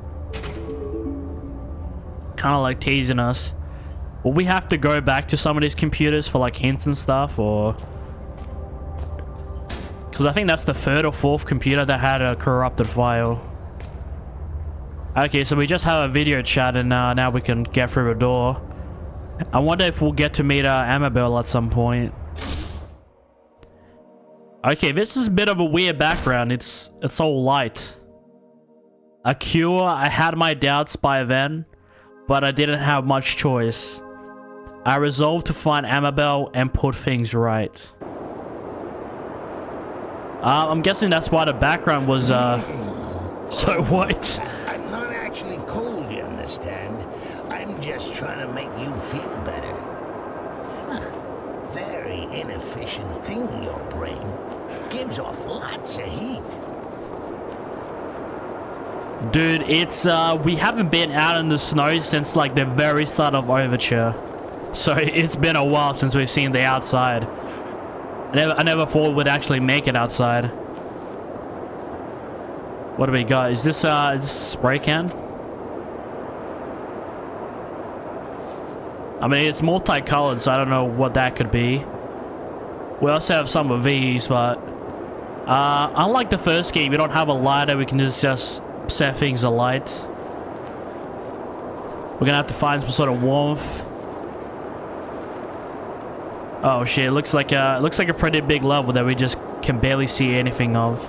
Kind of like teasing us. Will we have to go back to some of these computers for like hints and stuff, or? Because I think that's the third or fourth computer that had a corrupted file. Okay, so we just have a video chat, and now we can get through the door. I wonder if we'll get to meet Amabel at some point. Okay, this is a bit of a weird background. It's all light. A cure. I had my doubts by then, but I didn't have much choice. I resolved to find Amabel and put things right. I'm guessing that's why the background was so white. I'm not actually cold, you understand? I'm just trying to make you feel better. Very inefficient thing, your brain. Gives off lots of heat. Dude, it's we haven't been out in the snow since like the very start of Overture. So it's been a while since we've seen the outside. I never thought we'd actually make it outside. What do we got? Is this spray can? I mean, it's multicolored, so I don't know what that could be. We also have some of these, but unlike the first game, we don't have a lighter. We can just set things alight. We're gonna have to find some sort of warmth. Oh shit! It looks like a pretty big level that we just can barely see anything of.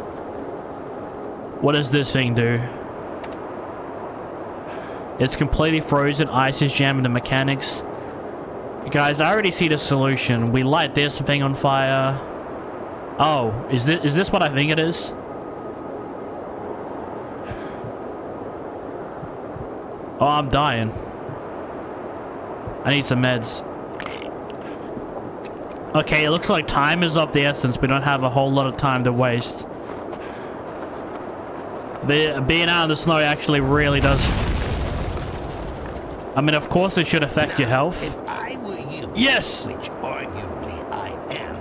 What does this thing do? It's completely frozen. Ice is jamming the mechanics. Guys, I already see the solution. We light this thing on fire. Oh, is this what I think it is? Oh, I'm dying. I need some meds. Okay, it looks like time is of the essence. We don't have a whole lot of time to waste. Being out in the snow actually really does. I mean, of course it should affect your health. If I were you, yes! Which arguably I am,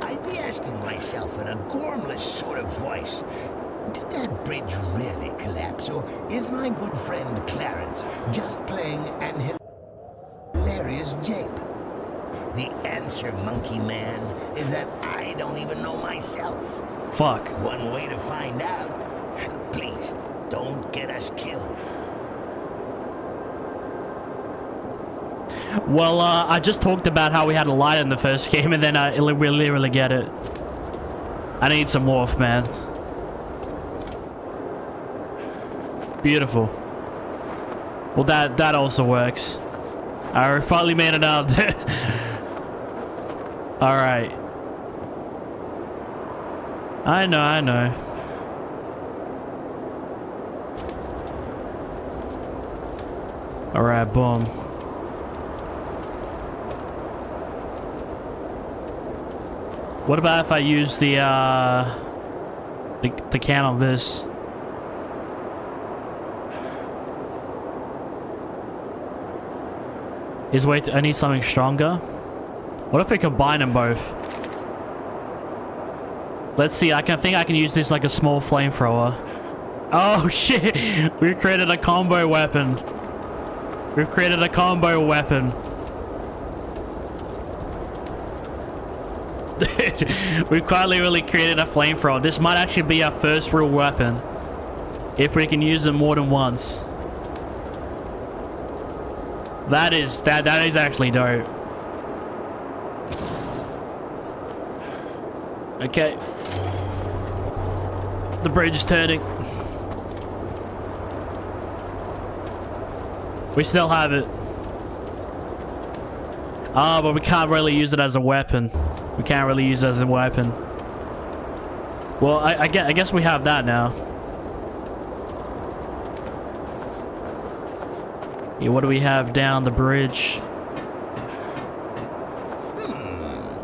I'd be asking myself in a gormless sort of voice, did that bridge really collapse, or is my good friend Clarence just playing an hilarious jape? The answer, monkey man, is that I don't even know myself. Fuck. One way to find out. Please, don't get us killed. Well, I just talked about how we had a light in the first game, and then we literally get it. I need some morph, man. Beautiful. Well, that also works. I finally made it out there. All right. I know. All right, boom. What about if I use the can on this? I need something stronger. What if we combine them both? Let's see. I think I can use this like a small flamethrower. Oh shit! We've created a combo weapon. We've created a combo weapon. We've quite literally created a flamethrower. This might actually be our first real weapon, if we can use it more than once. That is actually dope. Okay. The bridge is turning. We still have it. Ah, but we can't really use it as a weapon. We can't really use it as a weapon. Well, I guess we have that now. Yeah, what do we have down the bridge?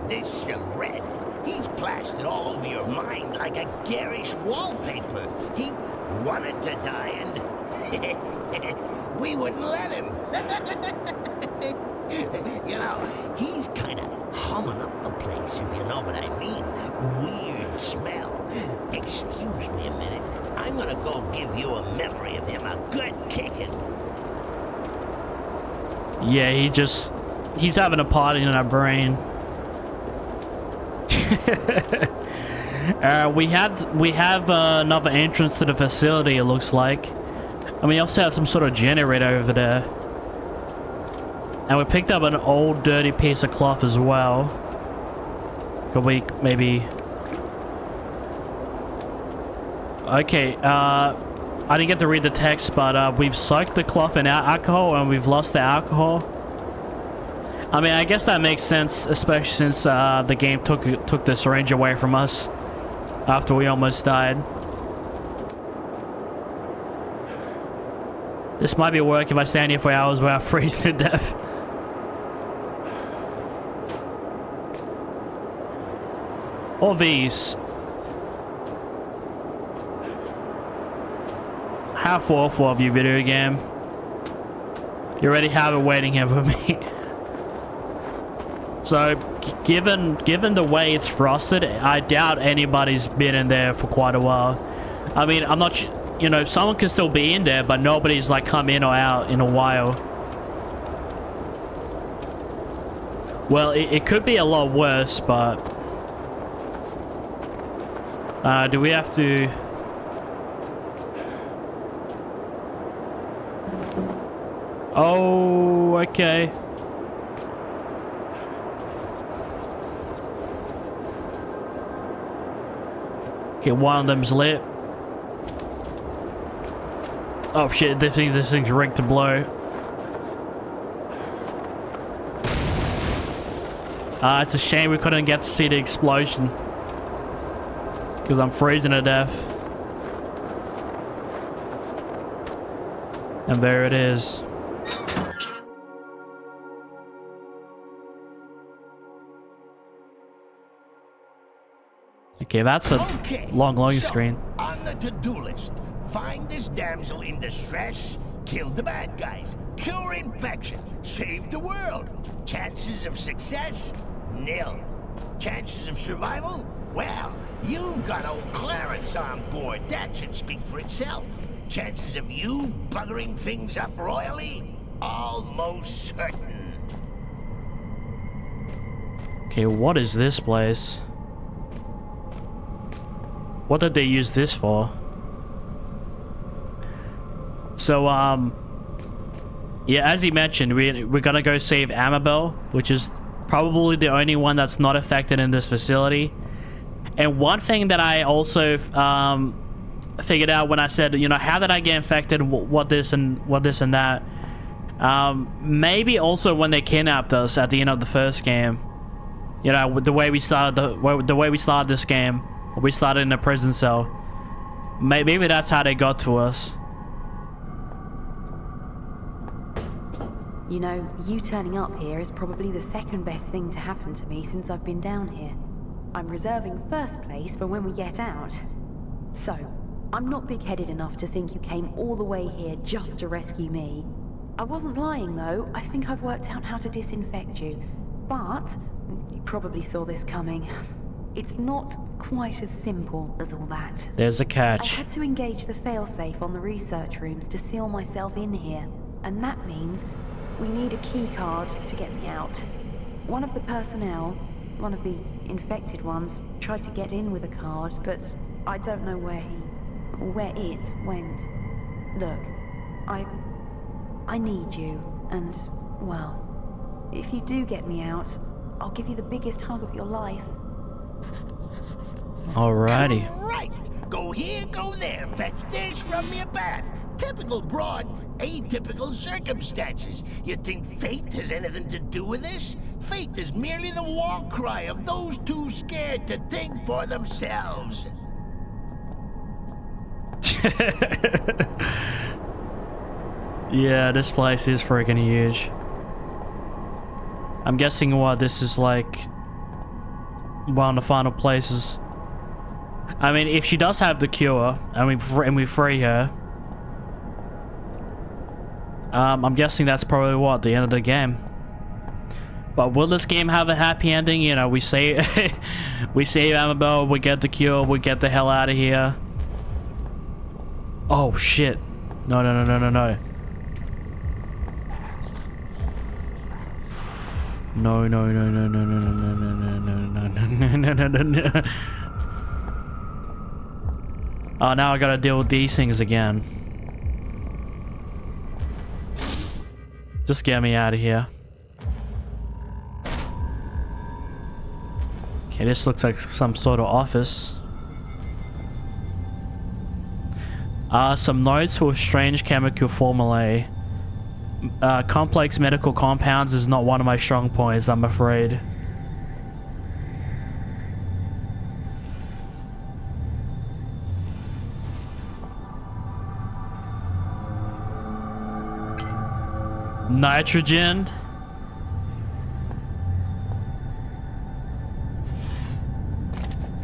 This charade. He's plastered all over your mind like a garish wallpaper. He wanted to die and we wouldn't let him. You know, he's kind of humming up the place, if you know what I mean. Weird smell. Excuse me a minute. I'm gonna go give you a memory of him a good kicking. Yeah, he's having a party in our brain. We have another entrance to the facility, it looks like. And we also have some sort of generator over there. And we picked up an old dirty piece of cloth as well. Could we maybe... Okay, I didn't get to read the text, but we've soaked the cloth in alcohol and we've lost the alcohol. I mean, I guess that makes sense, especially since the game took the syringe away from us after we almost died. This might be work if I stand here for hours without freezing to death. Or these. How thoughtful of you, video game. You already have it waiting here for me. So, given the way it's frosted, I doubt anybody's been in there for quite a while. I mean, I'm not you know, someone can still be in there, but nobody's like come in or out in a while. Well, it could be a lot worse, but do we have to? Oh, okay. Okay, one of them's lit. Oh shit, this thing's rigged to blow. It's a shame we couldn't get to see the explosion. Because I'm freezing to death. And there it is. Okay, that's a long loading screen. On the to-do list, find this damsel in distress, kill the bad guys, cure infection, save the world. Chances of success? Nil. Chances of survival? Well, you've got old Clarence on board. That should speak for itself. Chances of you buggering things up royally? Almost certain. Okay, what is this place? What did they use this for? So, yeah, as he mentioned, we're gonna go save Amabel, which is probably the only one that's not affected in this facility. And one thing that I also figured out when I said, you know, how did I get infected? What this and that? Maybe also when they kidnapped us at the end of the first game. You know, the way we started the way we started this game. We started in a prison cell. Maybe that's how they got to us. You know, you turning up here is probably the second best thing to happen to me since I've been down here. I'm reserving first place for when we get out. So, I'm not big-headed enough to think you came all the way here just to rescue me. I wasn't lying, though. I think I've worked out how to disinfect you. But, you probably saw this coming. It's not quite as simple as all that. There's a catch. I had to engage the failsafe on the research rooms to seal myself in here. And that means we need a key card to get me out. One of the personnel, one of the infected ones, tried to get in with a card, but I don't know where it went. Look, I need you, and, well, if you do get me out, I'll give you the biggest hug of your life. Alrighty. Christ! Go here, go there, fetch this, rub me a bath. Typical broad, atypical circumstances. You think fate has anything to do with this? Fate is merely the war cry of those too scared to think for themselves. Yeah, this place is freaking huge. I'm guessing what this is like one of the final places. I mean, if she does have the cure and we free her, I'm guessing that's probably what the end of the game. But will this game have a happy ending? You know, we save we save Amabel, we get the cure, we get the hell out of here. Oh shit! No! No! Oh, now I gotta deal with these things again. Just get me out of here. Okay, this looks like some sort of office. Some notes with strange chemical formulae. Complex medical compounds is not one of my strong points, I'm afraid. Nitrogen.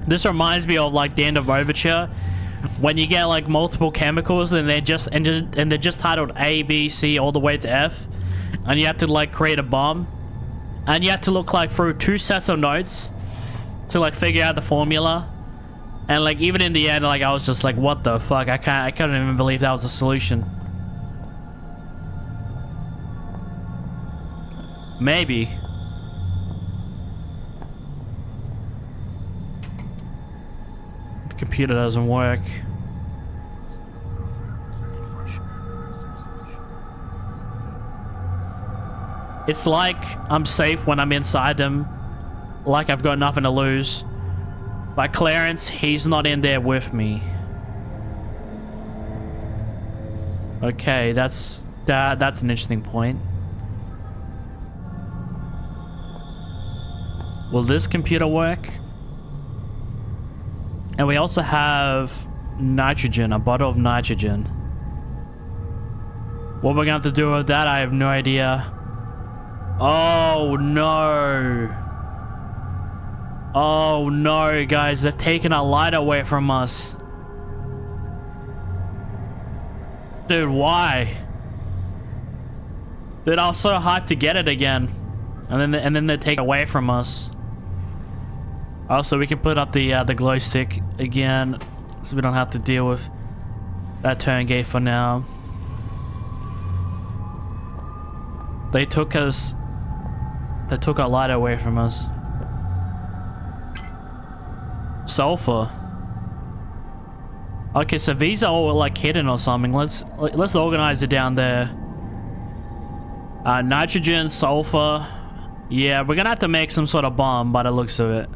This reminds me of like the end of Overture, when you get like multiple chemicals and they're just titled A, B, C all the way to F, and you have to like create a bomb, and you have to look like through 2 sets of notes to like figure out the formula. And like even in the end, like I was just like, what the fuck? I couldn't even believe that was the solution. Maybe. The computer doesn't work. It's like I'm safe when I'm inside them. Like I've got nothing to lose. But Clarence, he's not in there with me. Okay, that's an interesting point. Will this computer work? And we also have nitrogen, a bottle of nitrogen. What we're gonna have to do with that, I have no idea. Oh no. Oh no, guys, they've taken our light away from us. Dude, why? Dude, I was so hyped to get it again. And then they take it away from us. Also, we can put up the glow stick again, so we don't have to deal with that turn gate for now. They took our light away from us. Sulfur. Okay, so these are all like hidden or something. Let's organize it down there. Nitrogen, sulfur. Yeah, we're gonna have to make some sort of bomb by the looks of it.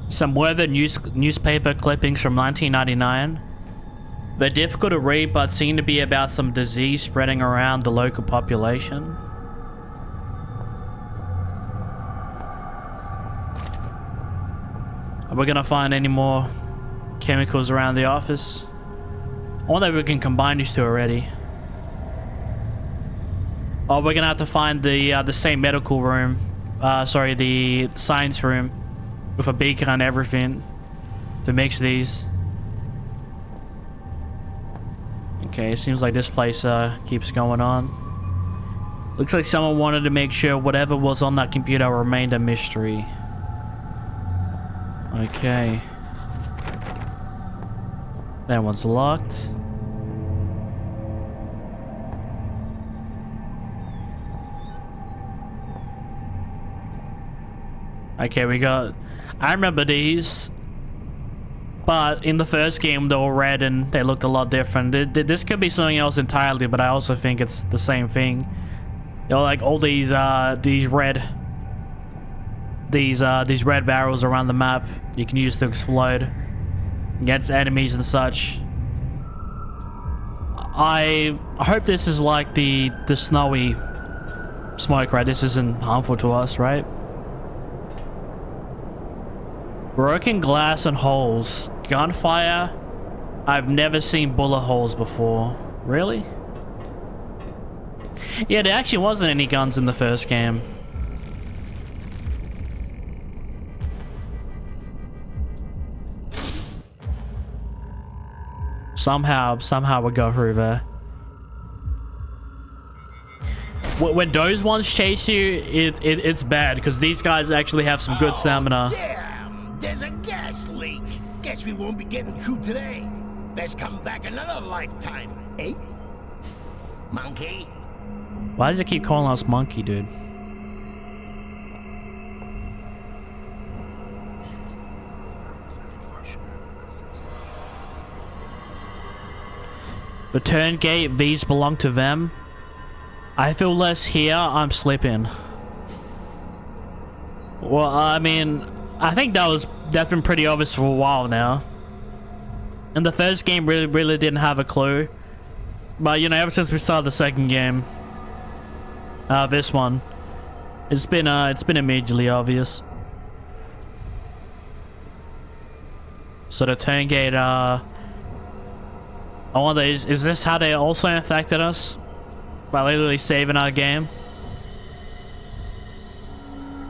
Some weather newspaper clippings from 1999. They're difficult to read, but seem to be about some disease spreading around the local population. Are we gonna find any more chemicals around the office? I wonder if we can combine these two already. Oh, we're gonna have to find the same medical room. Sorry, the science room with a beaker and everything to mix these. Okay, it seems like this place keeps going on. Looks like someone wanted to make sure whatever was on that computer remained a mystery. Okay. That one's locked. Okay, we got... I remember these. But in the first game, they were red and they looked a lot different. This could be something else entirely, but I also think it's the same thing. You know, like all these red barrels around the map you can use to explode against enemies and such. I hope this is like the snowy smoke, right? This isn't harmful to us, right? Broken glass and holes. Gunfire. I've never seen bullet holes before. Really? Yeah, there actually wasn't any guns in the first game. Somehow we go through there. When those ones chase you, it's bad because these guys actually have some good stamina. Damn, there's a gas leak. Guess we won't be getting through today. Let's come back another lifetime, eh? Monkey? Why does it keep calling us monkey, dude? The turn gate, these belong to them. I feel less here, I'm slipping. Well, I mean, I think that's been pretty obvious for a while now. And the first game really didn't have a clue. But you know, ever since we started the second game, this one, it's been immediately obvious. So the turn gate, I wonder, is this how they also infected us? By literally saving our game?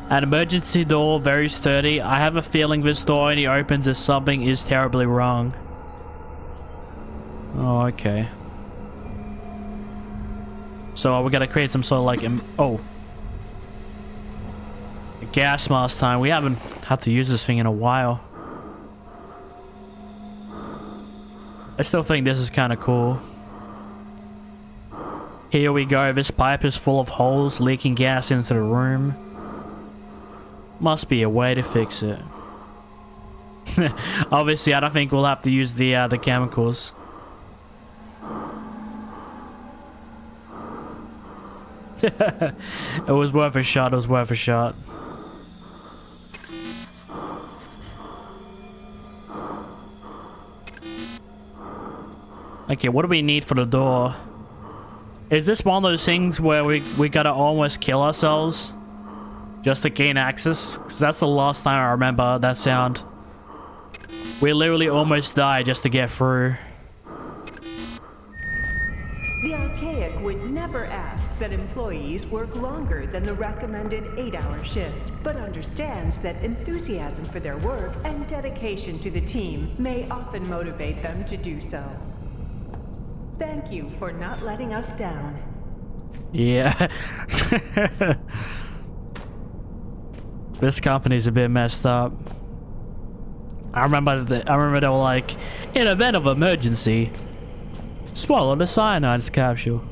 An emergency door, very sturdy. I have a feeling this door only opens if something is terribly wrong. Oh, okay. So we gotta create some sort of like... oh. A gas mask time. We haven't had to use this thing in a while. I still think this is kind of cool. Here we go. This pipe is full of holes, leaking gas into the room. Must be a way to fix it. Obviously, I don't think we'll have to use the chemicals. It was worth a shot. It was worth a shot. Okay, what do we need for the door? Is this one of those things where we gotta almost kill ourselves just to gain access? Because that's the last time I remember that sound. We literally almost died just to get through. The Archaic would never ask that employees work longer than the recommended 8-hour shift, but understands that enthusiasm for their work and dedication to the team may often motivate them to do so. Thank you for not letting us down. Yeah. This company's a bit messed up. I remember they were like, in event of emergency, swallow the cyanide capsule.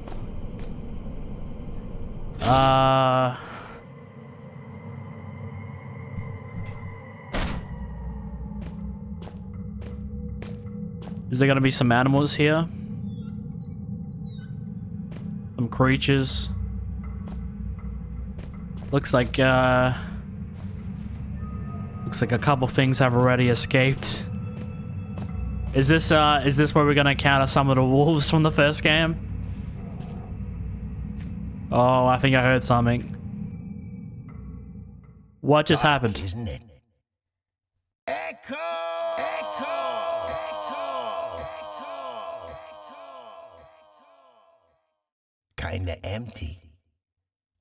Is there gonna be some animals here? Some creatures. Looks like a couple things have already escaped. Is this where we're gonna encounter some of the wolves from the first game? Oh, I think I heard something. What just happened? Isn't it? Echo! Echo! Echo! Kinda empty.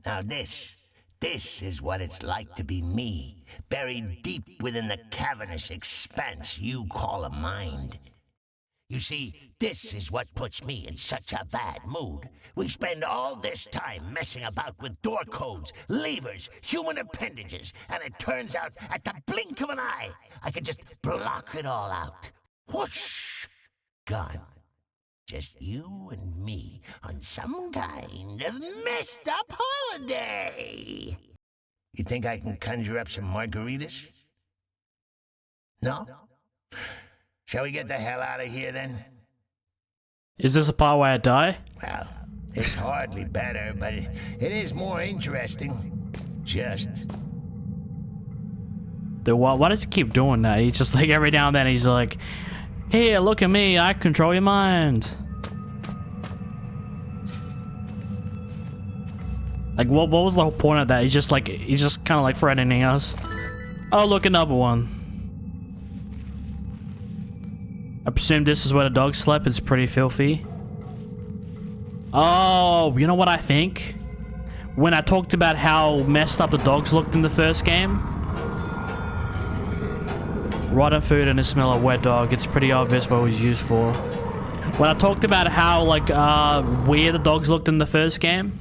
Now this is what it's like to be me, buried deep within the cavernous expanse you call a mind. You see, this is what puts me in such a bad mood. We spend all this time messing about with door codes, levers, human appendages, and it turns out at the blink of an eye, I can just block it all out. Whoosh! Gone. Just you and me on some kind of messed up holiday. You think I can conjure up some margaritas? No? Shall we get the hell out of here then? Is this a part where I die? Well, it's hardly better, but it is more interesting. Just. Dude, why does he keep doing that? He's just like every now and then he's like, "Here, look at me, I control your mind." Like, what was the whole point of that? He's just kind of like threatening us. Oh, look, another one. I presume this is where the dog slept. It's pretty filthy. Oh, you know what I think? When I talked about how messed up the dogs looked in the first game. Rotten food and the smell of wet dog. It's pretty obvious what it was used for. When I talked about how, like, weird the dogs looked in the first game.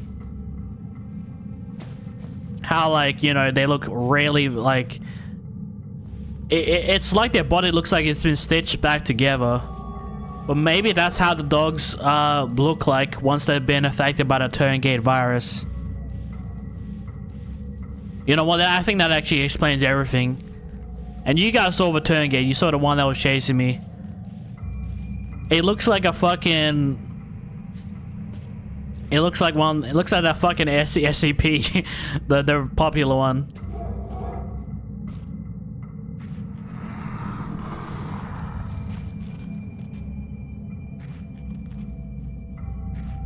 How, like, you know, they look really, like... It's like their body looks like it's been stitched back together. But maybe that's how the dogs look like once they've been affected by the Turngate virus. You know what? I think that actually explains everything. And you guys saw the Turngate. You saw the one that was chasing me. It looks like a fucking... It looks like that fucking SCP. the popular one.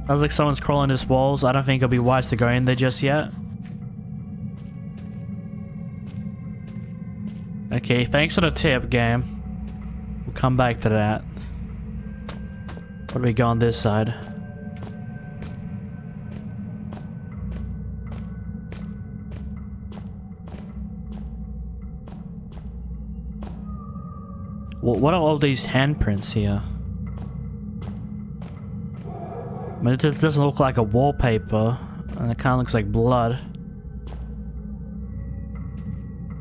Sounds like someone's crawling these walls. I don't think it'll be wise to go in there just yet. Okay, thanks for the tip, game. We'll come back to that. What do we got on this side? What are all these handprints here? I mean, it just doesn't look like a wallpaper, and it kind of looks like blood.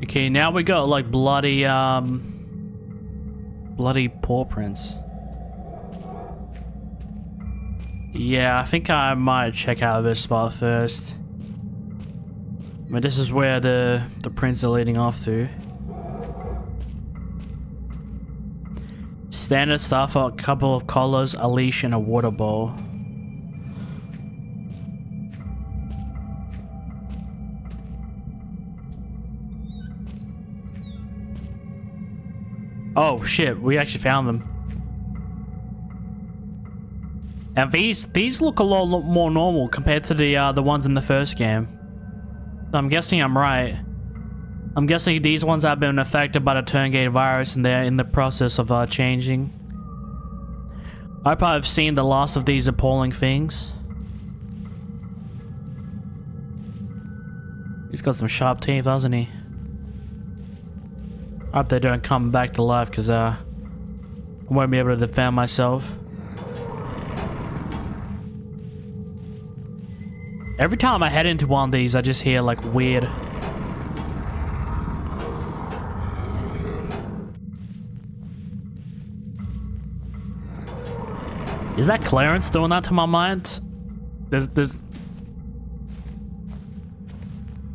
Okay, now we got like bloody paw prints. Yeah, I think I might check out this spot first. I mean, this is where the prints are leading off to. Standard stuff for a couple of collars, a leash, and a water bowl. Oh shit, we actually found them. And these look a lot more normal compared to the ones in the first game. So I'm guessing I'm right. I'm guessing these ones have been affected by the Turngate virus and they're in the process of changing. I hope I've seen the last of these appalling things. He's got some sharp teeth, doesn't he? I hope they don't come back to life, because I won't be able to defend myself. Every time I head into one of these, I just hear like weird. Is that Clarence doing that to my mind? There's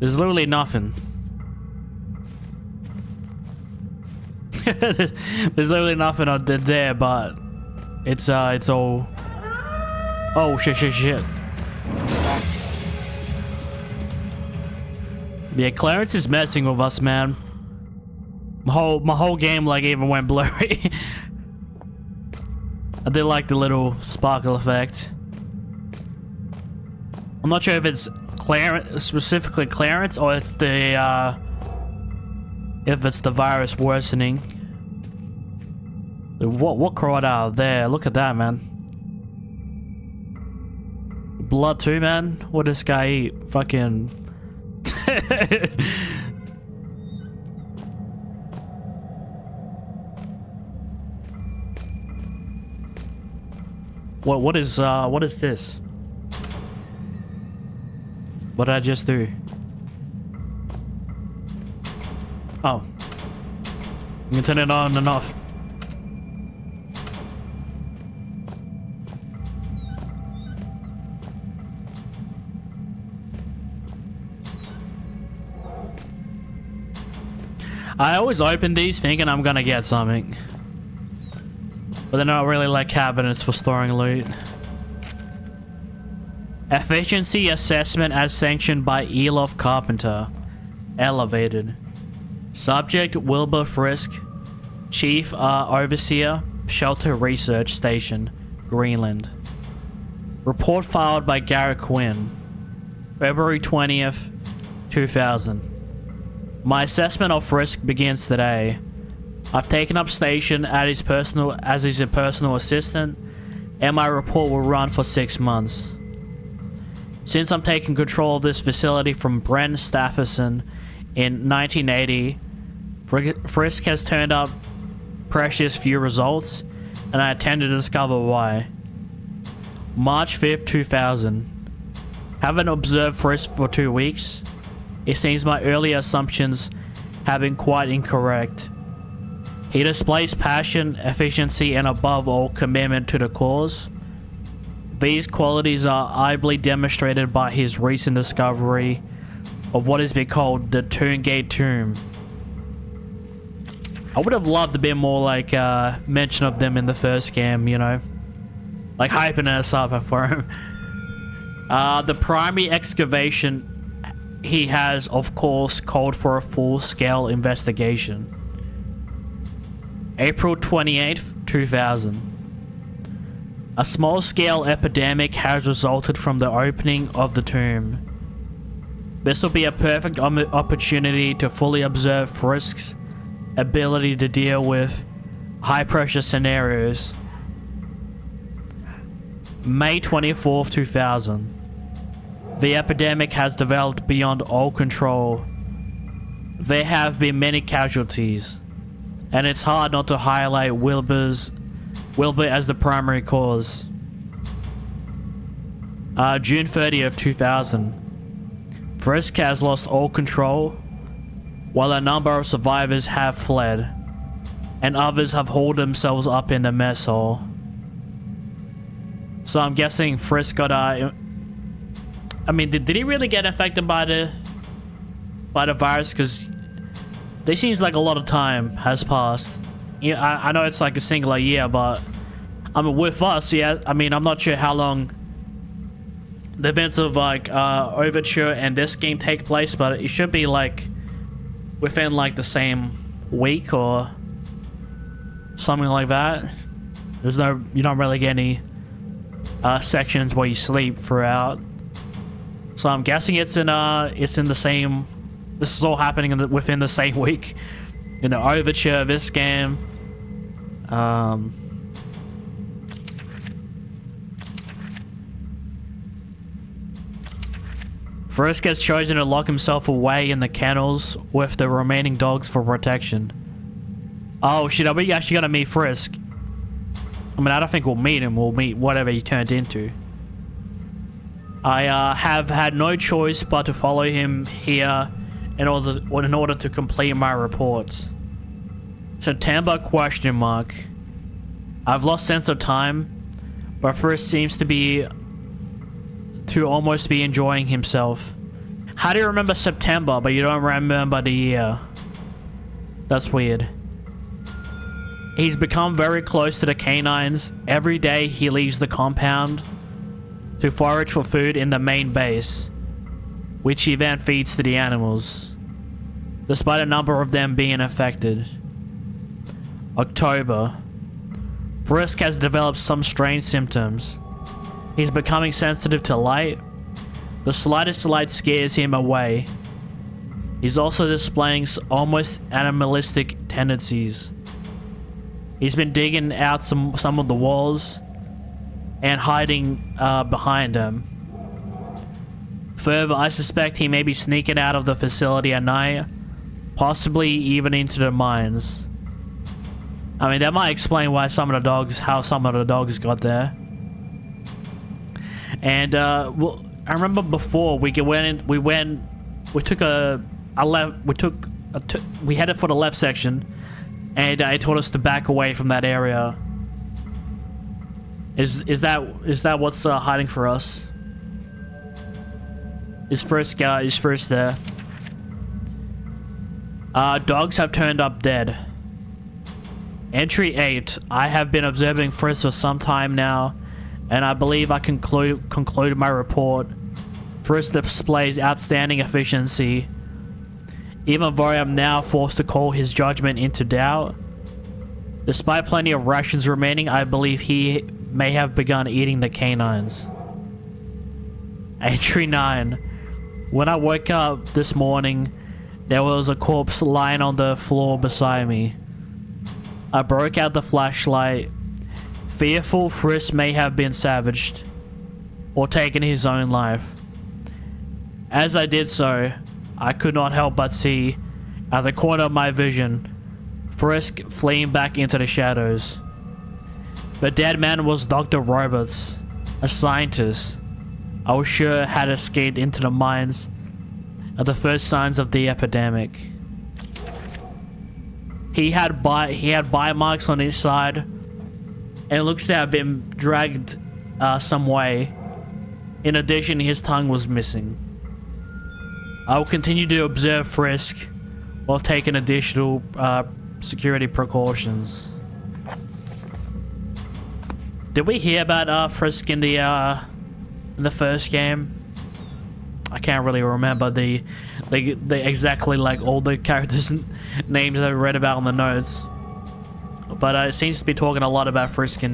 literally nothing. There's literally nothing there, but it's all. Oh shit. Yeah, Clarence is messing with us, man. My whole game like even went blurry. I did like the little sparkle effect. I'm not sure if it's Clarence, specifically Clarence, or if it's the virus worsening. What crawled out there? Look at that, man. Blood too, man. What does this guy eat? Fucking. What is this? What did I just do? Oh. You can turn it on and off. I always open these thinking I'm gonna get something. But they're not really like cabinets for storing loot. Efficiency assessment as sanctioned by Elof Carpenter. Elevated. Subject Wilbur Frisk. Chief Overseer. Shelter Research Station. Greenland. Report filed by Garrett Quinn. February 20th, 2000. My assessment of Frisk begins today. I've taken up station at his personal assistant, and my report will run for 6 months. Since I'm taking control of this facility from Brent Stafferson in 1980, Frisk has turned up precious few results, and I intend to discover why. March 5th, 2000. Haven't observed Frisk for 2 weeks. It seems my earlier assumptions have been quite incorrect. He displays passion, efficiency, and above all, commitment to the cause. These qualities are ably demonstrated by his recent discovery of what has been called the Turngate Tomb. I would have loved a bit more like mention of them in the first game, you know? Like hyping us up for him. The primary excavation he has, of course, called for a full-scale investigation. April 28th, 2000. A small-scale epidemic has resulted from the opening of the tomb. This will be a perfect opportunity to fully observe Frisk's ability to deal with high-pressure scenarios. May 24th, 2000. The epidemic has developed beyond all control. There have been many casualties, and it's hard not to highlight Wilbur as the primary cause. June 30th, 2000. Frisk has lost all control, while a number of survivors have fled, and others have hauled themselves up in the mess hall. So I'm guessing Frisk got I mean, did he really get infected by the virus? Because it seems like a lot of time has passed. Yeah, I know it's like a singular year, but I mean, with us, yeah. I mean, I'm not sure how long the events of like Overture and this game take place, but it should be like within like the same week or something like that. There's no, you don't really get any sections where you sleep throughout. So I'm guessing it's in the same. This is all happening within the same week. You know, Overture of this game. Frisk has chosen to lock himself away in the kennels with the remaining dogs for protection. Oh shit, are we actually gonna meet Frisk? I mean, I don't think we'll meet him. We'll meet whatever he turned into. I have had no choice but to follow him here in order to complete my report. September ? I've lost sense of time, but Frisk seems to almost be enjoying himself. How do you remember September, but you don't remember the year? That's weird. He's become very close to the canines. Every day he leaves the compound to forage for food in the main base, which he then feeds to the animals, despite a number of them being affected. October. Frisk has developed some strange symptoms. He's becoming sensitive to light. The slightest light scares him away. He's also displaying almost animalistic tendencies. He's been digging out some of the walls and hiding behind them. Further, I suspect he may be sneaking out of the facility at night, possibly even into the mines. I mean, that might explain why how some of the dogs got there. And well, I remember before we headed for the left section, and it told us to back away from that area. Is that what's hiding for us? Is first there? Dogs have turned up dead. Entry 8. I have been observing Frisk for some time now, and I believe I concluded my report. Frisk displays outstanding efficiency, even though I am now forced to call his judgment into doubt. Despite plenty of rations remaining, I believe he may have begun eating the canines. Entry 9. When I woke up this morning, there was a corpse lying on the floor beside me. I broke out the flashlight. Fearful Frisk may have been savaged or taken his own life. As I did so, I could not help but see, at the corner of my vision, Frisk fleeing back into the shadows. The dead man was Dr. Roberts, a scientist I was sure had escaped into the mines at the first signs of the epidemic. He had bite marks on his side, and looks to have been dragged some way. In addition, his tongue was missing. I will continue to observe Frisk while taking additional security precautions. Did we hear about Frisk in the first game? I can't really remember the exactly like all the characters' names that I read about in the notes, but it seems to be talking a lot about Frisk in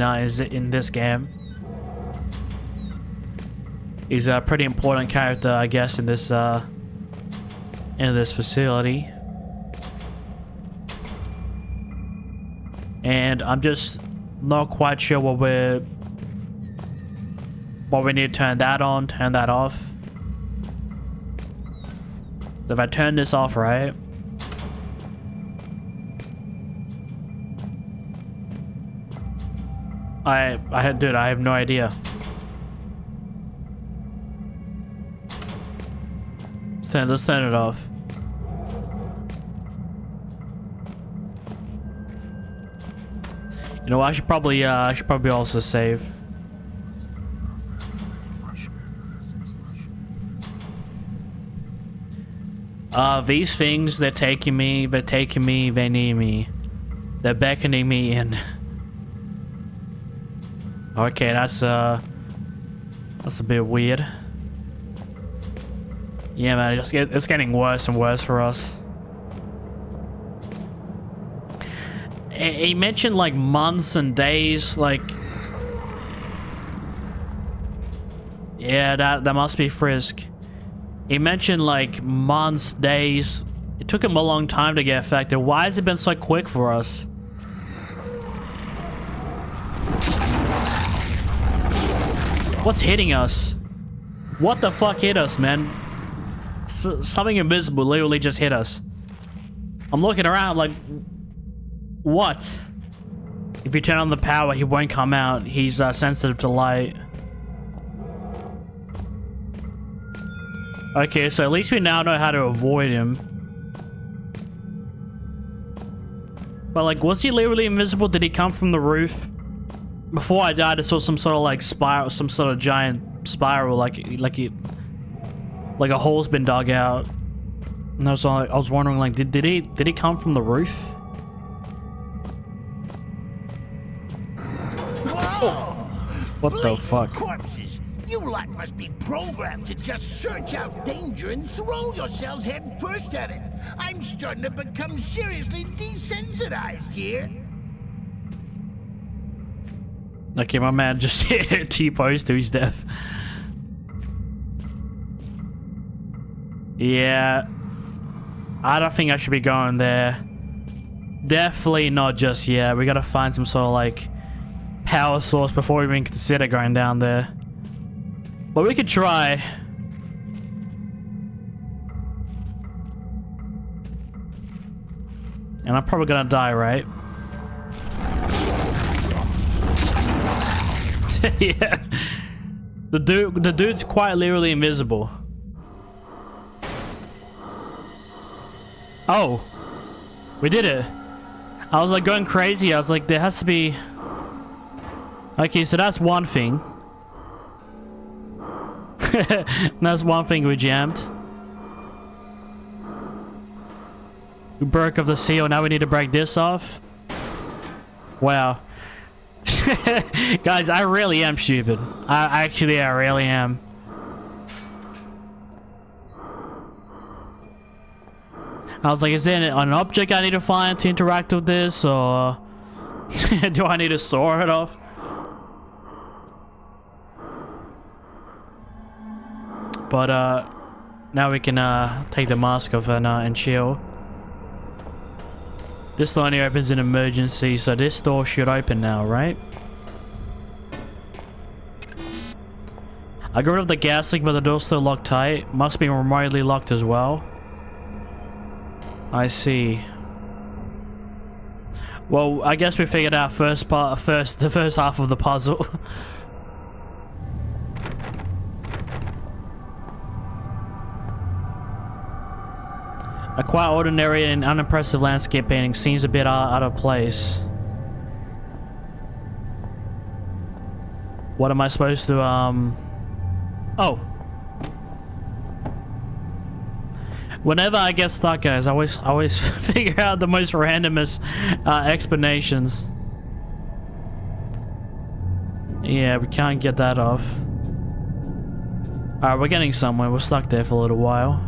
this game. He's a pretty important character, I guess, in this facility. And I'm just not quite sure what we need to turn that on, turn that off. If I turn this off, right? Dude, I have no idea. Let's turn it off. You know, I should probably also save. These things, they're taking me, they need me. They're beckoning me in. Okay, that's a bit weird. Yeah, man, it's getting worse and worse for us. He mentioned like months and days, like... Yeah, that must be Frisk. He mentioned like months, days. It took him a long time to get affected. Why has it been so quick for us? What's hitting us? What the fuck hit us, man? Something invisible literally just hit us. I'm looking around like... What? If you turn on the power, he won't come out. He's sensitive to light. Okay, so at least we now know how to avoid him. But like, was he literally invisible? Did he come from the roof? Before I died, I saw some sort of like spiral, some sort of giant spiral, like a hole's been dug out. And I was wondering, like, did he come from the roof? Whoa! What the fuck? Corpses! You lot must be programmed to just search out danger and throw yourselves head first at it. I'm starting to become seriously desensitized here. Okay, my man just T-posed to his death. Yeah. I don't think I should be going there. Definitely not just yet. We gotta find some sort of like power source before we even consider going down there. But we could try. And I'm probably gonna die, right? Yeah. The dude's quite literally invisible. Oh. We did it. I was like going crazy. I was like, there has to be... Okay, so that's one thing. That's one thing we jammed. We broke off the seal. Now we need to break this off. Wow. Guys, I really am stupid. I really am. I was like, is there an object I need to find to interact with this, or do I need to saw it off? But now we can take the mask off and chill. This door only opens in emergency, so this door should open now, right? I got rid of the gas leak, but the door's still locked tight. Must be remotely locked as well. I see. Well, I guess we figured out the first half of the puzzle. A quite ordinary and unimpressive landscape painting seems a bit out of place. What am I supposed to, Oh. Whenever I get stuck, guys, I always figure out the most randomest explanations. Yeah, we can't get that off. Alright, we're getting somewhere. We're stuck there for a little while.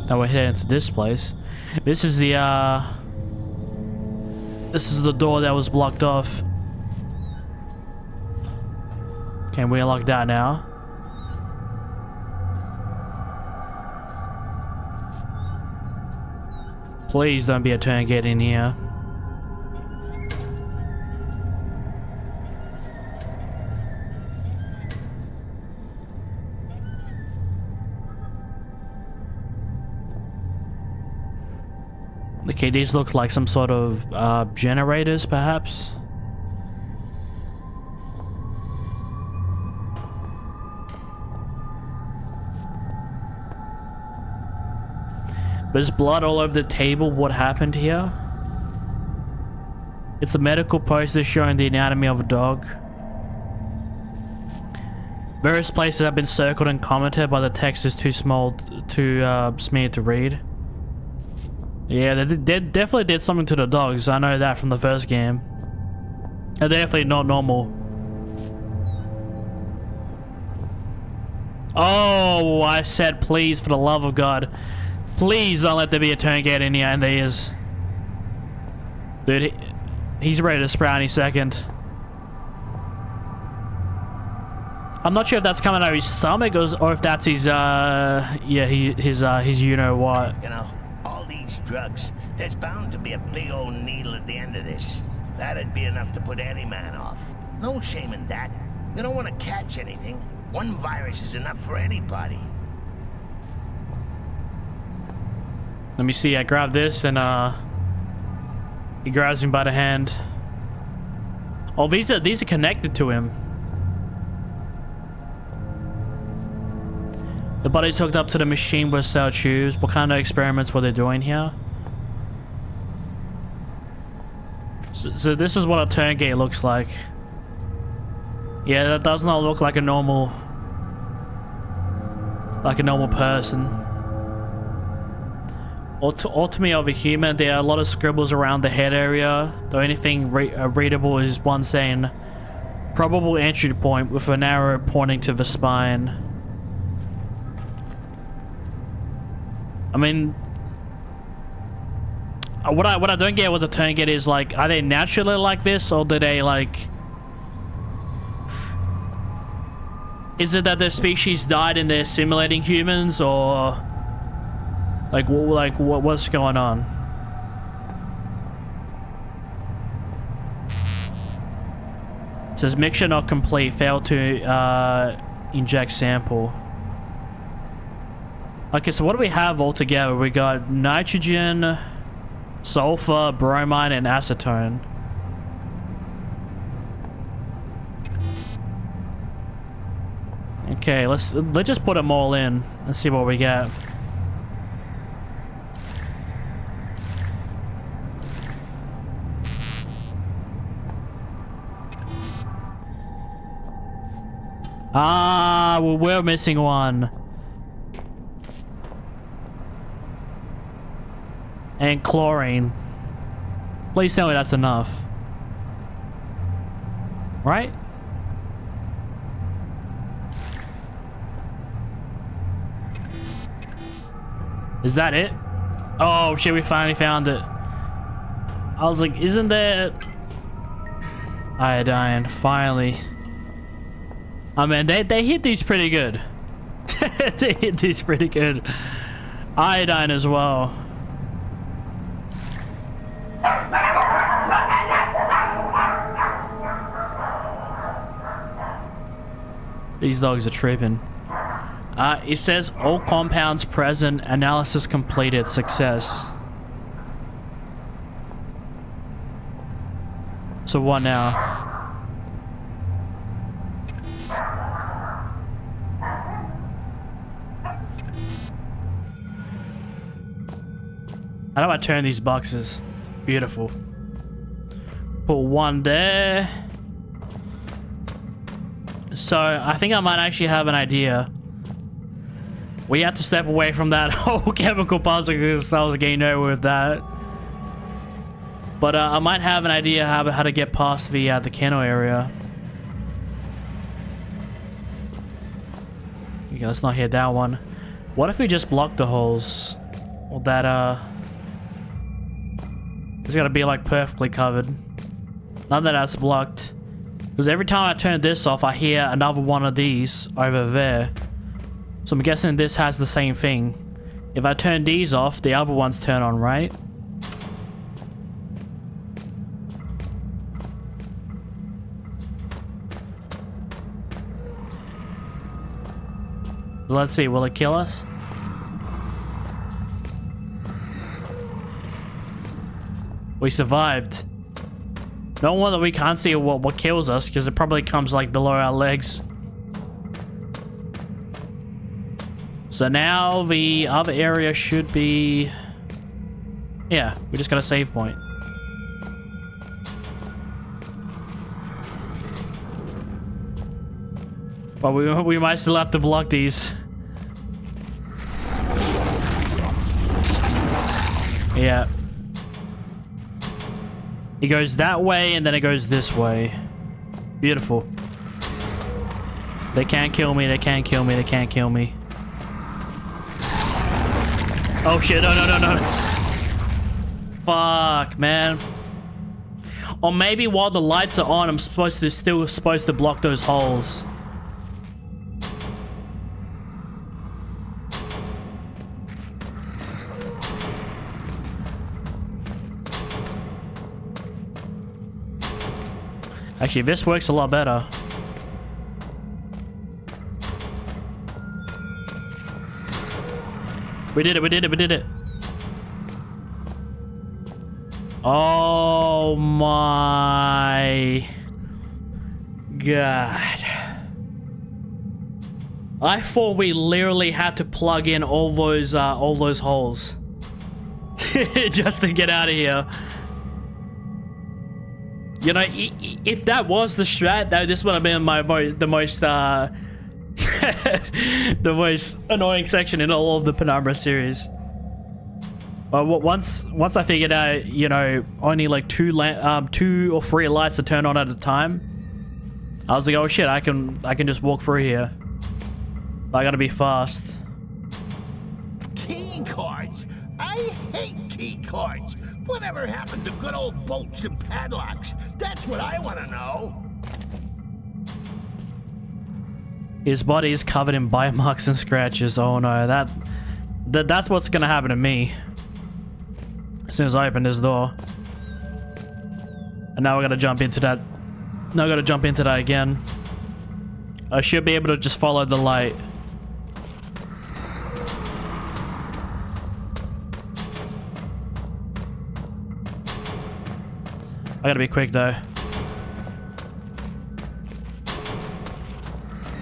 Now we're heading to this place. This is the door that was blocked off. Can we unlock that now? Please don't be a turn gate in here. Okay, these look like some sort of generators, perhaps. There's blood all over the table. What happened here? It's a medical poster showing the anatomy of a dog. Various places have been circled and commented, but the text is too small, too smeared to read. Yeah, they definitely did something to the dogs. I know that from the first game. They're definitely not normal. Oh, I said please, for the love of God. Please don't let there be a turn gate in here, and there is. Dude, he's ready to sprout any second. I'm not sure if that's coming out of his stomach or if that's his, yeah, his you-know-what. You know, all these drugs, there's bound to be a big old needle at the end of this. That'd be enough to put any man off. No shame in that. You don't want to catch anything. One virus is enough for anybody. Let me see, I grab this and, he grabs him by the hand. Oh, these are connected to him. The body's hooked up to the machine with cell tubes. What kind of experiments were they doing here? So this is what a turn gate looks like. Yeah, that does not look like a normal person. Autonomy of a human. There are a lot of scribbles around the head area. The only thing readable is one saying probable entry point with an arrow pointing to the spine. I mean, what I don't get with the turn gate is, like, are they naturally like this, or do they, like, is it that their species died and they're simulating humans, or what's going on? It says mixture not complete, failed to inject sample. Okay, so what do we have all together? We got nitrogen, sulfur, bromine, and acetone. Okay, let's just put them all in. Let's see what we get. Ah, well, we're missing one. And chlorine. Please tell me that's enough. Right? Is that it? Oh shit, we finally found it. I was like, isn't there iodine? Finally. I mean, they hit these pretty good. They hit these pretty good. Iodine as well. These dogs are tripping. It says all compounds present, analysis completed, success. So what now? How do I turn these boxes? Beautiful. Put one there. So I think I might actually have an idea. We have to step away from that whole chemical puzzle because I was getting nowhere with that. But I might have an idea how to get past the kennel area. Okay, let's not hit that one. What if we just block the holes? Or that it's gotta be like perfectly covered. Now that that's blocked. Because every time I turn this off, I hear another one of these over there. So I'm guessing this has the same thing. If I turn these off, the other ones turn on, right? Let's see, will it kill us? We survived. No wonder we can't see what kills us, because it probably comes like below our legs. So now the other area should be... Yeah, we just got a save point. But we might still have to block these. Yeah. He goes that way and then it goes this way. Beautiful. They can't kill me, they can't kill me, they can't kill me. Oh shit, no, no, no, no. Fuck, man. Or maybe while the lights are on, I'm still supposed to block those holes. Actually, this works a lot better. We did it, we did it, we did it. Oh my god. I thought we literally had to plug in all those holes just to get out of here. You know, if that was the strat, this would have been the most the most annoying section in all of the Penumbra series. But once I figured out, you know, only like two or three lights are turned on at a time, I was like, oh shit, I can just walk through here. But I gotta be fast. Key cards? I hate key cards. Whatever happened to good old bolts and padlocks? That's what I want to know. His body is covered in bite marks and scratches. Oh no, that's what's gonna happen to me as soon as I open this door. And now I gotta jump into that. Now I gotta jump into that again. I should be able to just follow the light. I gotta be quick though.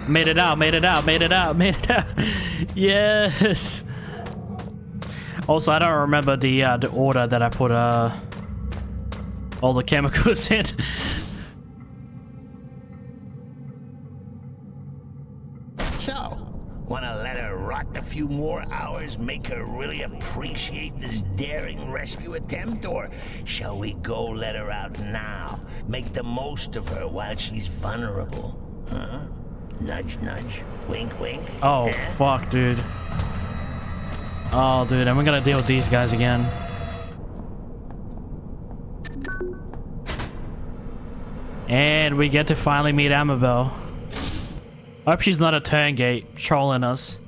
Made it out, made it out, made it out, made it out. Yes. Also, I don't remember the order that I put all the chemicals in. So, wanna let her rot a few more hours, make her really appreciate this daring rescue attempt? Or shall we go let her out now? Make the most of her while she's vulnerable? Huh? Nudge, nudge. Wink, wink. Oh, fuck, dude. Oh, dude, and we're gonna deal with these guys again. And we get to finally meet Amabel. I hope she's not a turn gate trolling us.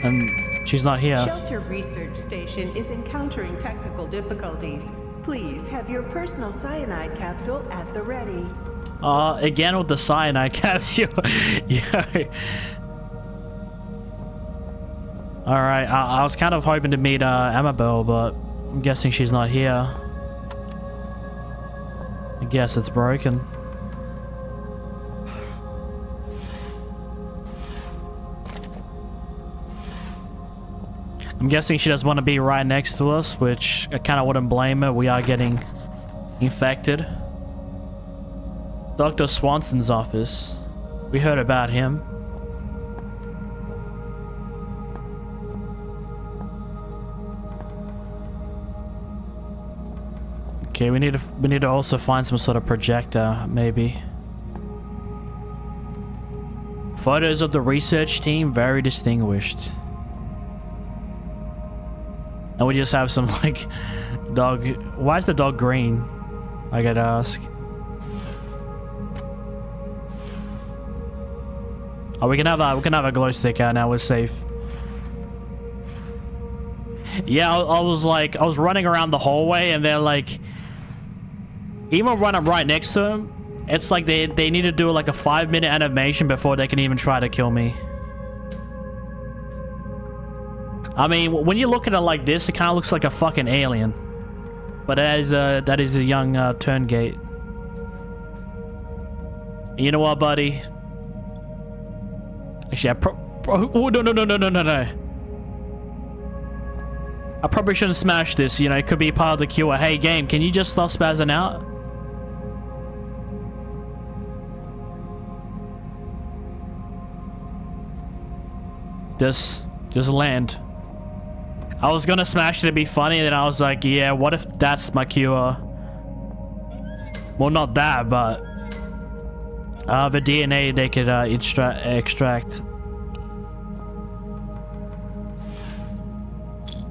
And she's not here. Shelter Research Station is encountering technical difficulties. Please have your personal cyanide capsule at the ready. Again with the cyanide capsule. Yeah. Alright, I was kind of hoping to meet Amabel, but I'm guessing she's not here. I guess it's broken. I'm guessing she doesn't want to be right next to us, which I kind of wouldn't blame her. We are getting infected. Dr. Swanson's office. We heard about him. Okay, we need to also find some sort of projector, maybe. Photos of the research team, very distinguished. And we just have some like dog. Why is the dog green? I gotta ask. Oh, we can have a glow stick out now. We're safe. Yeah, I was running around the hallway, and they're like, even when I'm right next to them, it's like they need to do like a 5-minute animation before they can even try to kill me. I mean, when you look at it like this, it kind of looks like a fucking alien. But that is a young Turngate. You know what, buddy? Actually, oh, no. I probably shouldn't smash this, you know, it could be part of the cure. Hey game, can you just stop spazzing out? Just land. I was gonna smash it to be funny, and then I was like, yeah, what if that's my cure? Well, not that, but the DNA they could extract.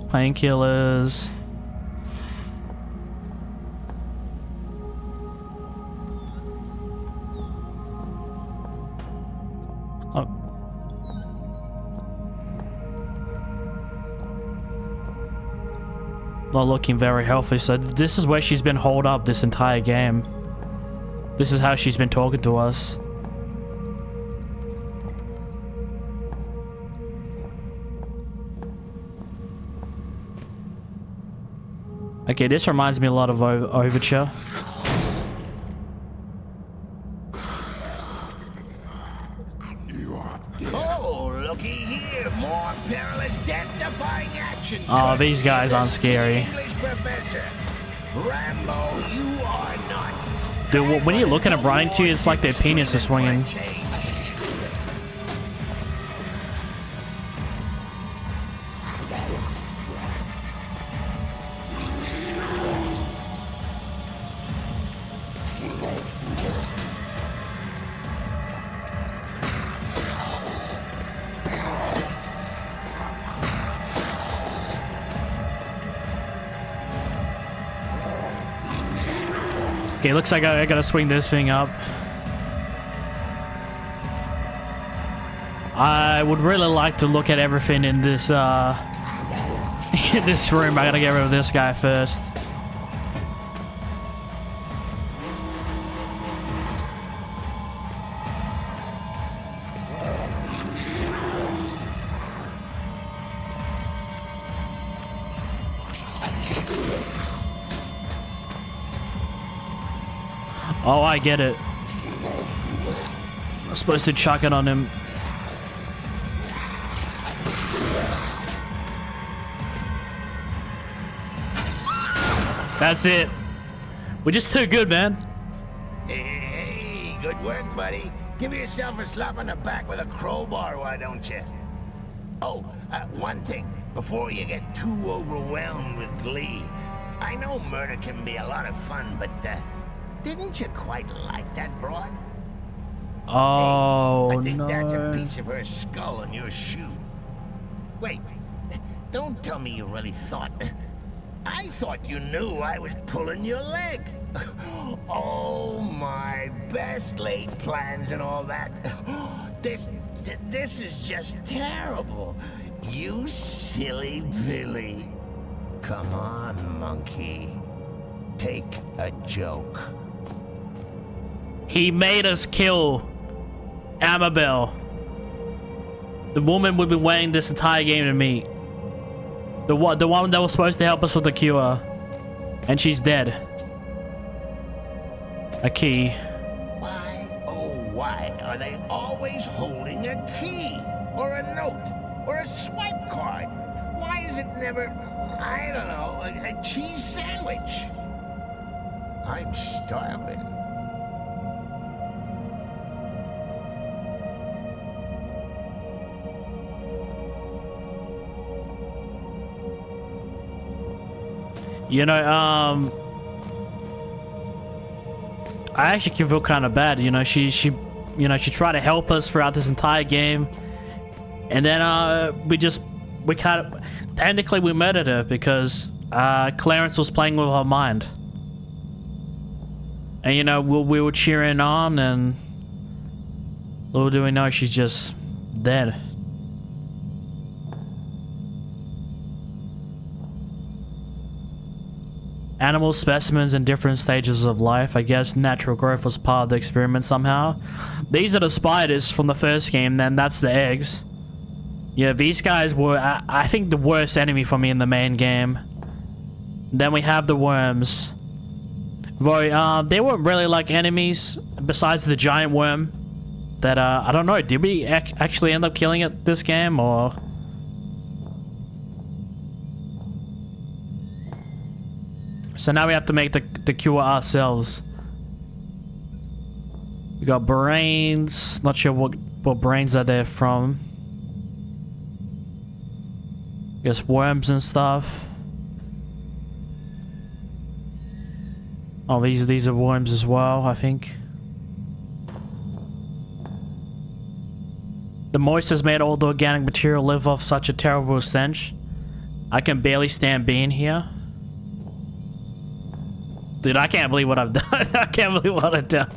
Painkillers. Oh. Not looking very healthy, so this is where she's been holed up this entire game. This is how she's been talking to us. Okay, this reminds me a lot of Overture. Oh, looky here, more perilous, death-defying action. Oh, these guys aren't scary. English professor. Rambo, you are not. Dude, when you look at them running to you, it's like their penis is swinging. Okay, looks like I gotta swing this thing up. I would really like to look at everything in this in this room. I gotta get rid of this guy first. Oh, I get it. I'm supposed to chuck it on him. That's it. We're just too good, man. Hey, good work, buddy. Give yourself a slap on the back with a crowbar, why don't you? Oh, one thing. Before you get too overwhelmed with glee. I know murder can be a lot of fun, but, didn't you quite like that broad? Oh, hey, I think no. that's a piece of her skull on your shoe. Wait, don't tell me you really thought... I thought you knew I was pulling your leg. Oh, my best laid plans and all that. This is just terrible. You silly Billy. Come on, monkey. Take a joke. He made us kill Amabel. The woman we've been waiting this entire game to meet. The one that was supposed to help us with the cure. And she's dead. A key. Why, oh why, are they always holding a key? Or a note? Or a swipe card? Why is it never, I don't know, a cheese sandwich? I'm starving. You know, I actually feel kind of bad. You know, she tried to help us throughout this entire game, and then we kind of technically we murdered her because Clarence was playing with her mind, and you know we were cheering on, and little do we know she's just dead. Animal specimens in different stages of life. I guess natural growth was part of the experiment somehow. These are the spiders from the first game, then that's the eggs. Yeah, these guys were, I think, the worst enemy for me in the main game. Then we have the worms. Though, they weren't really like enemies, besides the giant worm. That, I don't know, did we actually end up killing it this game, or... So now we have to make the cure ourselves. We got brains. Not sure what brains are there from. Guess worms and stuff. Oh, these are worms as well, I think. The moist has made all the organic material live off such a terrible stench. I can barely stand being here. Dude, I can't believe what I've done. I can't believe what I've done.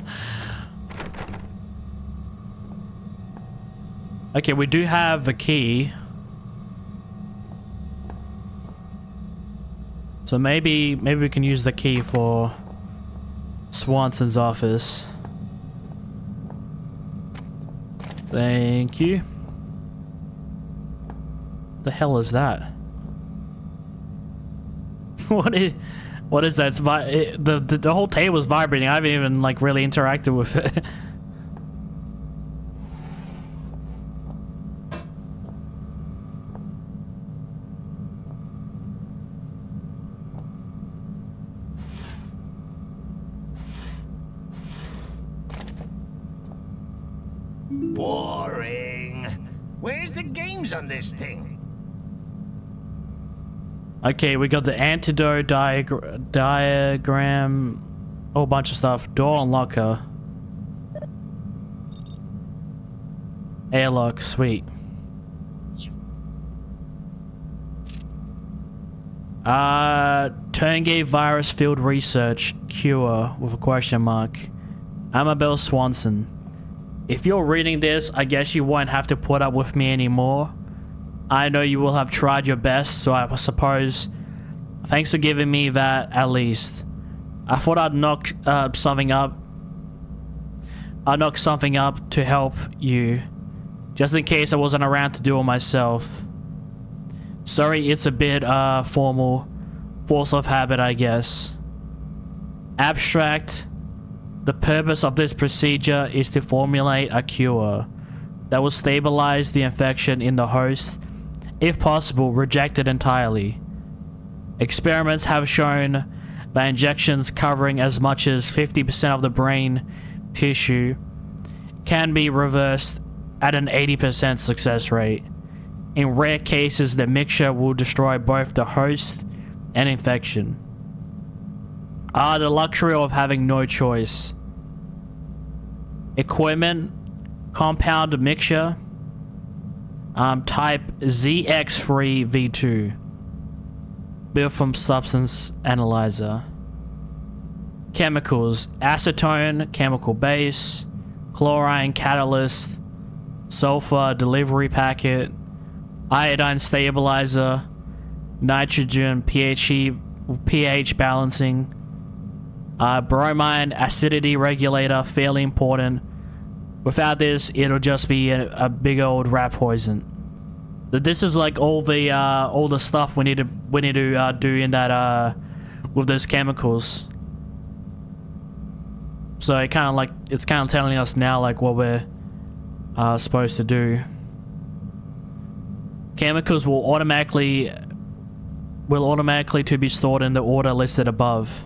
Okay, we do have the key. So maybe we can use the key for Swanson's office. Thank you. The hell is that? What is that? It's the whole table is vibrating. I haven't even like really interacted with it. Boring. Where's the games on this thing? Okay, we got the antidote diagram, whole bunch of stuff. Door unlocker. Airlock, sweet. Turngate virus field research cure with a question mark. Amabel Swanson. If you're reading this, I guess you won't have to put up with me anymore. I know you will have tried your best, so I suppose thanks for giving me that at least. I thought I'd knock something up. I'd knock something up to help you, just in case I wasn't around to do it myself. Sorry, it's a bit formal. Force of habit, I guess. Abstract. The purpose of this procedure is to formulate a cure that will stabilize the infection in the host, if possible, reject it entirely. Experiments have shown that injections covering as much as 50% of the brain tissue can be reversed at an 80% success rate. In rare cases, the mixture will destroy both the host and infection. The luxury of having no choice. Equipment, compound mixture, type ZX3V2, built from substance analyzer. Chemicals, acetone, chemical base, chlorine catalyst, sulfur delivery packet, iodine stabilizer, nitrogen pH balancing, bromine acidity regulator, fairly important. Without this, it'll just be a big old rat poison. This is like all the stuff we need to do in that with those chemicals. So it's kind of telling us now like what we're supposed to do. Chemicals will automatically to be stored in the order listed above.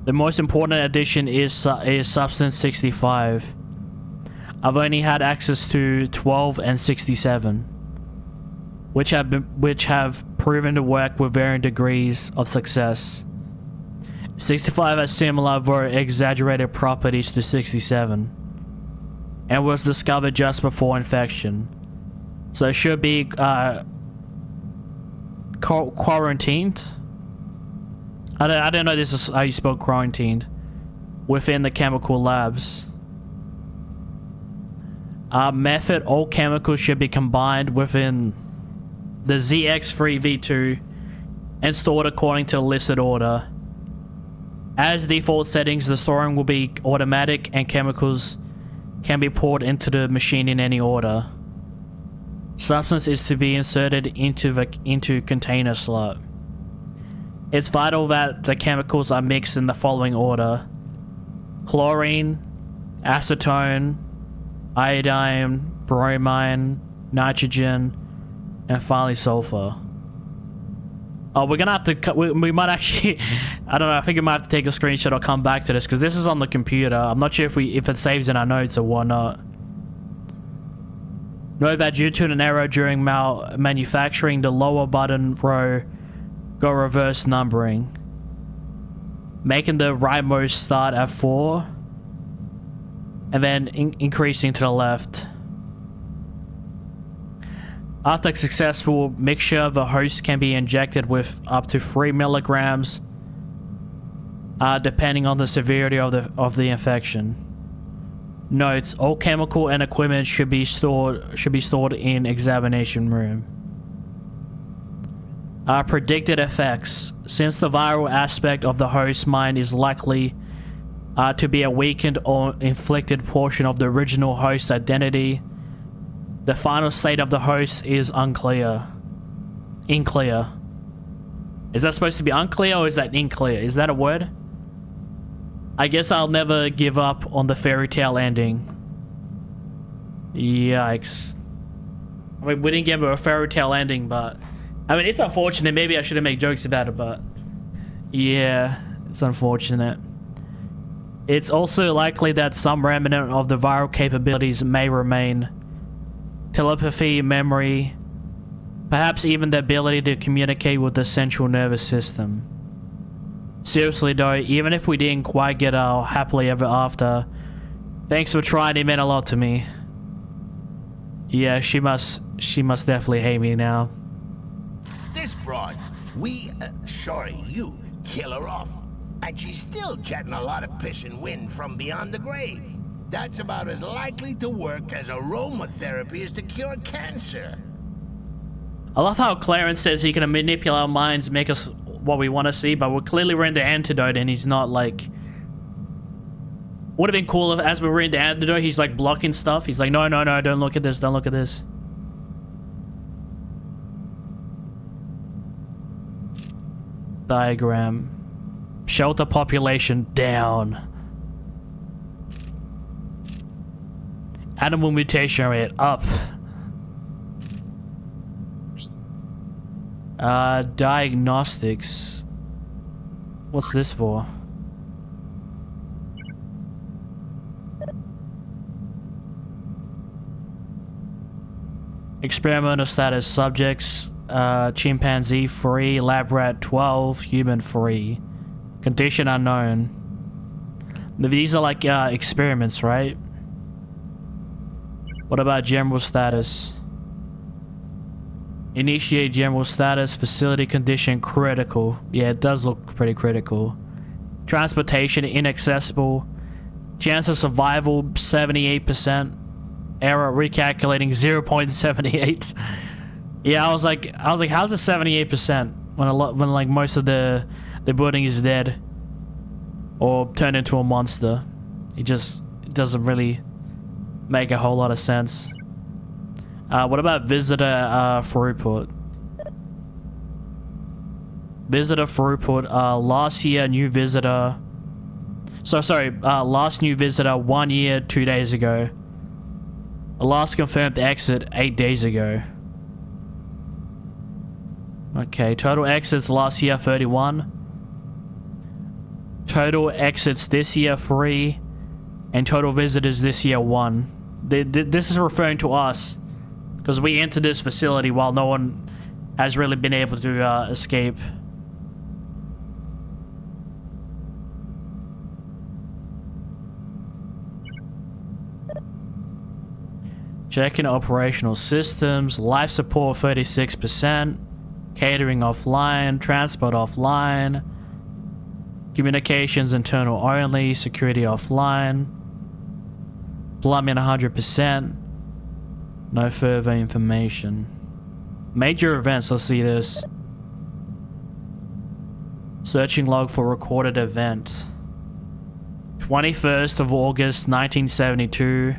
The most important addition is Substance 65. I've only had access to 12 and 67, which have proven to work with varying degrees of success. 65 has similar, very exaggerated properties to 67, and was discovered just before infection, so it should be quarantined. I don't know this is how you spell quarantined within the chemical labs. Method, all chemicals should be combined within the ZX3V2 and stored according to the listed order. As default settings, the storing will be automatic and chemicals can be poured into the machine in any order. Substance is to be inserted into container slot. It's vital that the chemicals are mixed in the following order: chlorine, acetone, iodine, bromine, nitrogen, and finally sulfur. Oh, we're gonna have to cut. We might actually. I don't know. I think we might have to take a screenshot or come back to this because this is on the computer. I'm not sure if it saves in our notes or whatnot. Note that due to an error during manufacturing, the lower button row got reverse numbering, making the rightmost start at 4 and then increasing to the left. After a successful mixture, the host can be injected with up to 3 milligrams, depending on the severity of the infection. Notes: all chemical and equipment should be stored in examination room. Predicted effects: since the viral aspect of the host mind is likely to be a weakened or inflicted portion of the original host identity, the final state of the host is unclear. Unclear. Is that supposed to be unclear or is that unclear? Is that a word? I guess I'll never give up on the fairy tale ending. Yikes. I mean, we didn't give her a fairy tale ending, but... I mean, it's unfortunate. Maybe I shouldn't make jokes about it, but... yeah, it's unfortunate. It's also likely that some remnant of the viral capabilities may remain. Telepathy, memory, perhaps even the ability to communicate with the central nervous system. Seriously though, even if we didn't quite get our happily ever after, thanks for trying, it meant a lot to me. Yeah, she must definitely hate me now. This broad, you kill her off. And she's still jetting a lot of piss and wind from beyond the grave. That's about as likely to work as aromatherapy is to cure cancer. I love how Clarence says he can manipulate our minds, make us what we want to see, but we're in the antidote and he's not like... Would have been cool if as we were in the antidote, he's like blocking stuff. He's like, no, don't look at this, don't look at this. Diagram. Shelter population down. Animal mutation rate up. Diagnostics. What's this for? Experimental status: subjects, chimpanzee free, lab rat 12, human free. Condition unknown. These are like experiments, right? What about general status? Initiate general status, facility condition critical. Yeah, it does look pretty critical. Transportation inaccessible. Chance of survival 78%. Error recalculating 0.78. Yeah, I was like, how's it 78% when like most of the building is dead or turned into a monster? It doesn't really make a whole lot of sense. What about visitor throughput? Visitor throughput. Last year new visitor. Last new visitor 1 year 2 days ago. Last confirmed exit 8 days ago. Okay, total exits last year 31. Total exits this year 3. And total visitors this year 1. This is referring to us. Because we entered this facility while no one has really been able to escape. Checking operational systems. Life support 36%. Catering offline. Transport offline. Communications internal only. Security offline. Plumbing 100%. No further information. Major events, let's see this. Searching log for recorded event. 21st of August 1972.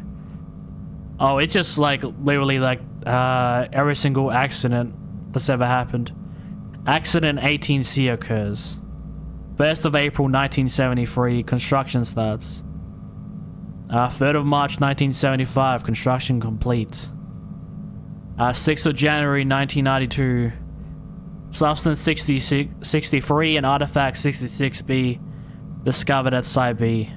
Oh, it's just like literally like every single accident that's ever happened. Accident 18C occurs. 1st of April 1973, construction starts. 3rd of March 1975, construction complete. 6th of January 1992, Substance 63 and Artifact 66B discovered at Site B.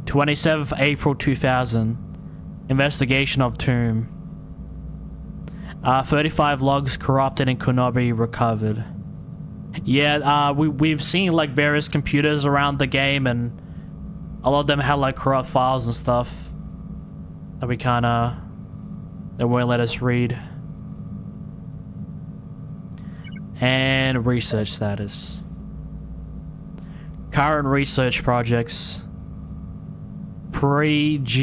27th April 2000. Investigation of tomb. 35 logs corrupted and could not be recovered. Yeah, we've seen like various computers around the game, and a lot of them had like corrupt files and stuff that they won't let us read. And research status. Current research projects. Bridge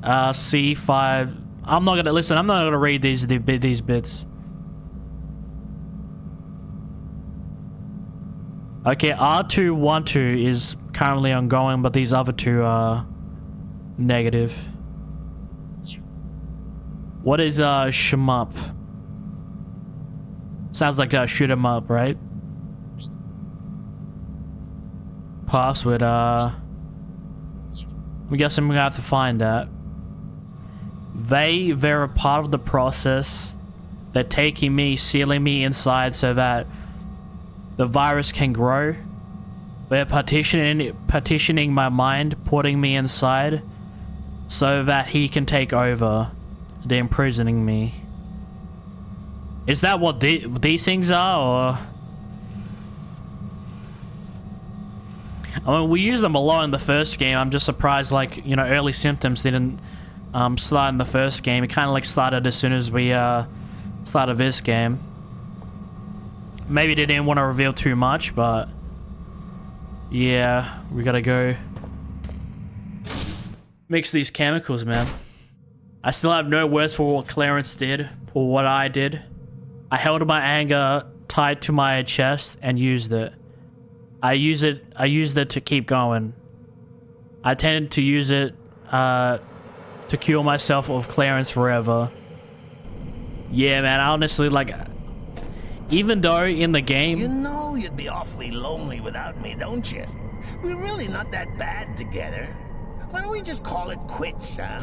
C5. I'm not gonna read these bits. Okay, R212 is currently ongoing, but these other two are negative. What is shmup? Sounds like shoot 'em up, right? Password, I guess I'm gonna have to find that. They're a part of the process. They're taking me, sealing me inside so that the virus can grow. They're partitioning my mind, putting me inside so that he can take over. They're imprisoning me. Is that what these things are, or? I mean, we used them a lot in the first game. I'm just surprised, like, you know, early symptoms didn't start in the first game. It kind of like started as soon as we started this game. Maybe they didn't want to reveal too much, but yeah, we gotta go mix these chemicals, man. I still have no words for what Clarence did or what I did. I held my anger tight to my chest and used it. I used it to keep going. I tended to use it to cure myself of Clarence forever. Yeah, man, honestly, like, even though in the game... You know you'd be awfully lonely without me, don't you? We're really not that bad together. Why don't we just call it quits, huh?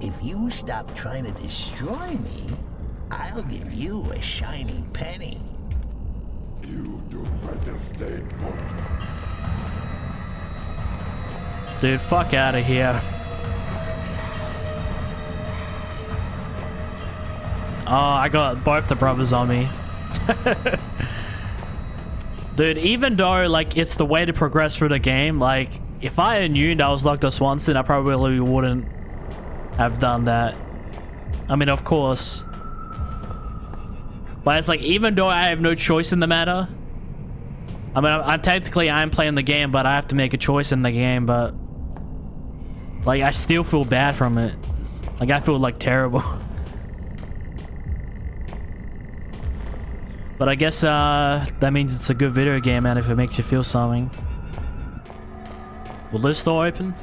If you stop trying to destroy me, I'll give you a shiny penny. You do better stay put. Dude, fuck out of here. Oh, I got both the brothers on me. Dude, even though, like, it's the way to progress through the game, like, if I knew that was Dr. Swanson, I probably wouldn't have done that. I mean, of course. But it's like, even though I have no choice in the matter, I mean, I'm playing the game, but I have to make a choice in the game, but like, I still feel bad from it. Like, I feel like terrible. But I guess that means it's a good video game, man, if it makes you feel something. Will this door open?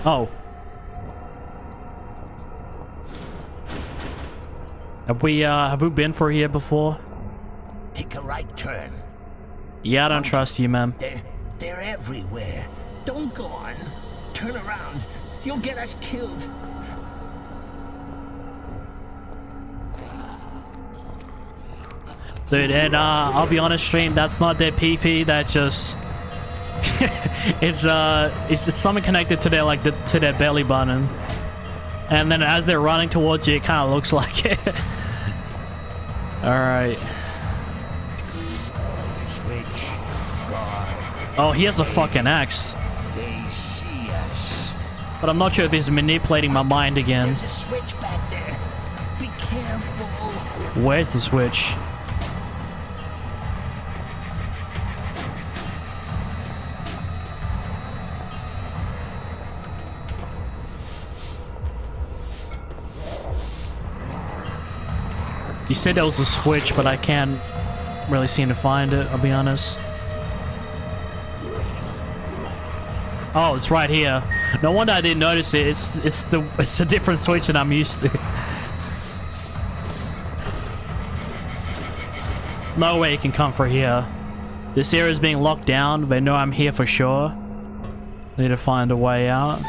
Oh. Have we been for here before? Take a right turn. Yeah, I don't trust you, man. They're everywhere. Don't go on. Turn around. You'll get us killed. Dude, and I'll be honest, stream, that's not their PP, that's just it's something connected to their, like, to their belly button. And then as they're running towards you, it kind of looks like it. Alright. Oh, he has a fucking axe. They see us. But I'm not sure if he's manipulating my mind again. There's a switch back there. Be careful. Where's the switch? You said there was a switch, but I can't really seem to find it, I'll be honest. Oh, it's right here. No wonder I didn't notice it. It's a different switch than I'm used to. No way it can come from here. This area is being locked down. They know I'm here for sure. Need to find a way out.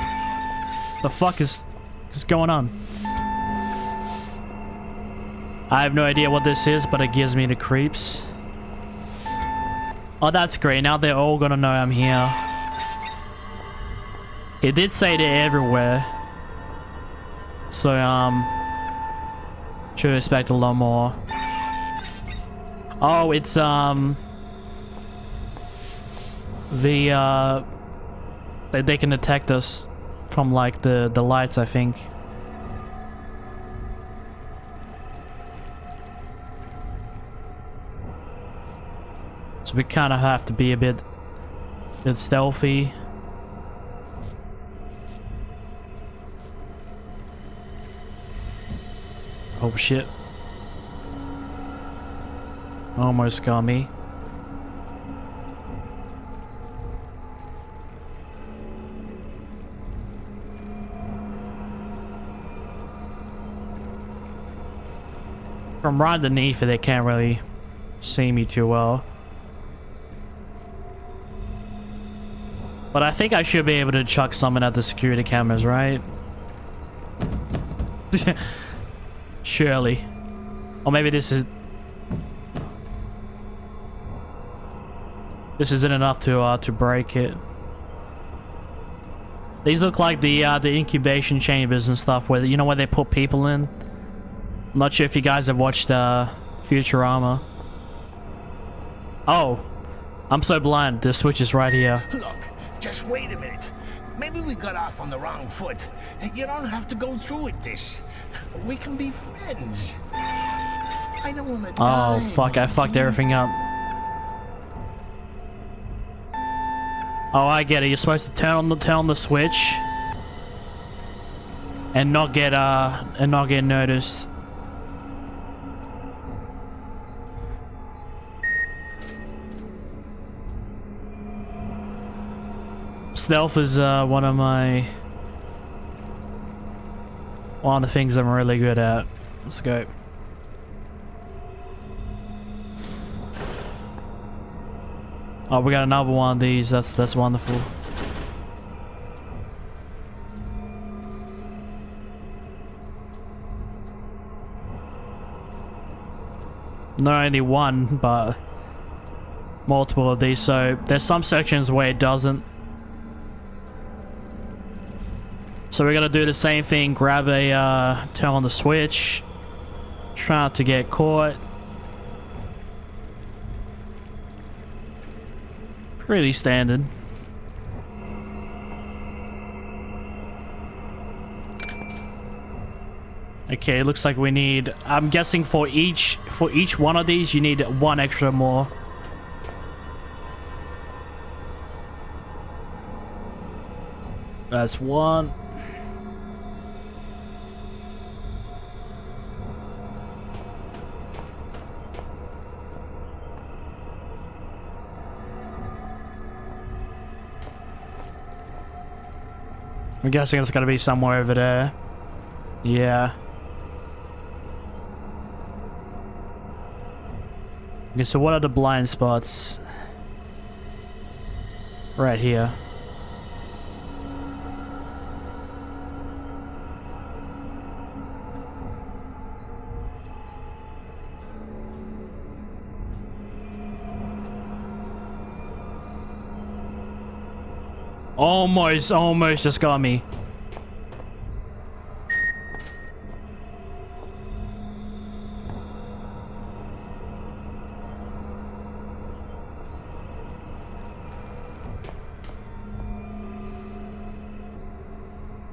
The fuck is going on? I have no idea what this is, but it gives me the creeps. Oh, that's great. Now they're all gonna know I'm here. It did say they're everywhere. So, should expect a lot more. Oh, it's, they can detect us from, like, the lights, I think. So we kind of have to be a bit stealthy. Oh shit. Almost got me. From right underneath it, they can't really see me too well. But I think I should be able to chuck something at the security cameras, right? Surely. Or maybe this isn't enough to break it. These look like the incubation chambers and stuff where where they put people in. I'm not sure if you guys have watched Futurama. Oh, I'm so blind. The switch is right here. Look, just wait a minute. Maybe we got off on the wrong foot. You don't have to go through with this. We can be friends. I don't want to die. Oh fuck! I fucked everything up. Oh, I get it. You're supposed to turn on the switch and not get noticed. Stealth is one of the things I'm really good at. Let's go. Oh, we got another one of these. That's wonderful. Not only one, but multiple of these. So there's some sections where it doesn't. So we're gonna do the same thing. Grab a turn on the switch. Try not to get caught. Pretty standard. Okay, it looks like we need, I'm guessing for each one of these you need one extra more. That's one. I'm guessing it's gotta be somewhere over there. Yeah. Okay, so what are the blind spots? Right here. Almost just got me.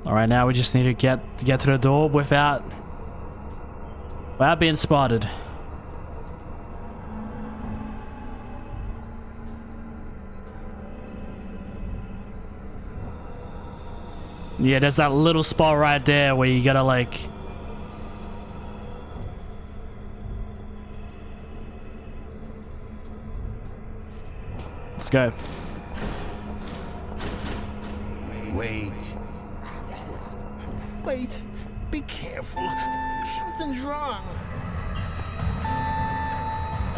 All right, now we just need to get to the door without being spotted. Yeah, there's that little spot right there where you gotta like... Let's go. Wait. Wait. Be careful. Something's wrong.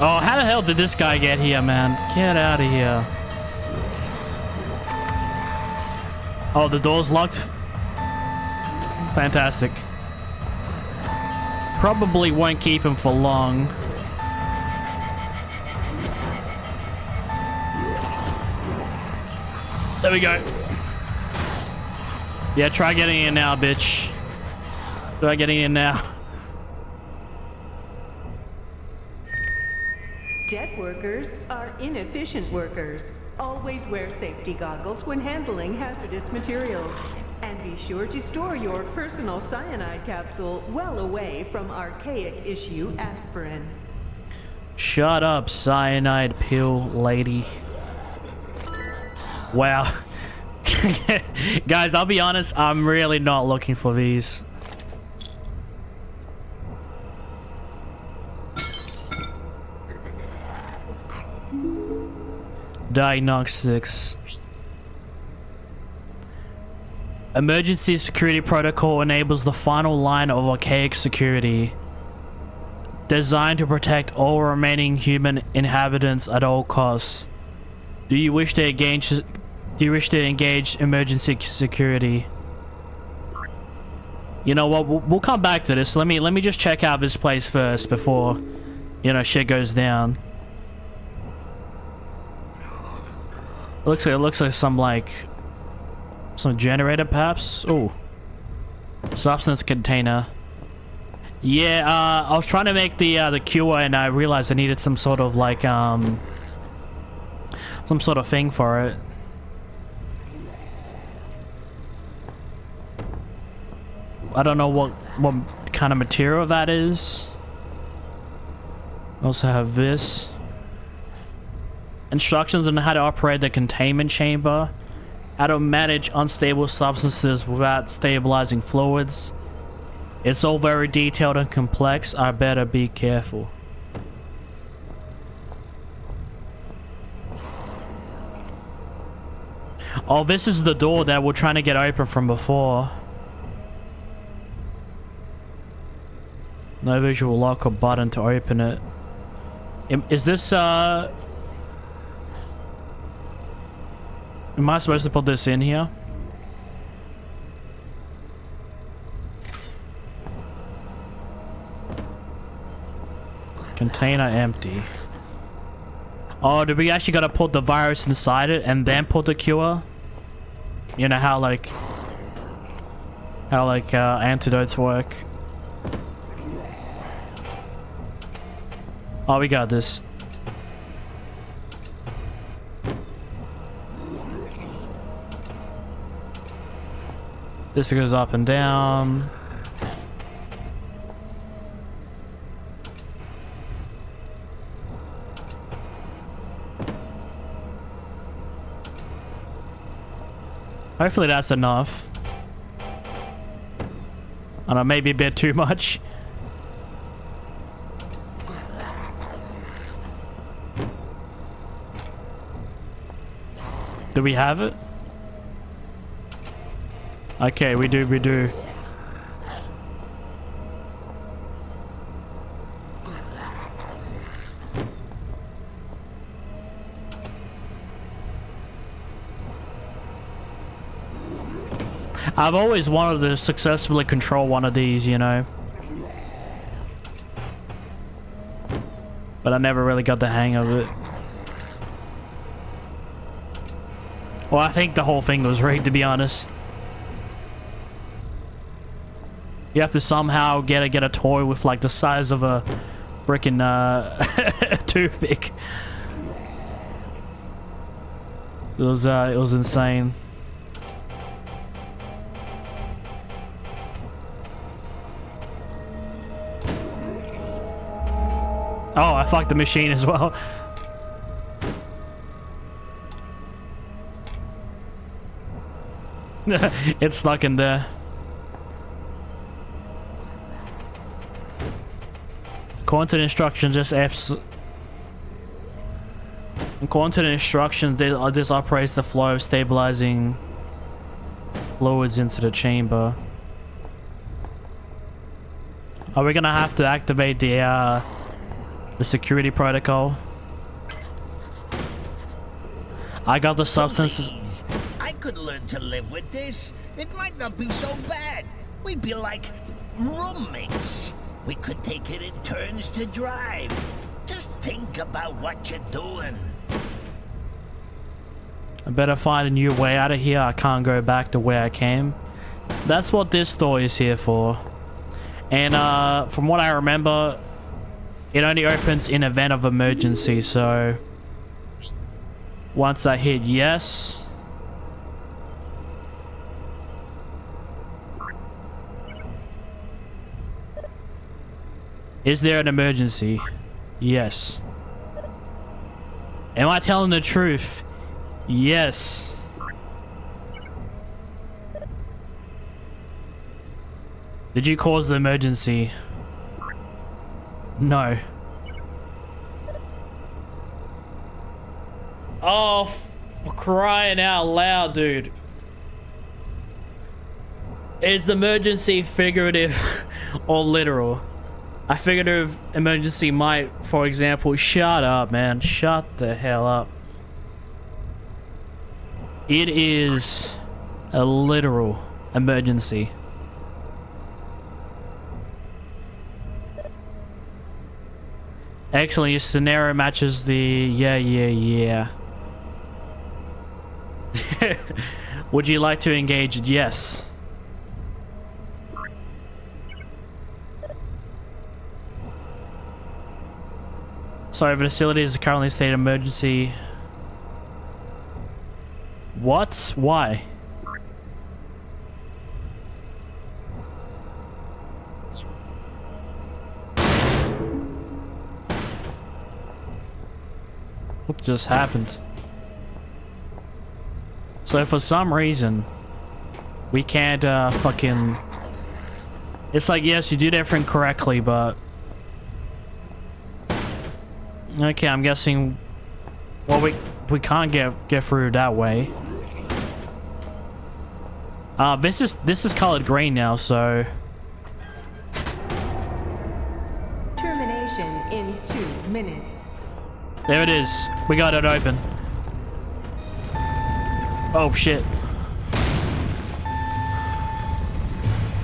Oh, how the hell did this guy get here, man? Get out of here. Oh, the door's locked? Fantastic. Probably won't keep him for long. There we go. Yeah, try getting in now, bitch. Try getting in now. Debt workers are inefficient workers. Always wear safety goggles when handling hazardous materials. And be sure to store your personal cyanide capsule well away from archaic issue aspirin. Shut up, cyanide pill lady. Wow. Guys, I'll be honest, I'm really not looking for these. Diagnostics. Emergency security protocol enables the final line of archaic security, designed to protect all remaining human inhabitants at all costs. Do you wish to engage emergency security? You know what? We'll come back to this. Let me just check out this place first before, you know, shit goes down. It looks like some generator perhaps. Oh, substance container. Yeah, I was trying to make the cure and I realized I needed some sort of like some sort of thing for it. I don't know what kind of material that is. I also have this. Instructions on how to operate the containment chamber. How to manage unstable substances without stabilizing fluids. It's all very detailed and complex. I better be careful. Oh, this is the door that we're trying to get open from before. No visual lock or button to open it. Is this, am I supposed to put this in here? Container empty. Oh, do we actually gotta put the virus inside it and then put the cure? You know how antidotes work. Oh, we got this. This goes up and down. Hopefully that's enough. I don't know, maybe a bit too much. Do we have it? Okay, we do. I've always wanted to successfully control one of these, you know. But I never really got the hang of it. Well, I think the whole thing was rigged, to be honest. You have to somehow get a toy with like the size of a frickin' toothpick. It was insane. Oh, I fucked the machine as well. It's stuck in there. According to the instructions, according to the instructions, this operates the flow of stabilizing fluids into the chamber. Are we gonna have to activate the security protocol? I got the substance. Please. I could learn to live with this. It might not be so bad. We'd be like roommates. We could take it in turns to drive. Just think about what you're doing. I better find a new way out of here. I can't go back to where I came. That's what this door is here for. And from what I remember, it only opens in event of emergency, so once I hit yes. Is there an emergency? Yes. Am I telling the truth? Yes. Did you cause the emergency? No. Oh, for crying out loud, dude. Is the emergency figurative or literal? A figurative emergency might, for example, shut up, man. Shut the hell up. It is a literal emergency. Actually, your scenario matches the... Yeah. Would you like to engage? Yes. Sorry, the facility is currently in a state of emergency. What? Why? What just happened? So for some reason, we can't fucking... It's like, yes, you did everything correctly, but... Okay, I'm guessing... Well, we can't get through that way. This is colored green now, so... Termination in 2 minutes. There it is. We got it open. Oh shit.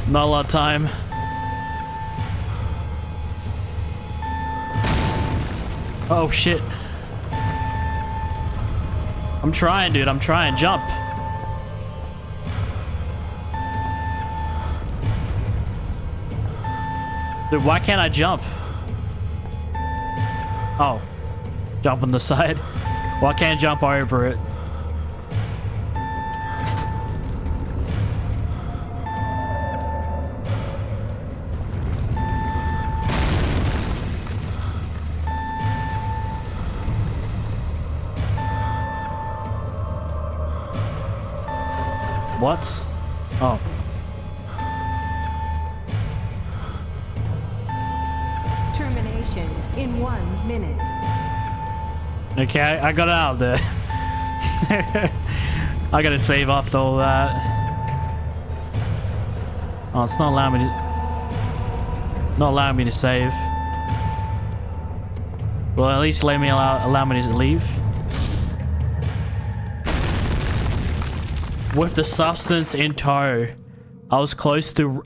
Not a lot of time. Oh shit. I'm trying, dude. I'm trying. Jump. Dude, why can't I jump? Oh. Jump on the side. Well, I can't jump over it. What? Oh. Termination in 1 minute. Okay, I got out of there. I gotta save after all that. Oh, it's not allowing me to save. Well, at least let me allow me to leave. With the substance in tow, I was close to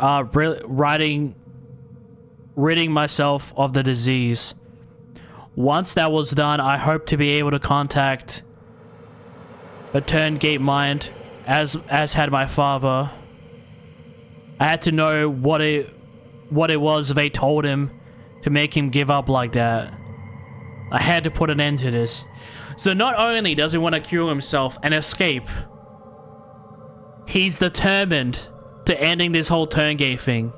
ridding myself of the disease. Once that was done, I hoped to be able to contact a Turngate mind, as had my father. I had to know what it was they told him to make him give up like that. I had to put an end to this. So not only does he want to cure himself and escape, he's determined to ending this whole Turngate thing.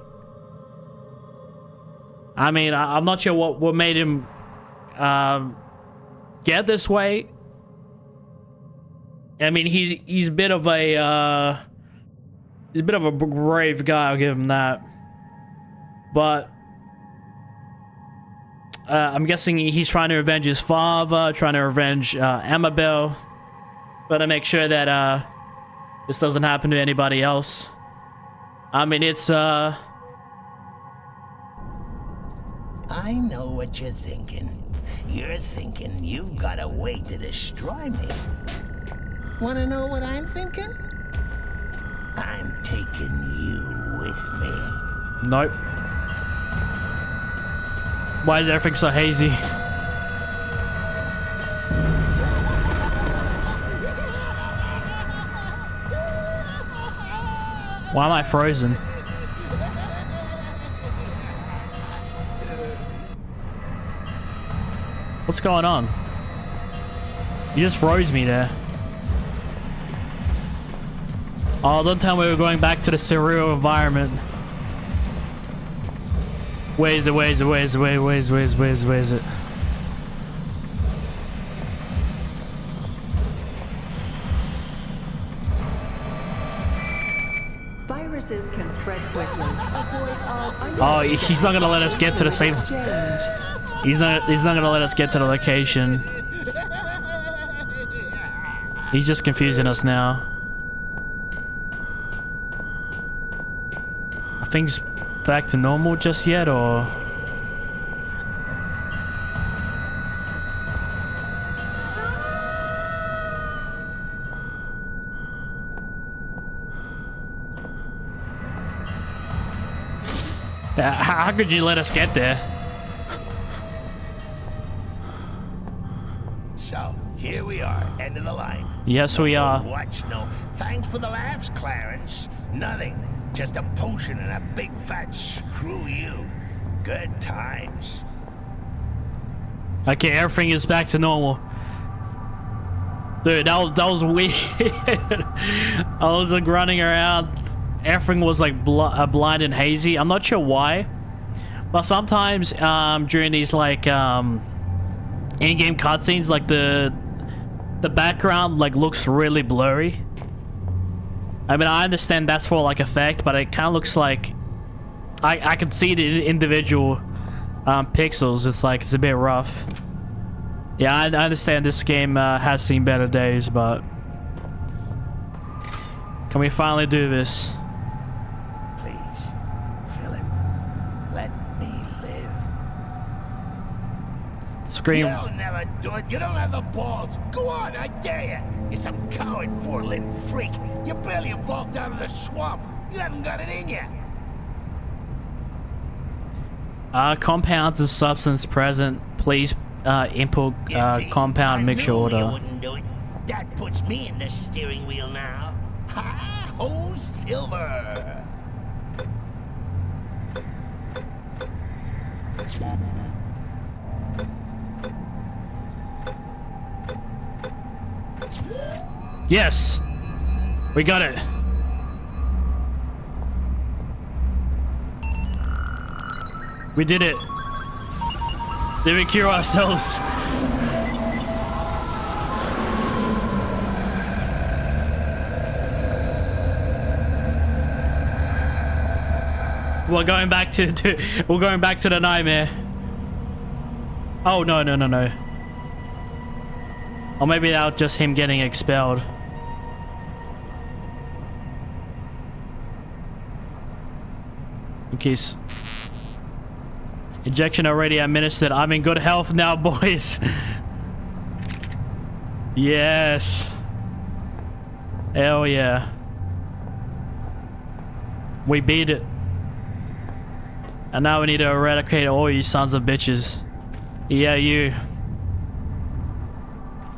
I mean, I'm not sure what made him get this way. I mean, he's a bit of a brave guy. I'll give him that. But I'm guessing he's trying to revenge his father, trying to revenge Amabel, but to make sure that this doesn't happen to anybody else. I mean, it's I know what you're thinking. You're thinking you've got a way to destroy me. Wanna know what I'm thinking? I'm taking you with me. Nope. Why is everything so hazy? Why am I frozen? What's going on? You just froze me there. Oh, don't tell me we're going back to the surreal environment. Where is it? Where is it? Where is it? Where is it? Viruses can spread quickly. Avoid all Oh, he's not gonna let us get to the same. He's not gonna let us get to the location. He's just confusing us now. Are things back to normal just yet, or? How could you let us get there? So, here we are, end of the line. Yes, we are. Watch, no. Thanks for the laughs, Clarence. Nothing. Just a potion and a big fat screw you. Good times. Okay, everything is back to normal. Dude, that was weird. I was like running around. Everything was like blind and hazy. I'm not sure why, but sometimes during these like in-game cutscenes, like the background like looks really blurry. I mean, I understand that's for like effect, but it kind of looks like I can see the individual pixels. It's like it's a bit rough. Yeah, I understand this game has seen better days, but can we finally do this? Scream. You'll never do it. You don't have the balls. Go on, I dare you. You're some coward, four-limbed freak. You barely evolved out of the swamp. You haven't got it in you. Compounds and substance present. Please input compound mixture order. You wouldn't do it. That puts me in the steering wheel now. Ha! Ho, Silver. Yes! We got it! We did it! Did we cure ourselves? We're going back to the nightmare. Oh no. Or maybe that was just him getting expelled. In case. Injection already administered. I'm in good health now, boys. Yes. Hell yeah. We beat it. And now we need to eradicate all you sons of bitches. Yeah, you.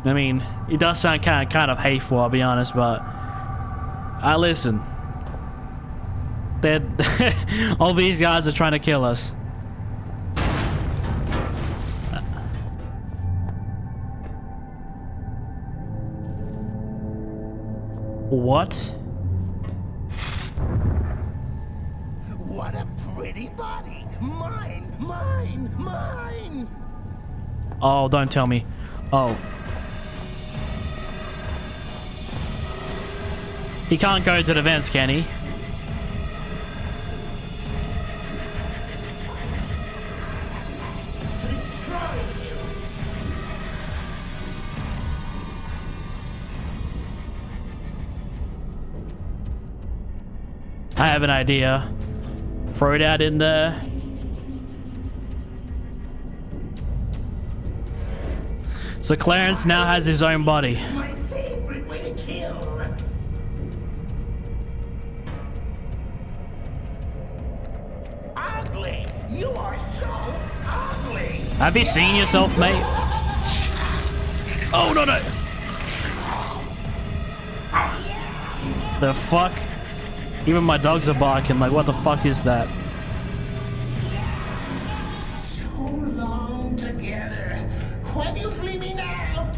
I mean, it does sound kind of hateful, I'll be honest, but I listen. All these guys are trying to kill us. What? What a pretty body. Mine. Oh, don't tell me. Oh. He can't go to the vents, can he? I have an idea. Throw it out in there. So Clarence now has his own body. My favorite way to kill. Ugly. You are so Have you seen yourself, mate? Oh, no, no. The fuck? Even my dogs are barking. Like, what the fuck is that? So long together. Why do you flee me now?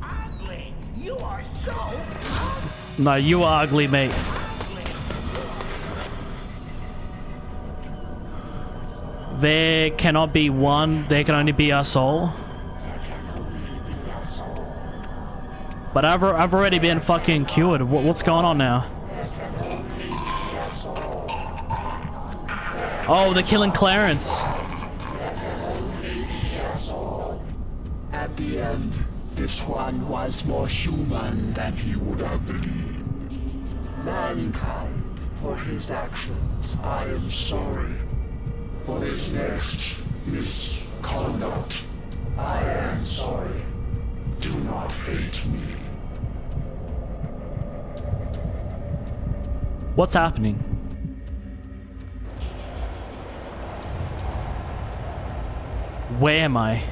Ugly. You are so No, you are ugly, mate. There cannot be one. There can only be our soul. But I've already been fucking cured. What's going on now? Oh, they're killing Clarence. At the end, this one was more human than he would have believed. Mankind, for his actions, I am sorry. For his next misconduct, I am sorry. Do not hate me. What's happening? Where am I?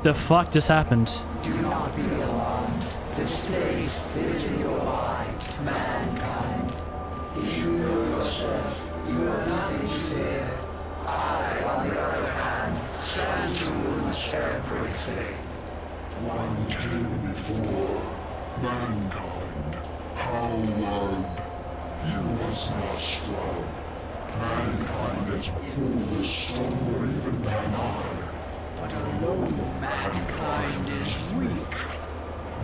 The fuck just happened? Do not be alarmed. This place is in your mind, mankind. If you know yourself, you have nothing to fear. I, on the other hand, stand to lose everything. One came before. Mankind. Howard. He was not strong. Mankind as a whole is stronger even than I. But alone, mankind is weak.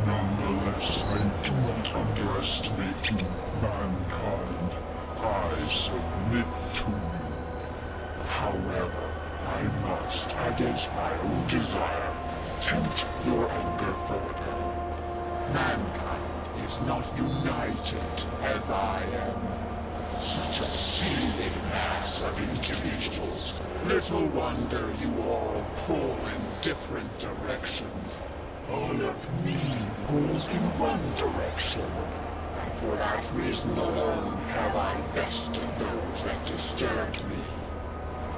Nonetheless, I do not underestimate you, mankind. I submit to you. However, I must, against my own desire, tempt your anger further. Mankind is not united as I am. Such a seething mass of individuals. Little wonder you all pull in different directions. All of me pulls in one direction. And for that reason alone have I bested those that disturbed me.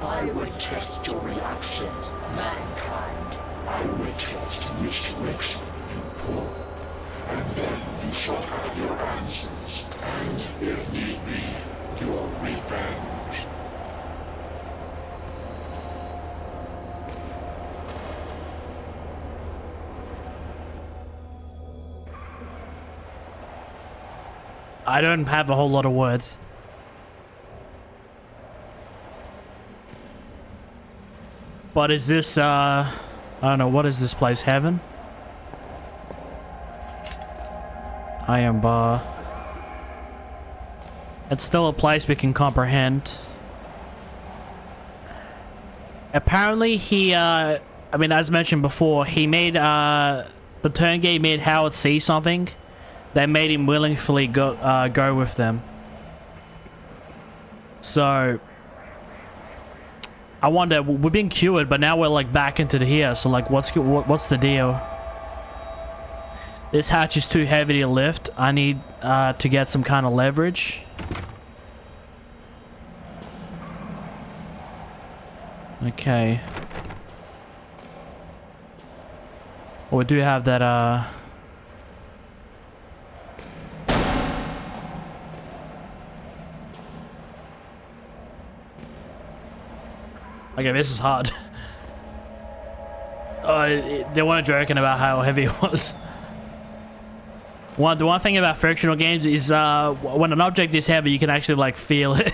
I would test your reactions, mankind. I would test which direction you pull. And then you shall have your answers, and, if need be, your revenge. I don't have a whole lot of words. But is this, I don't know, what is this place? Heaven? I am bar. It's still a place we can comprehend. Apparently he, I mean, as mentioned before, he made, the turn game made Howard see something that made him willingly go with them. So, I wonder, we've been cured, but now we're like back into here, so like what's the deal? This hatch is too heavy to lift. I need to get some kind of leverage. Okay. Well, we do have that, okay, this is hard. They weren't joking about how heavy it was. The one thing about frictional games is when an object is heavy, you can actually like feel it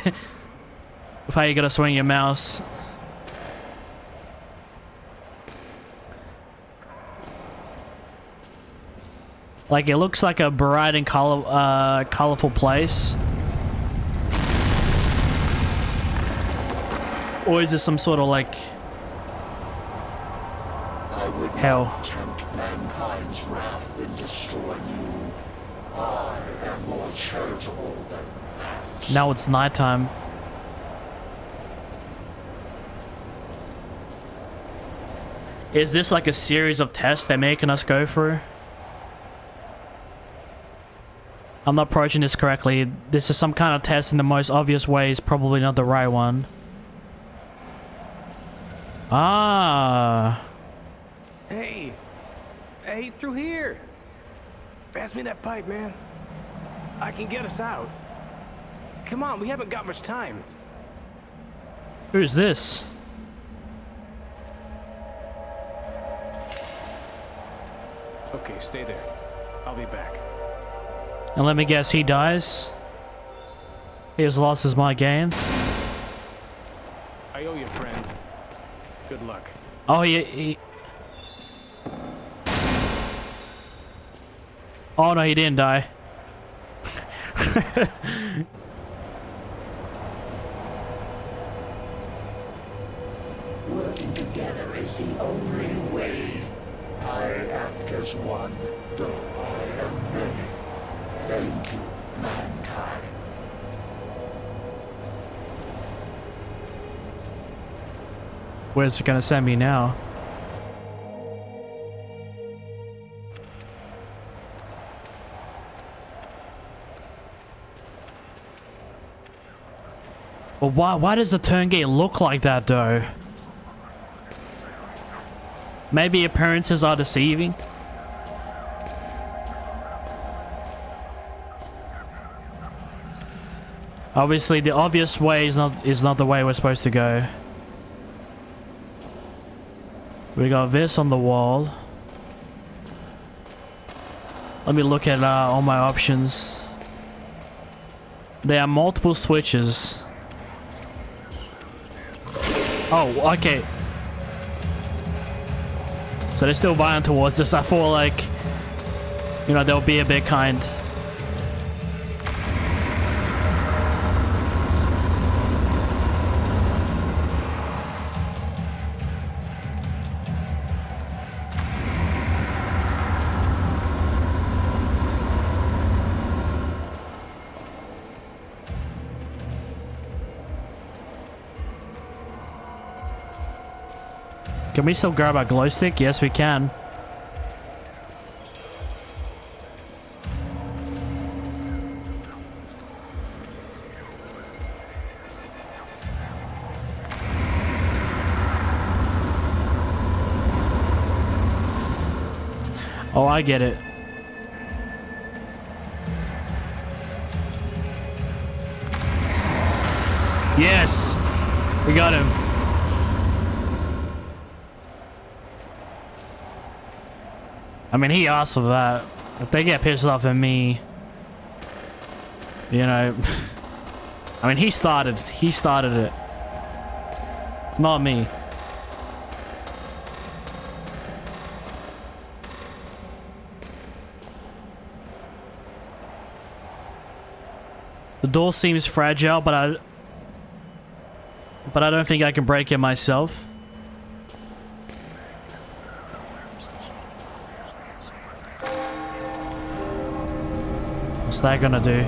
with how you gotta swing your mouse. Like it looks like a bright and colorful place. Or is this some sort of like hell? Tempt mankind's wrath in destroying you. I am more charitable than that. Now it's nighttime. Is this like a series of tests they're making us go through? I'm not approaching this correctly. This is some kind of test in the most obvious ways, probably not the right one. Ah. Hey, through here. Pass me that pipe, man. I can get us out. Come on, we haven't got much time. Who's this? Okay, stay there. I'll be back. And let me guess, he dies? His loss is my gain? I owe you, friend. Good luck. Oh, he... Oh no, he didn't die. Working together is the only way. I act as one, though I am many. Thank you, mankind. Where's it gonna send me now? Well, why does the turn gate look like that though? Maybe appearances are deceiving. Obviously, the obvious way is not the way we're supposed to go. We got this on the wall. Let me look at all my options. There are multiple switches. Oh, okay. So they're still violent towards us. I thought like, you know, they'll be a bit kind. Can we still grab our glow stick? Yes, we can. Oh, I get it. Yes! We got him. I mean, he asked for that. If they get pissed off at me, you know, I mean, he started it. Not me. The door seems fragile, but I don't think I can break it myself. What's that gonna do?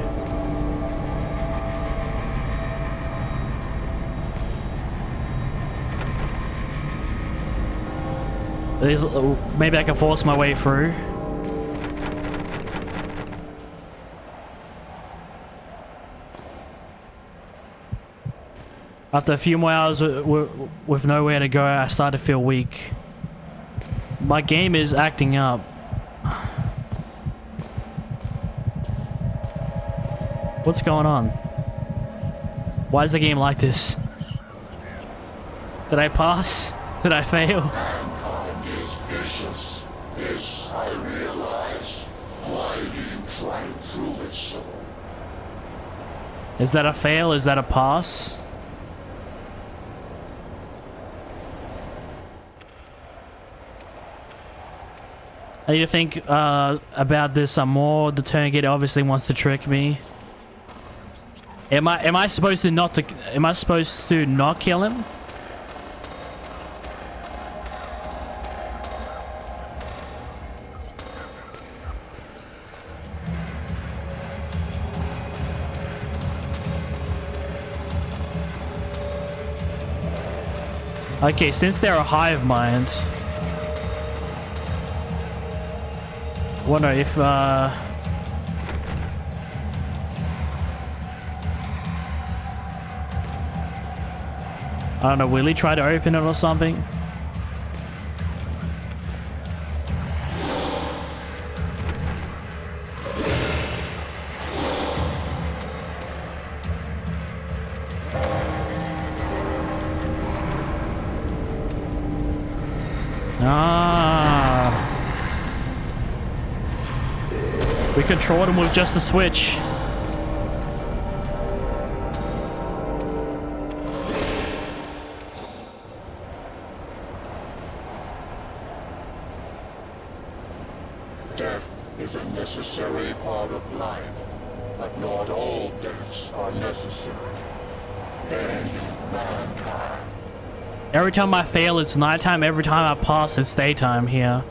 Maybe I can force my way through. After a few more hours with nowhere to go, I start to feel weak. My game is acting up. What's going on? Why is the game like this? Did I pass? Did I fail? Mankind is vicious. This I realize. Why do you try to prove it so? Is that a fail? Is that a pass? I need to think about this some more. The turn gate obviously wants to trick me. Am I supposed to not kill him? Okay, since they're a hive mind, Wonder if I don't know, will he try to open it or something? Ah. We controlled him with just a switch. Death is a necessary part of life, but not all deaths are necessary. Then mankind. Every time I fail, it's nighttime. Every time I pass, it's daytime here.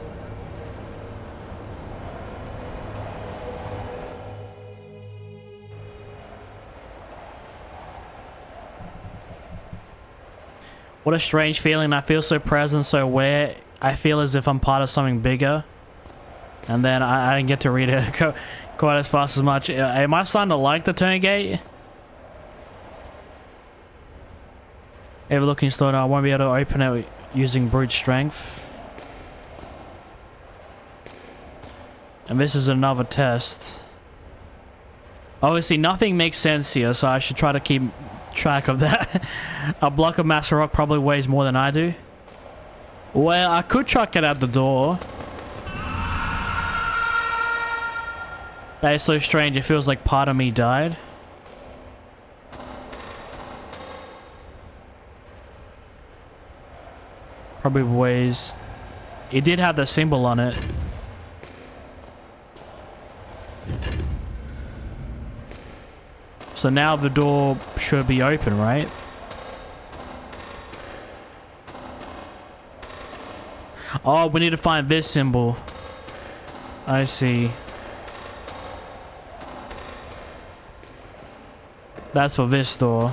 What a strange feeling. I feel so present, so aware. I feel as if I'm part of something bigger. And then I didn't get to read it quite as fast as much. Am I starting to like the turn gate? Ever looking store now, I won't be able to open it using brute strength. And this is another test. Obviously nothing makes sense here, so I should try to keep track of that. A block of massive rock probably weighs more than I do. Well, I could chuck it out the door. That is so strange, it feels like part of me died. Probably weighs. It did have the symbol on it. So now the door should be open, right? Oh, we need to find this symbol. I see. That's for this door.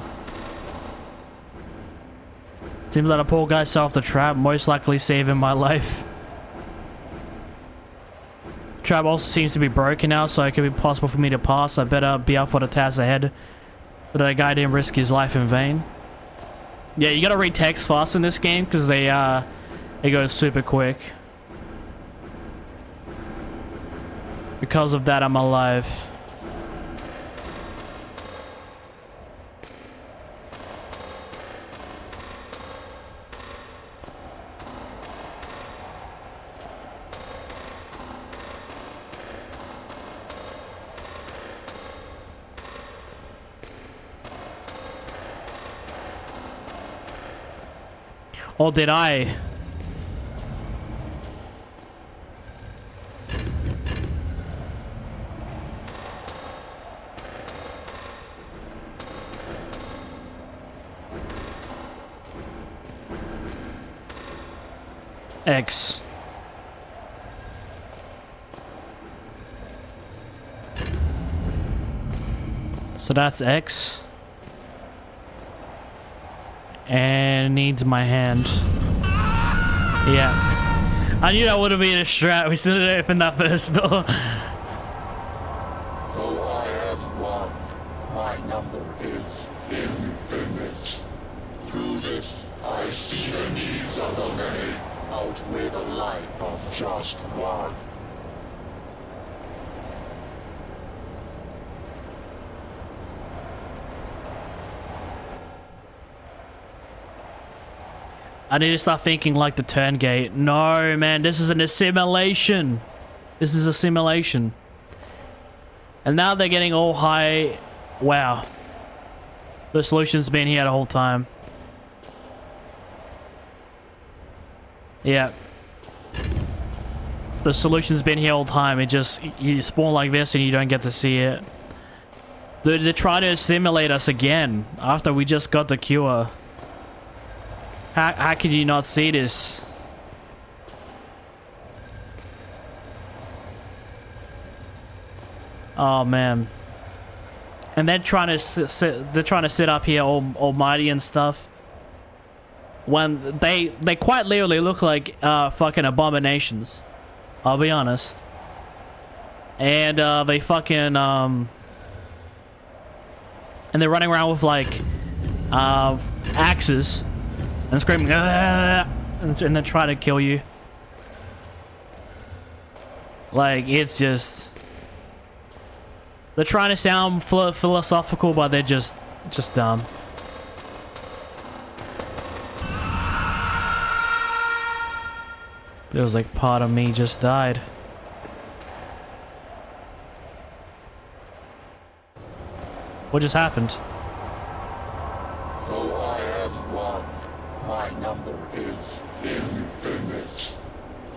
Seems like a poor guy set off the trap, most likely saving my life. The trap also seems to be broken now, so it could be possible for me to pass. I better be up for the task ahead, so that guy didn't risk his life in vain. Yeah, you gotta read text fast in this game, because it goes super quick. Because of that, I'm alive. Or did I? X. So that's X. And needs my hand. Yeah. I knew that would have been a strat. We still didn't open that first door. Though I am one, my number is infinite. Through this, I see the needs of the many outweigh the life of just one. I need to start thinking like the turn gate. No, man, this is a simulation. This is a simulation. And now they're getting all high. Wow. The solution's been here the whole time. Yeah. The solution's been here all the time. It just, you spawn like this and you don't get to see it. They're trying to simulate us again after we just got the cure. How could you not see this? Oh man. And they're trying to sit up here almighty and stuff. When they quite literally look like fucking abominations. I'll be honest. and they fucking and they're running around with like axes and screaming and then try to kill you. Like, it's just, they're trying to sound philosophical, but they're just dumb. Feels like part of me just died. What just happened? Though I am one, my number is infinite.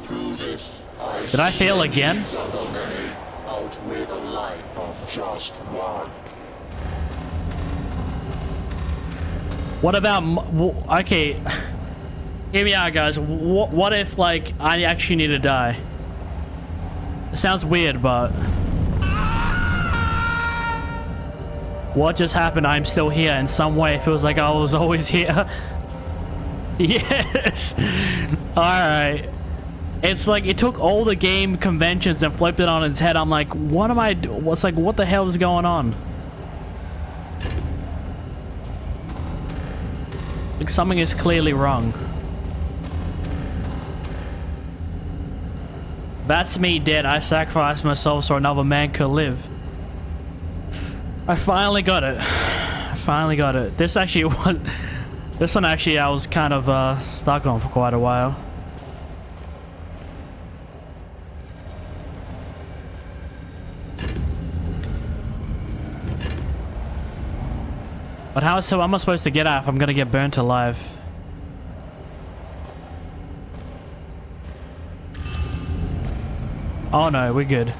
Through this, Did I fail again? of the many outweigh the life of just one. What about... Okay. Hear me out, guys. What if, like, I actually need to die? It sounds weird, but... What just happened? I'm still here in some way. It feels like I was always here. Yes. Alright. It's like it took all the game conventions and flipped it on its head. I'm like, what am I doing? What's like, what the hell is going on? Like, something is clearly wrong. That's me dead. I sacrificed myself so another man could live. I finally got it. I finally got it. This actually one. This one actually I was kind of stuck on for quite a while. But how so am I supposed to get out if I'm gonna get burnt alive? Oh no, we're good.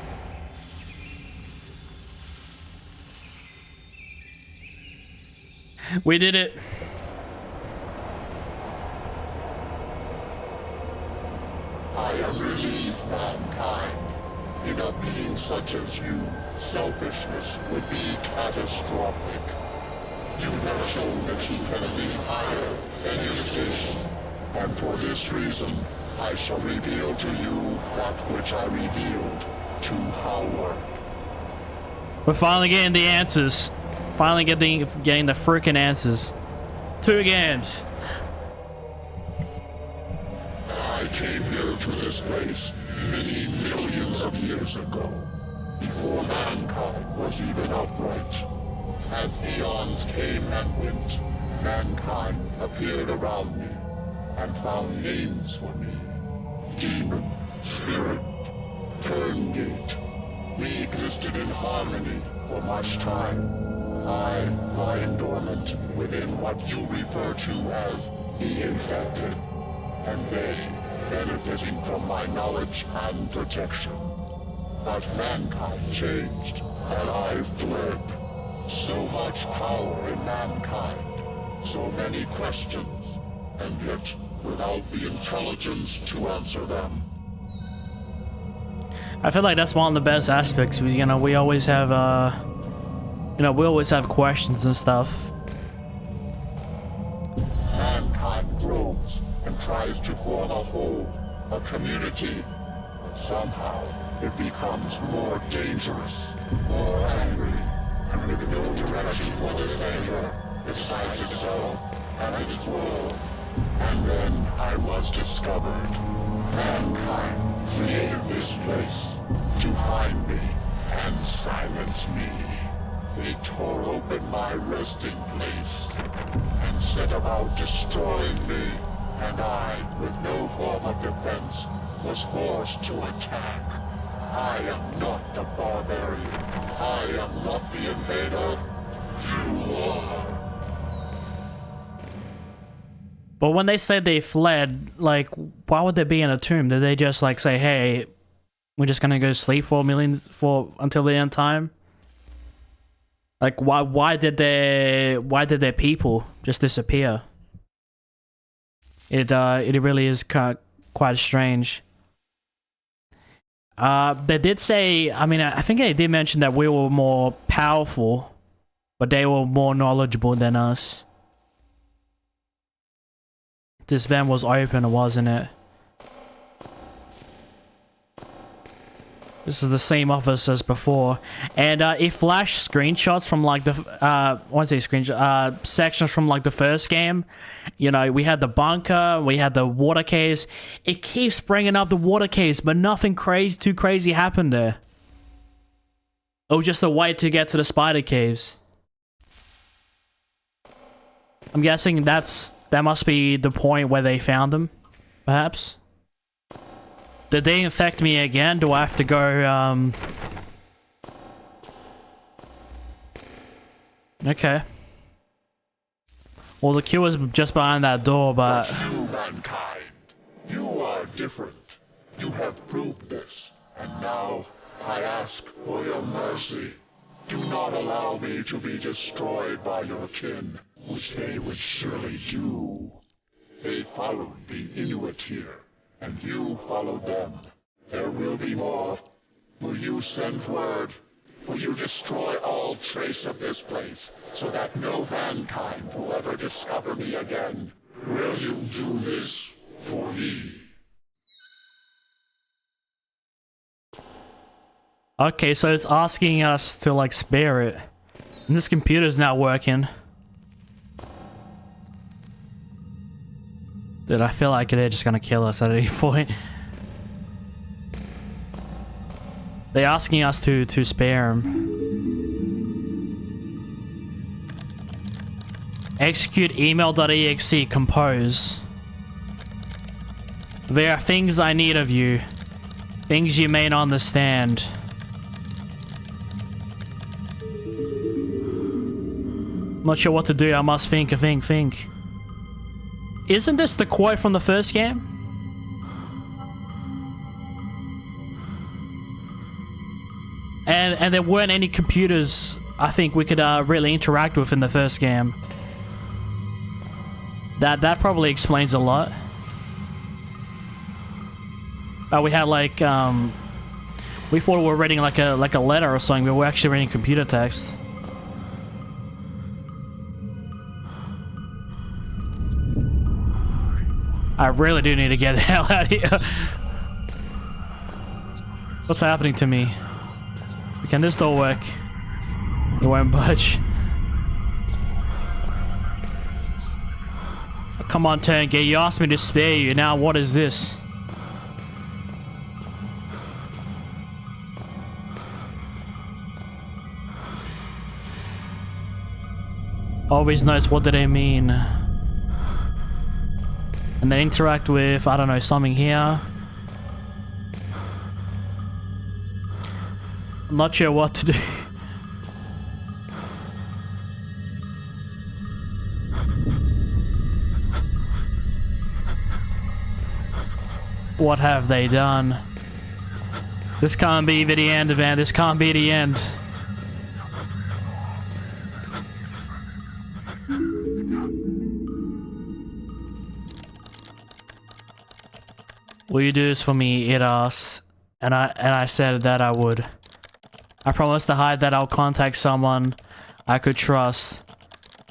We did it. I am relieved, mankind. In a being such as you, selfishness would be catastrophic. You have shown that you can leap higher than your station, and for this reason, I shall reveal to you that which I revealed to Howard. We're finally getting the answers. Finally getting the freaking answers. 2 games. I came here to this place many millions of years ago, before mankind was even upright. As eons came and went, mankind appeared around me and found names for me. Demon, spirit, turngate. We existed in harmony for much time. I, lying dormant within what you refer to as the infected, and they benefiting from my knowledge and protection. But mankind changed, and I fled. So much power in mankind, so many questions, and yet without the intelligence to answer them. I feel like that's one of the best aspects. We always have, we always have questions and stuff. Mankind grows and tries to form a whole, a community, but somehow it becomes more dangerous, more angry, and with no direction for this anger, besides itself and its world. And then I was discovered. Mankind created this place to find me and silence me. They tore open my resting place and set about destroying me, and I, with no form of defense, was forced to attack. I am not the barbarian. I am not the invader. You are. But when they said they fled, like, why would they be in a tomb? Did they just like say, "Hey, we're just gonna go sleep until the end time"? Like, why did their people just disappear? It really is quite strange. They did say, I mean, I think they did mention that we were more powerful, but they were more knowledgeable than us. This van was open, wasn't it? This is the same office as before, and it flashed screenshots from like the I won't say screenshot, sections from like the first game. You know, we had the bunker, we had the water caves. It keeps bringing up the water caves, but nothing too crazy happened there. It was just a way to get to the spider caves. I'm guessing that must be the point where they found them, perhaps. Did they infect me again? Do I have to go, Okay. Well, the cure is just behind that door, but... You, mankind, you are different. You have proved this, and now I ask for your mercy. Do not allow me to be destroyed by your kin, which they would surely do. They followed the Inuit here, and you followed them. There will be more. Will you send word? Will you destroy all trace of this place, so that no mankind will ever discover me again? Will you do this for me? Okay, so it's asking us to, like, spare it. And this computer's not working. Dude, I feel like they're just gonna kill us at any point. They're asking us to spare him. Execute email.exe, compose. There are things I need of you. Things you may not understand. Not sure what to do, I must think. Isn't this the quote from the first game? And there weren't any computers I think we could really interact with in the first game. That probably explains a lot. We had like we thought we were reading like a letter or something, but we're actually reading computer text. I really do need to get the hell out of here. What's happening to me? Can this door work? It won't budge. Come on, Turngate, you asked me to spare you. Now what is this? Always notes, what do they mean? And then interact with, I don't know, something here. I'm not sure what to do. What have they done? This can't be the end, man. This can't be the end. Will you do this for me? It asks. And I said that I would. I promised to hide that I'll contact someone I could trust.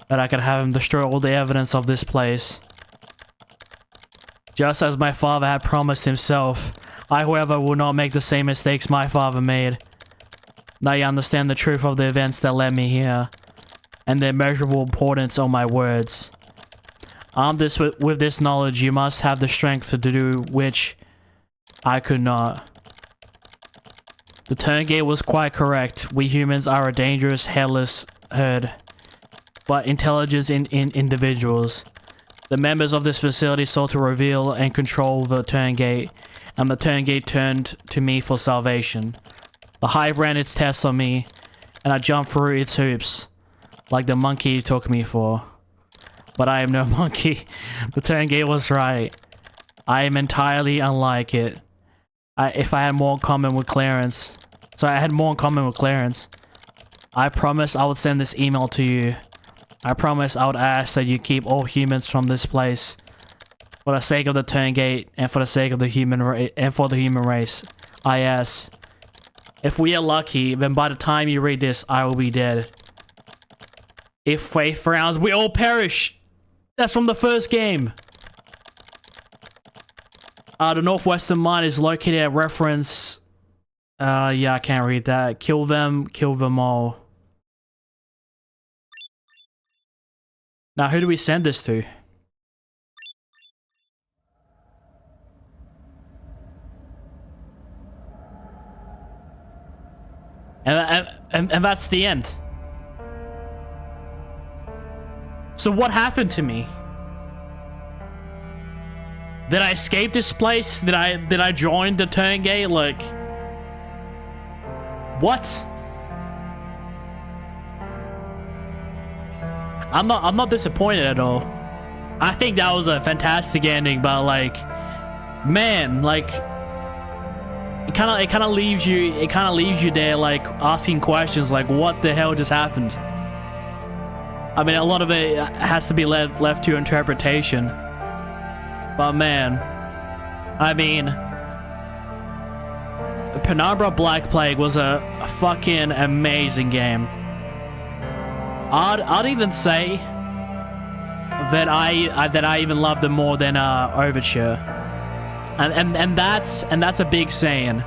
That I could have him destroy all the evidence of this place. Just as my father had promised himself. I, however, will not make the same mistakes my father made. Now you understand the truth of the events that led me here. And the immeasurable importance of my words. Armed with this knowledge, you must have the strength to do which I could not. The Turngate was quite correct. We humans are a dangerous, headless herd. But intelligence in individuals. The members of this facility sought to reveal and control the Turngate, and the Turngate turned to me for salvation. The Hive ran its tests on me, and I jumped through its hoops, like the monkey took me for. But I am no monkey. The Turngate was right. I am entirely unlike it. If I had more in common with Clarence. So I had more in common with Clarence. I promised I would send this email to you. I promised I would ask that you keep all humans from this place. For the sake of the Turngate and for the sake of the human race. I ask. If we are lucky, then by the time you read this, I will be dead. If faith frowns, we all perish. That's from the first game. The Northwestern Mine is located at reference Yeah, I can't read that. Kill them all. Now, who do we send this to? And that's the end. So what happened to me? Did I escape this place? Did I join the turn gate? Like, what? I'm not disappointed at all. I think that was a fantastic ending, but like, man, like, it kind of leaves you there like asking questions like, what the hell just happened? I mean, a lot of it has to be left to interpretation. But man, I mean, Penumbra Black Plague was a fucking amazing game. I'd even say that I even loved it more than Overture, and that's a big saying.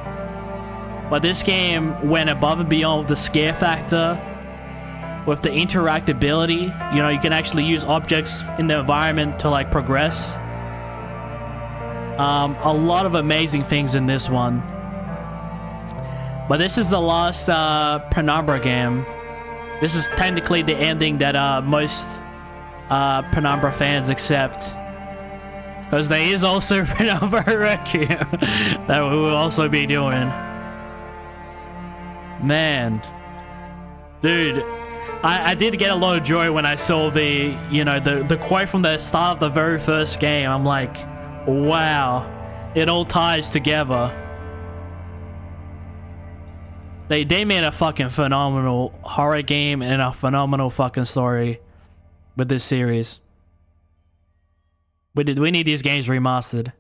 But this game went above and beyond with the scare factor, with the interactability. You know, you can actually use objects in the environment to like progress. A lot of amazing things in this one. But this is the last Penumbra game. This is technically the ending that most Penumbra fans accept. Because there is also Penumbra Requiem that we will also be doing. Man. Dude, I did get a lot of joy when I saw the, you know, the quote from the start of the very first game. I'm like, wow, it all ties together. They made a fucking phenomenal horror game and a phenomenal fucking story with this series. We need these games remastered.